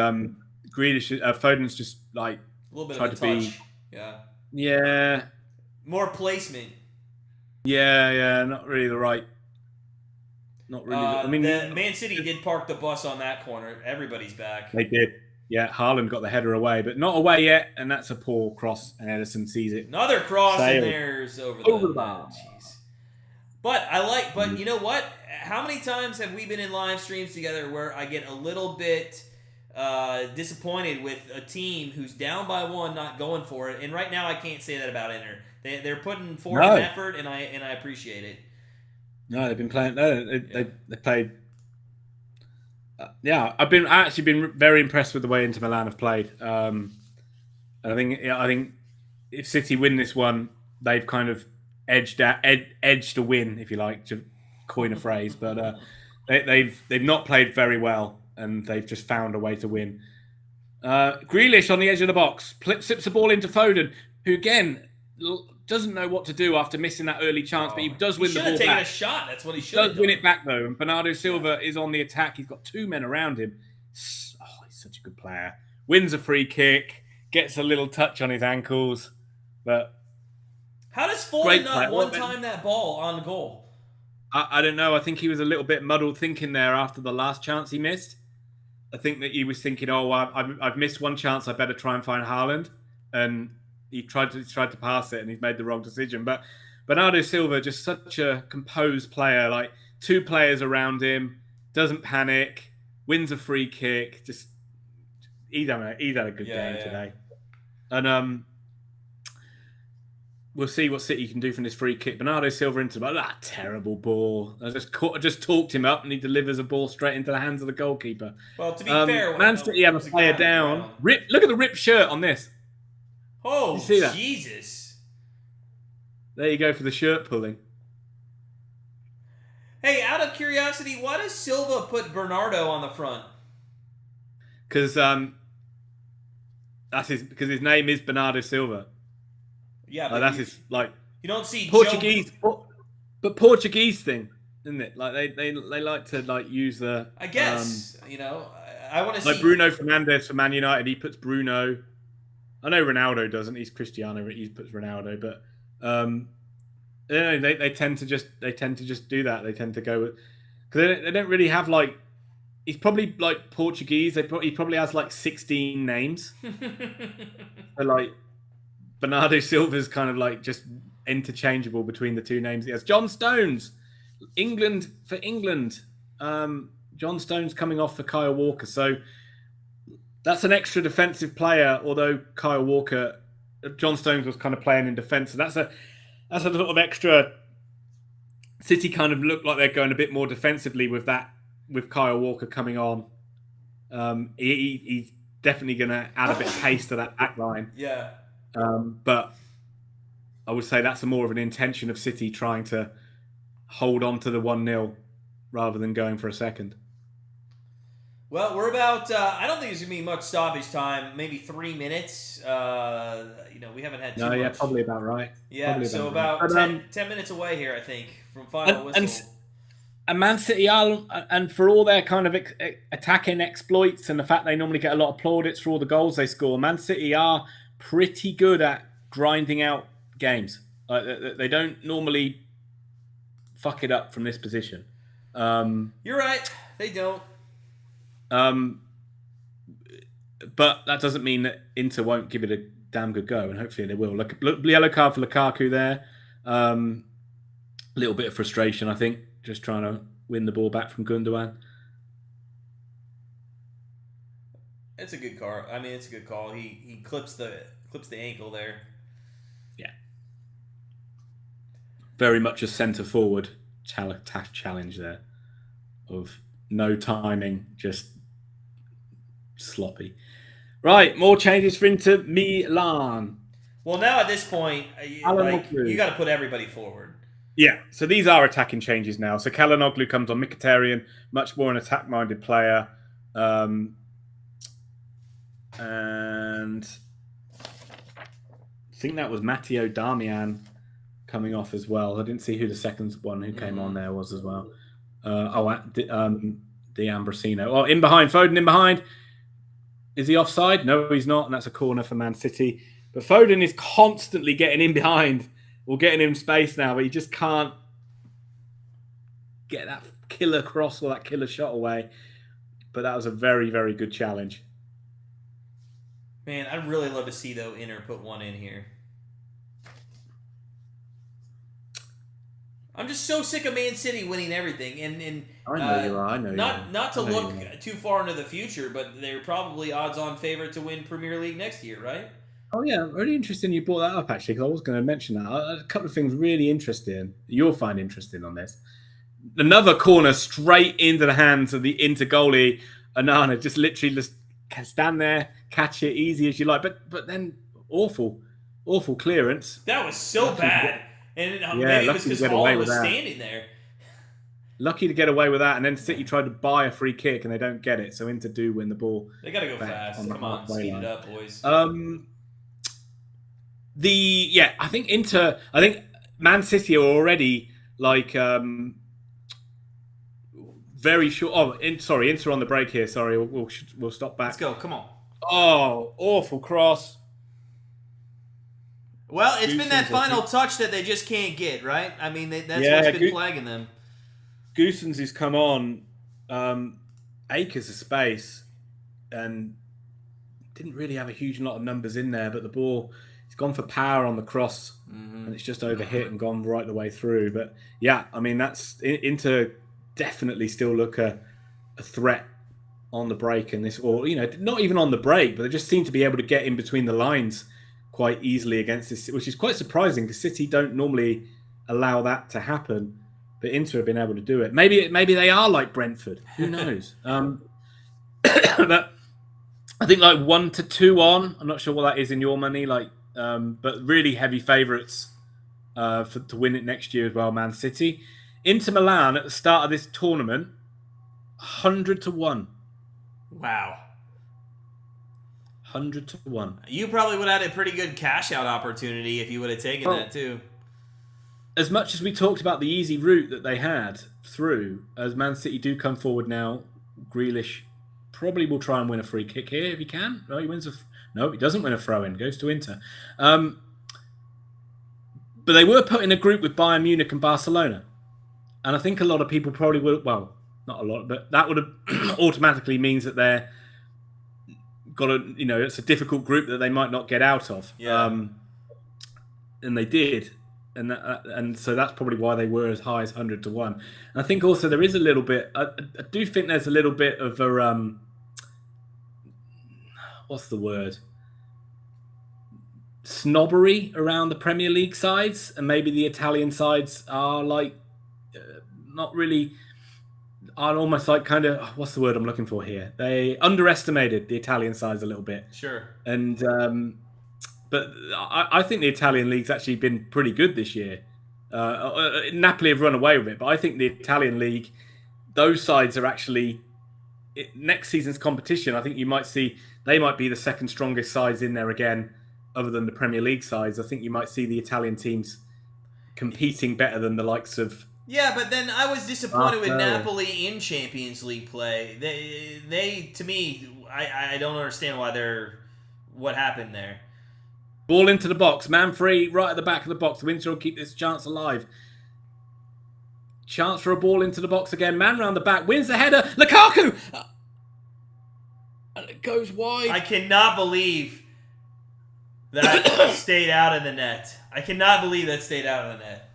[SPEAKER 4] Grealish, Foden's just like
[SPEAKER 1] a little bit
[SPEAKER 4] tried
[SPEAKER 1] of a touch.
[SPEAKER 4] Yeah.
[SPEAKER 1] More placement.
[SPEAKER 4] Yeah. Not really the right. Not really. I mean,
[SPEAKER 1] Man City did park the bus on that corner. Everybody's back.
[SPEAKER 4] They did. Yeah, Haaland got the header away, but not away yet, and that's a poor cross, and Ederson sees it.
[SPEAKER 1] Another cross, and there's over the bar. Jeez. But you know what? How many times have we been in live streams together where I get a little bit disappointed with a team who's down by one, not going for it? And right now, I can't say that about Inter. They're putting forth an effort, and I appreciate it.
[SPEAKER 4] No, they've been playing. They played. I've actually been very impressed with the way Inter Milan have played. I think if City win this one, they've kind of edged a win, if you like, to coin a phrase. But they've not played very well, and they've just found a way to win. Grealish on the edge of the box sips the ball into Foden, who again doesn't know what to do after missing that early chance, but he does win the ball back. He should have taken a
[SPEAKER 1] shot. That's what he should have done.
[SPEAKER 4] Does win it back, though. And Bernardo Silva is on the attack. He's got two men around him. He's such a good player. Wins a free kick. Gets a little touch on his ankles. But
[SPEAKER 1] how does Foden not one-time that ball on goal?
[SPEAKER 4] I don't know. I think he was a little bit muddled thinking there after the last chance he missed. I think that he was thinking, I've missed one chance. I better try and find Haaland. And he tried to pass it, and he's made the wrong decision. But Bernardo Silva, just such a composed player, like two players around him,
[SPEAKER 2] doesn't panic, wins a free kick. Just he's had a good game today, and we'll see what City can do from this free kick. Bernardo Silva into that terrible ball. I just talked him up, and he delivers a ball straight into the hands of the goalkeeper.
[SPEAKER 1] Well, to be fair,
[SPEAKER 2] Man City have a player down. Look at the ripped shirt on this.
[SPEAKER 1] Oh,
[SPEAKER 2] you see that?
[SPEAKER 1] Jesus!
[SPEAKER 2] There you go for the shirt pulling.
[SPEAKER 1] Hey, out of curiosity, why does Silva put Bernardo on the front?
[SPEAKER 2] Because because his name is Bernardo Silva.
[SPEAKER 1] Yeah, but
[SPEAKER 2] that's his
[SPEAKER 1] you don't see
[SPEAKER 2] Portuguese, but Portuguese thing, isn't it? Like they like to use the.
[SPEAKER 1] I guess I want to see
[SPEAKER 2] Bruno Fernandes for Man United. He puts Bruno. I know Ronaldo doesn't. He's Cristiano. He puts Ronaldo, but they tend to just do that. They tend to go with because they don't really have like. He's probably like Portuguese. He probably has like 16 names. So like Bernardo Silva's kind of like just interchangeable between the two names he has. John Stones, England for England. John Stones coming off for Kyle Walker. So that's an extra defensive player, although Kyle Walker, John Stones was kind of playing in defence. So that's a sort of extra. City kind of look like they're going a bit more defensively with that, with Kyle Walker coming on. He's definitely going to add a bit of pace to that back line.
[SPEAKER 1] Yeah.
[SPEAKER 2] But I would say that's more of an intention of City trying to hold on to the 1-0 rather than going for a second.
[SPEAKER 1] Well, we're about, I don't think there's going to be much stoppage time, maybe 3 minutes. We haven't had too much.
[SPEAKER 2] Yeah, probably about right.
[SPEAKER 1] Yeah,
[SPEAKER 2] probably
[SPEAKER 1] so about 10 minutes away here, I think, from final whistle.
[SPEAKER 2] And Man City are, and for all their kind of attacking exploits and the fact they normally get a lot of plaudits for all the goals they score, Man City are pretty good at grinding out games. They don't normally fuck it up from this position.
[SPEAKER 1] You're right, they don't.
[SPEAKER 2] But that doesn't mean that Inter won't give it a damn good go, and hopefully they will. Look, yellow card for Lukaku there. A little bit of frustration, I think, just trying to win the ball back from Gundogan.
[SPEAKER 1] It's a good call. I mean, it's a good call. He clips the ankle there.
[SPEAKER 2] Yeah. Very much a centre forward challenge there, of no timing, just sloppy. Right, more changes for Inter Milan.
[SPEAKER 1] Well, now at this point, you got to put everybody forward.
[SPEAKER 2] Yeah, so these are attacking changes now. So Kalanoglu comes on, Mkhitaryan, much more an attack-minded player. And I think that was Matteo Darmian coming off as well. I didn't see who the second one who came on there was as well. Di Ambrosino. Oh, in behind, Foden in behind. Is he offside? No, he's not, and that's a corner for Man City. But Foden is constantly getting in behind or getting in space now, but he just can't get that killer cross or that killer shot away. But that was a very, very good challenge.
[SPEAKER 1] Man, I'd really love to see, though, Inter put one in here. I'm just so sick of Man City winning everything, and
[SPEAKER 2] I know you are. I know
[SPEAKER 1] not to look too far into the future, but they're probably odds-on favorite to win Premier League next year, right?
[SPEAKER 2] Oh yeah, really interesting you brought that up actually, because I was going to mention that. A couple of things really interesting. You'll find interesting on this. Another corner straight into the hands of the Inter goalie, Anana, just literally just stand there, catch it easy as you like, but then awful clearance.
[SPEAKER 1] That was so bad. And maybe it was because Haaland was standing there.
[SPEAKER 2] Lucky to get away with that, and then City tried to buy a free kick, and they don't get it, so Inter do win the ball.
[SPEAKER 1] They got to go fast. Come on, speed it up, boys.
[SPEAKER 2] I think Man City are already like very short. Oh, Inter on the break here. Sorry, we'll stop back.
[SPEAKER 1] Let's go. Come on.
[SPEAKER 2] Oh, awful cross.
[SPEAKER 1] Well, it's been that final touch that they just can't get, right? I mean, that's what's been plaguing them.
[SPEAKER 2] Goossens has come on acres of space and didn't really have a huge lot of numbers in there, but the ball, it's gone for power on the cross and it's just overhit and gone right the way through. But yeah, I mean, that's Inter definitely still look a
[SPEAKER 4] a threat on the break, and this, or not even on the break, but they just seem to be able to get in between the lines quite easily against this, which is quite surprising because City don't normally allow that to happen, but Inter have been able to do it. Maybe they are like Brentford. Who knows? But I think like 1-2 on. I'm not sure what that is in your money, but really heavy favourites to win it next year as well. Man City, Inter Milan at the start of this tournament, 100-1.
[SPEAKER 1] Wow.
[SPEAKER 4] 100-1.
[SPEAKER 1] You probably would have had a pretty good cash out opportunity if you would have taken that too.
[SPEAKER 4] As much as we talked about the easy route that they had through, as Man City do come forward now, Grealish probably will try and win a free kick here if he can. No, he doesn't win a throw-in. Goes to Inter. But they were put in a group with Bayern Munich and Barcelona. And I think a lot of people probably will, well, not a lot, but that would have automatically means that they're it's a difficult group that they might not get out of.
[SPEAKER 1] Yeah.
[SPEAKER 4] And they did. And so that's probably why they were as high as 100-1. And I think also there is a little bit, I do think there's a little bit of a, what's the word? Snobbery around the Premier League sides. And maybe the Italian sides are not really, are almost like kind of, what's the word I'm looking for here? They underestimated the Italian sides a little bit.
[SPEAKER 1] Sure.
[SPEAKER 4] And, but I think the Italian league's actually been pretty good this year. Napoli have run away with it, but I think the Italian league, those sides are actually, next season's competition, I think you might see, they might be the second strongest sides in there again, other than the Premier League sides. I think you might see the Italian teams competing better than the likes of...
[SPEAKER 1] Yeah, but then I was disappointed with Napoli in Champions League play. They to me, I don't understand what happened there.
[SPEAKER 4] Ball into the box, man free, right at the back of the box. Winter will keep this chance alive. Chance for a ball into the box again. Man round the back, wins the header. Lukaku! And it goes wide.
[SPEAKER 1] I cannot believe that stayed out of the net. I cannot believe that stayed out of the net.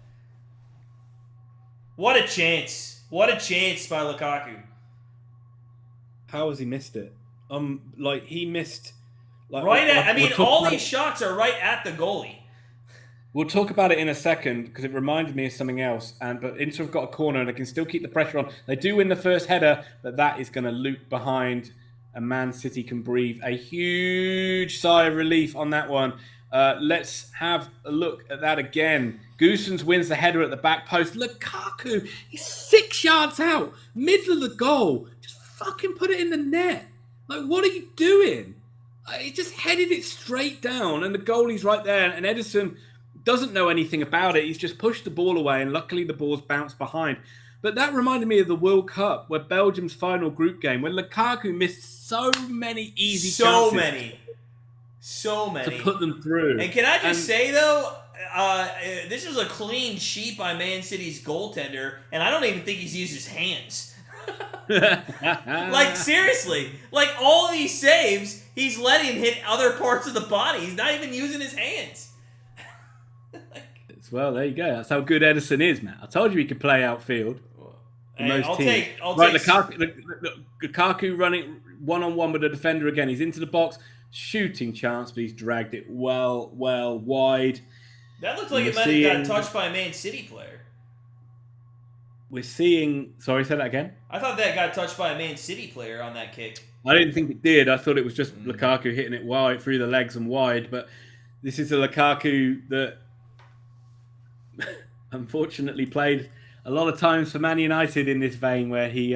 [SPEAKER 1] What a chance. What a chance by Lukaku.
[SPEAKER 4] How has he missed it? He missed...
[SPEAKER 1] all these shots are right at the goalie.
[SPEAKER 4] We'll talk about it in a second because it reminded me of something else. But Inter have got a corner and they can still keep the pressure on. They do win the first header, but that is going to loop behind, and Man City can breathe a huge sigh of relief on that one. Let's have a look at that again. Goossens wins the header at the back post. Lukaku, he's 6 yards out, middle of the goal. Just fucking put it in the net. What are you doing? He just headed it straight down, and the goalie's right there, and Ederson doesn't know anything about it. He's just pushed the ball away, and luckily the ball's bounced behind. But that reminded me of the World Cup, where Belgium's final group game, when Lukaku missed so many easy chances.
[SPEAKER 1] So many.
[SPEAKER 4] To put them through.
[SPEAKER 1] And can I just say, though, this was a clean sheet by Man City's goaltender, and I don't even think he's used his hands. Seriously. All these saves, he's letting him hit other parts of the body. He's not even using his hands.
[SPEAKER 4] Well, there you go. That's how good Ederson is, man. I told you he could play outfield. Lukaku running one-on-one with the defender again. He's into the box. Shooting chance, but he's dragged it well wide.
[SPEAKER 1] That looked like it might have got touched by a Man City player.
[SPEAKER 4] We're seeing... Sorry, say that again?
[SPEAKER 1] I thought that got touched by a Man City player on that kick.
[SPEAKER 4] I didn't think it did. I thought it was just Lukaku hitting it wide through the legs and wide. But this is a Lukaku that unfortunately played a lot of times for Man United in this vein, where he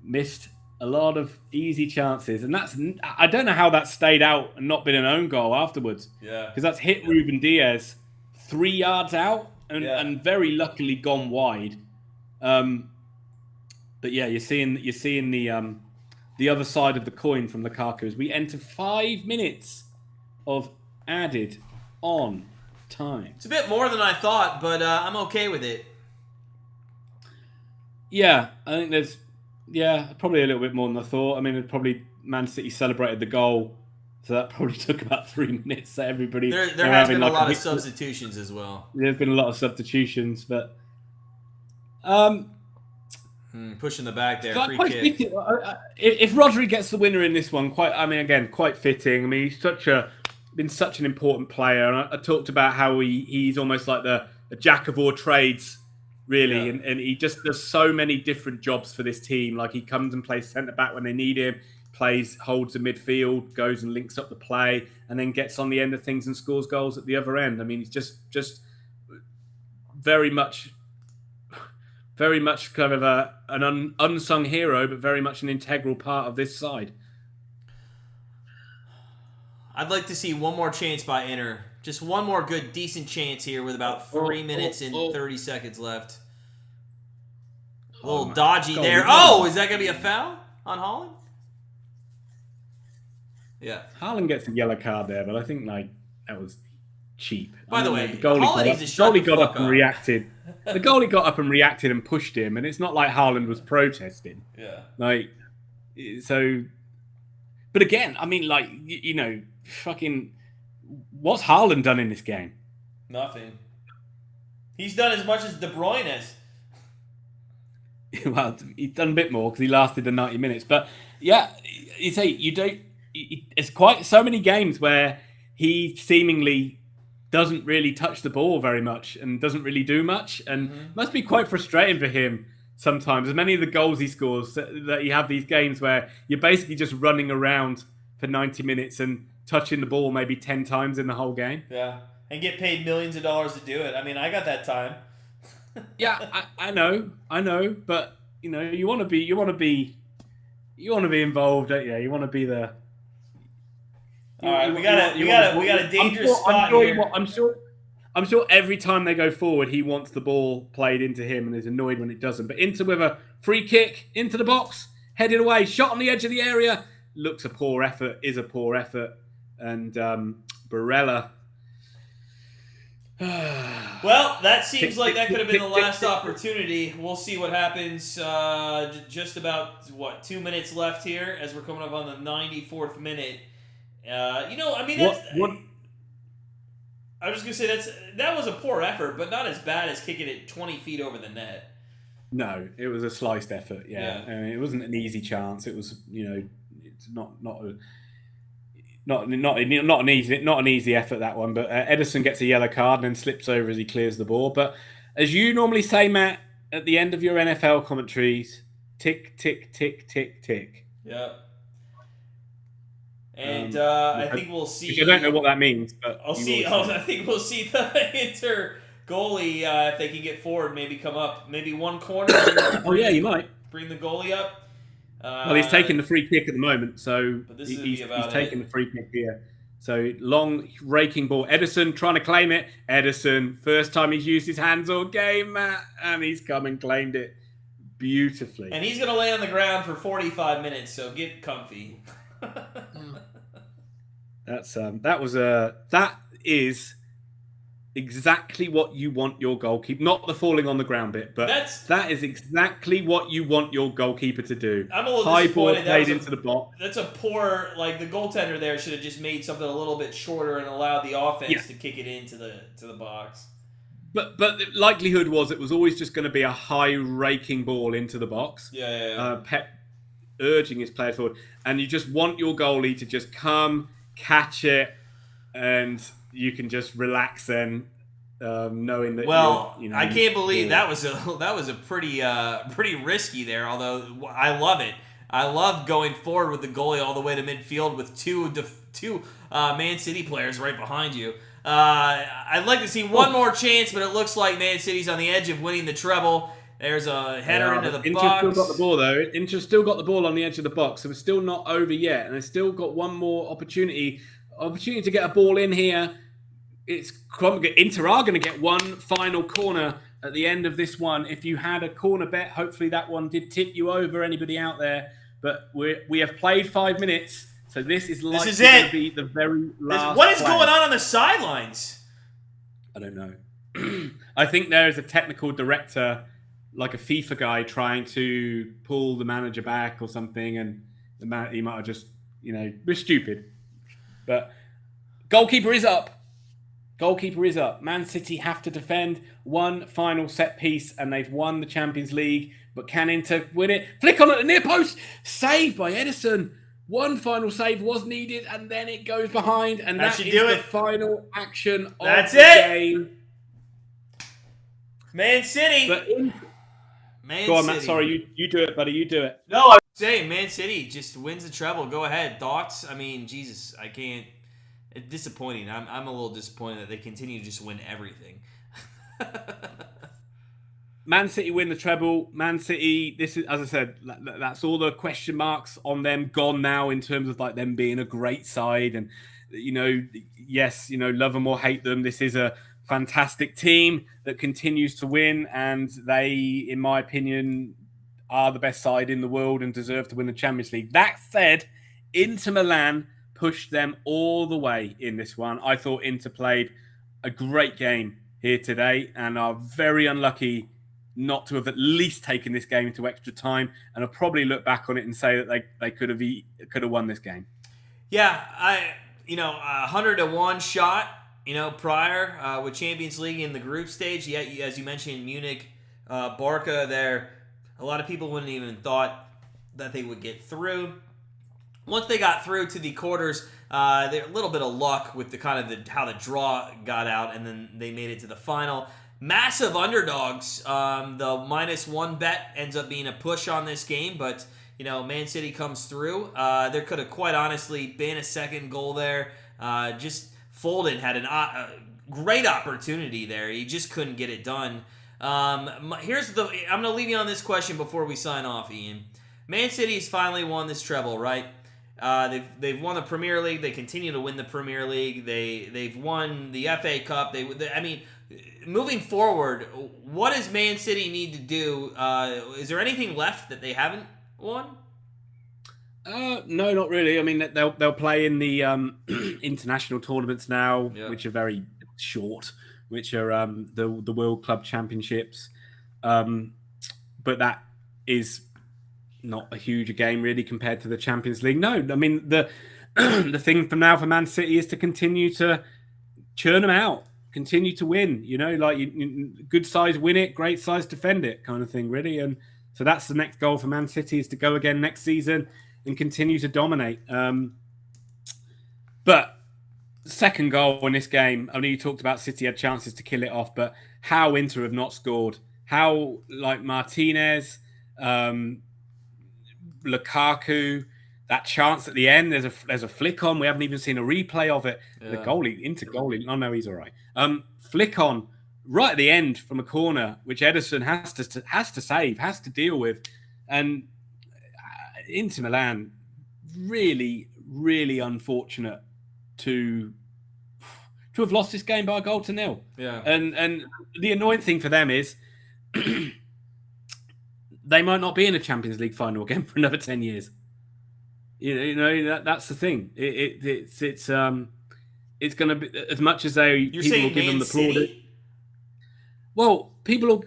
[SPEAKER 4] missed a lot of easy chances. And I don't know how that stayed out and not been an own goal afterwards. Yeah. Because that's hit Ruben Diaz 3 yards out and very luckily gone wide. But yeah, you're seeing the other side of the coin from Lukaku as we enter 5 minutes of added on time.
[SPEAKER 1] It's a bit more than I thought, but I'm okay with it.
[SPEAKER 4] Yeah, I think there's probably a little bit more than I thought. I mean, probably Man City celebrated the goal, so that probably took about 3 minutes. So everybody
[SPEAKER 1] there has been a lot of substitutions as well.
[SPEAKER 4] There's been a lot of substitutions, but
[SPEAKER 1] Pushing the back there,
[SPEAKER 4] Like,
[SPEAKER 1] free
[SPEAKER 4] quite
[SPEAKER 1] kick.
[SPEAKER 4] fitting. If Rodri gets the winner in this one, quite fitting. I mean, he's been such an important player, and I talked about how he's almost like the jack of all trades, really,
[SPEAKER 1] Yeah.
[SPEAKER 4] and he just does so many different jobs for this team. Like, he comes and plays centre back when they need him, holds the midfield, goes and links up the play, and then gets on the end of things and scores goals at the other end. I mean, he's just very much kind of an unsung hero, but very much an integral part of this side.
[SPEAKER 1] I'd like to see one more chance by Inter. Just one more good, decent chance here with about 3 minutes and 30 seconds left. A little dodgy there. Oh, is that going to be a foul on Haaland? Yeah.
[SPEAKER 2] Haaland gets a yellow card there, but I think that was cheap.
[SPEAKER 1] By the way,
[SPEAKER 2] the goalie got up and reacted. The goalie got up and reacted and pushed him, and it's not like Haaland was protesting.
[SPEAKER 1] Yeah.
[SPEAKER 2] But again, I mean, fucking, what's Haaland done in this game?
[SPEAKER 1] Nothing. He's done as much as De Bruyne has.
[SPEAKER 2] Well, he's done a bit more because he lasted the 90 minutes. But yeah, it's quite so many games where he seemingly doesn't really touch the ball very much and doesn't really do much, and must be quite frustrating for him sometimes. As many of the goals he scores, that you have these games where you're basically just running around for 90 minutes and touching the ball maybe 10 times in the whole game.
[SPEAKER 1] Yeah, and get paid millions of dollars to do it. I mean, I got that time.
[SPEAKER 2] Yeah, I know, but you want to be involved, don't you? You want to be the.
[SPEAKER 1] All right, we got a dangerous spot here.
[SPEAKER 2] I'm sure every time they go forward, he wants the ball played into him and is annoyed when it doesn't. But Inter with a free kick into the box, headed away, shot on the edge of the area. Is a poor effort, and Barella.
[SPEAKER 1] Well, that seems like that could have been the last opportunity. We'll see what happens. Just about 2 minutes left here as we're coming up on the 94th minute. I mean, I was just gonna say that was a poor effort, but not as bad as kicking it 20 feet over the net.
[SPEAKER 2] No, it was a sliced effort. Yeah. I mean, it wasn't an easy chance. It was, it's not an easy effort, that one. But Ederson gets a yellow card and then slips over as he clears the ball. But as you normally say, Matt, at the end of your NFL commentaries, tick, tick, tick, tick, tick.
[SPEAKER 1] Yep. And I think we'll see.
[SPEAKER 2] I don't know what that means, but
[SPEAKER 1] I think we'll see the Inter goalie if they can get forward, maybe come up, maybe one corner.
[SPEAKER 2] You might
[SPEAKER 1] bring the goalie up.
[SPEAKER 2] Well, he's taking the free kick at the moment, so
[SPEAKER 1] he's
[SPEAKER 2] taking the free kick here. So long raking ball. Ederson trying to claim it. Ederson, first time he's used his hands all game, Matt, and he's come and claimed it beautifully.
[SPEAKER 1] And he's going to lay on the ground for 45 minutes, so get comfy.
[SPEAKER 2] That is exactly what you want your goalkeeper, not the falling on the ground bit, but that is exactly what you want your goalkeeper to do.
[SPEAKER 1] I'm a little
[SPEAKER 2] high ball
[SPEAKER 1] disappointed.
[SPEAKER 2] played into the box.
[SPEAKER 1] That's a poor, the goaltender there should have just made something a little bit shorter and allowed the offense to kick it into the box.
[SPEAKER 2] But the likelihood was it was always just going to be a high raking ball into the box.
[SPEAKER 1] Yeah.
[SPEAKER 2] Pep urging his players forward, and you just want your goalie to just come, catch it, and you can just relax then, knowing that.
[SPEAKER 1] Well, I can't believe that was a pretty risky there. Although I love it. I love going forward with the goalie all the way to midfield with two Man City players right behind you. I'd like to see one more chance, but it looks like Man City's on the edge of winning the treble. There's a header into the box.
[SPEAKER 2] Inter still got the ball, though. Inter still got the ball on the edge of the box, so it's still not over yet. And they've still got one more opportunity to get a ball in here. Inter are going to get one final corner at the end of this one. If you had a corner bet, hopefully that one did tip you over, anybody out there. But we have played 5 minutes, so this is likely going to be the very last
[SPEAKER 1] What is
[SPEAKER 2] play.
[SPEAKER 1] going on the sidelines?
[SPEAKER 2] I don't know. I think there is a technical director, like a FIFA guy, trying to pull the manager back or something, and he might have just, we're stupid. But goalkeeper is up. Man City have to defend one final set piece, and they've won the Champions League
[SPEAKER 4] but can Inter win it? Flick on at the near post, saved by Ederson. One final save was needed, and then it goes behind, and that is the final action of the game.
[SPEAKER 1] Man City.
[SPEAKER 2] Go on, Matt. Sorry, you do it, buddy. You do it.
[SPEAKER 1] No, I'm saying Man City just wins the treble. Go ahead. Thoughts? I mean, Jesus, I can't. It's disappointing. I'm a little disappointed that they continue to just win everything.
[SPEAKER 2] Man City win the treble. Man City, this is, as I said, that's all the question marks on them gone now in terms of like them being a great side. And, yes, love them or hate them. This is a fantastic team that continues to win. And they, in my opinion, are the best side in the world and deserve to win the Champions League. That said, Inter Milan pushed them all the way in this one. I thought Inter played a great game here today and are very unlucky not to have at least taken this game into extra time, and I'll probably look back on it and say that they could have won this game.
[SPEAKER 1] Yeah, 100-1 shot, prior with Champions League in the group stage. Yeah, as you mentioned, Munich, Barca there. A lot of people wouldn't even thought that they would get through. Once they got through to the quarters, a little bit of luck with how the draw got out, and then they made it to the final. Massive underdogs. The -1 bet ends up being a push on this game, but Man City comes through. There could have quite honestly been a second goal there. Just Foden had a great opportunity there. He just couldn't get it done. I'm going to leave you on this question before we sign off, Ian. Man City's finally won this treble, right? They've won the Premier League. They continue to win the Premier League. They've won the FA Cup. Moving forward, what does Man City need to do? Is there anything left that they haven't won?
[SPEAKER 2] No, not really. I mean, they'll play in the international tournaments now, which are very short, which are the World Club Championships. But that is not a huge game really compared to the Champions League. No, I mean the thing from now for Man City is to continue to churn them out. Continue to win, good size win it, great size defend it kind of thing, really. And so that's the next goal for Man City, is to go again next season and continue to dominate. But second goal in this game, I know you talked about City had chances to kill it off, but how Inter have not scored. How, like Martinez, Lukaku, that chance at the end, there's a flick on. We haven't even seen a replay of it. Yeah. The goalie, Inter goalie, oh no, he's all right. Flick on right at the end from a corner, which Ederson has to save, has to deal with. And Inter Milan, really, really unfortunate to have lost this game by a goal to nil.
[SPEAKER 1] Yeah.
[SPEAKER 2] And the annoying thing for them is they might not be in a Champions League final again for another 10 years. That's the thing. It's going to be, as much as people will give them the plaudits. Well, people will.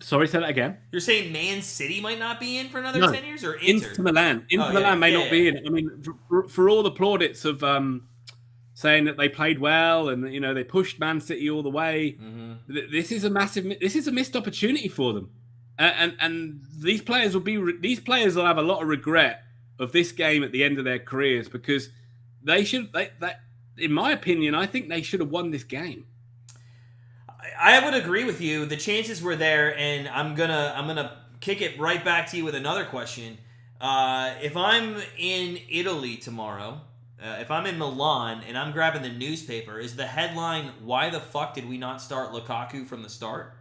[SPEAKER 2] Sorry, say that again.
[SPEAKER 1] You're saying Man City might not be in for another 10 years, or Inter
[SPEAKER 2] Milan? Milan may not be in. I mean, for all the plaudits of saying that they played well and they pushed Man City all the way, this is a missed opportunity for them, and these players will have a lot of regret of this game at the end of their careers, because they in my opinion, I think they should have won this game.
[SPEAKER 1] I would agree with you. The chances were there, and I'm gonna kick it right back to you with another question. If I'm in Italy tomorrow, if I'm in Milan and I'm grabbing the newspaper, is the headline, "Why the fuck did we not start Lukaku from the start"?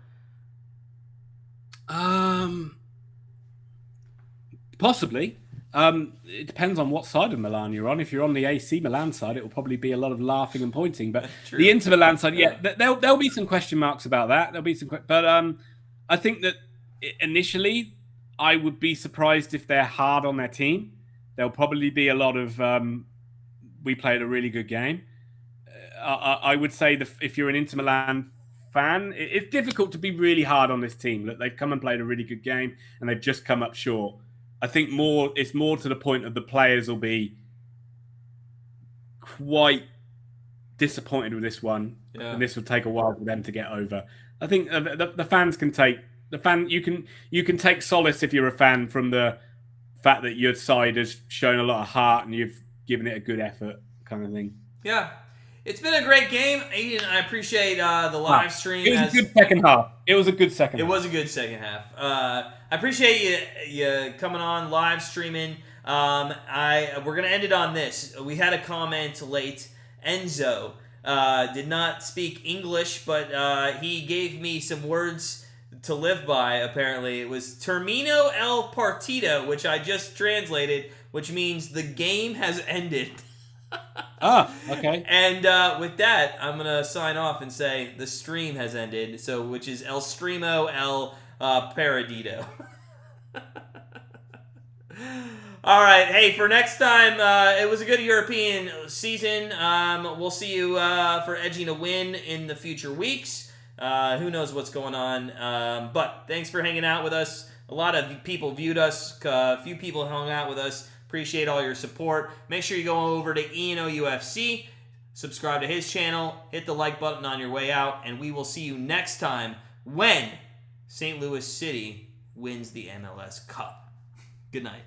[SPEAKER 2] Possibly. It depends on what side of Milan you're on. If you're on the AC Milan side, it will probably be a lot of laughing and pointing. But the Inter Milan side, there'll be some question marks about that. There'll be some, but I think that initially, I would be surprised if they're hard on their team. There'll probably be a lot of we played a really good game. I would say that if you're an Inter Milan fan, it's difficult to be really hard on this team. Look, they've come and played a really good game, and they've just come up short. I think it's more to the point of the players will be quite disappointed with this one, and this will take a while for them to get over. I think the fans can take the fan, you can take solace if you're a fan from the fact that your side has shown a lot of heart and you've given it a good effort, kind of thing.
[SPEAKER 1] Yeah. It's been a great game. Aiden, I appreciate the live stream.
[SPEAKER 2] It was a good second half. It was a good second half.
[SPEAKER 1] It was a good second half. I appreciate you coming on, live streaming. We're going to end it on this. We had a comment late. Enzo did not speak English, but he gave me some words to live by, apparently. It was Termino el partido, which I just translated, which means the game has ended.
[SPEAKER 2] Okay.
[SPEAKER 1] And with that, I'm going to sign off and say the stream has ended, which is El Streamo el Paradito. All right. Hey, for next time, it was a good European season. We'll see you for edging a win in the future weeks. Who knows what's going on. But thanks for hanging out with us. A lot of people viewed us. A few people hung out with us. Appreciate all your support. Make sure you go over to ENO UFC, subscribe to his channel, hit the like button on your way out, and we will see you next time when St. Louis City wins the MLS Cup. Good night.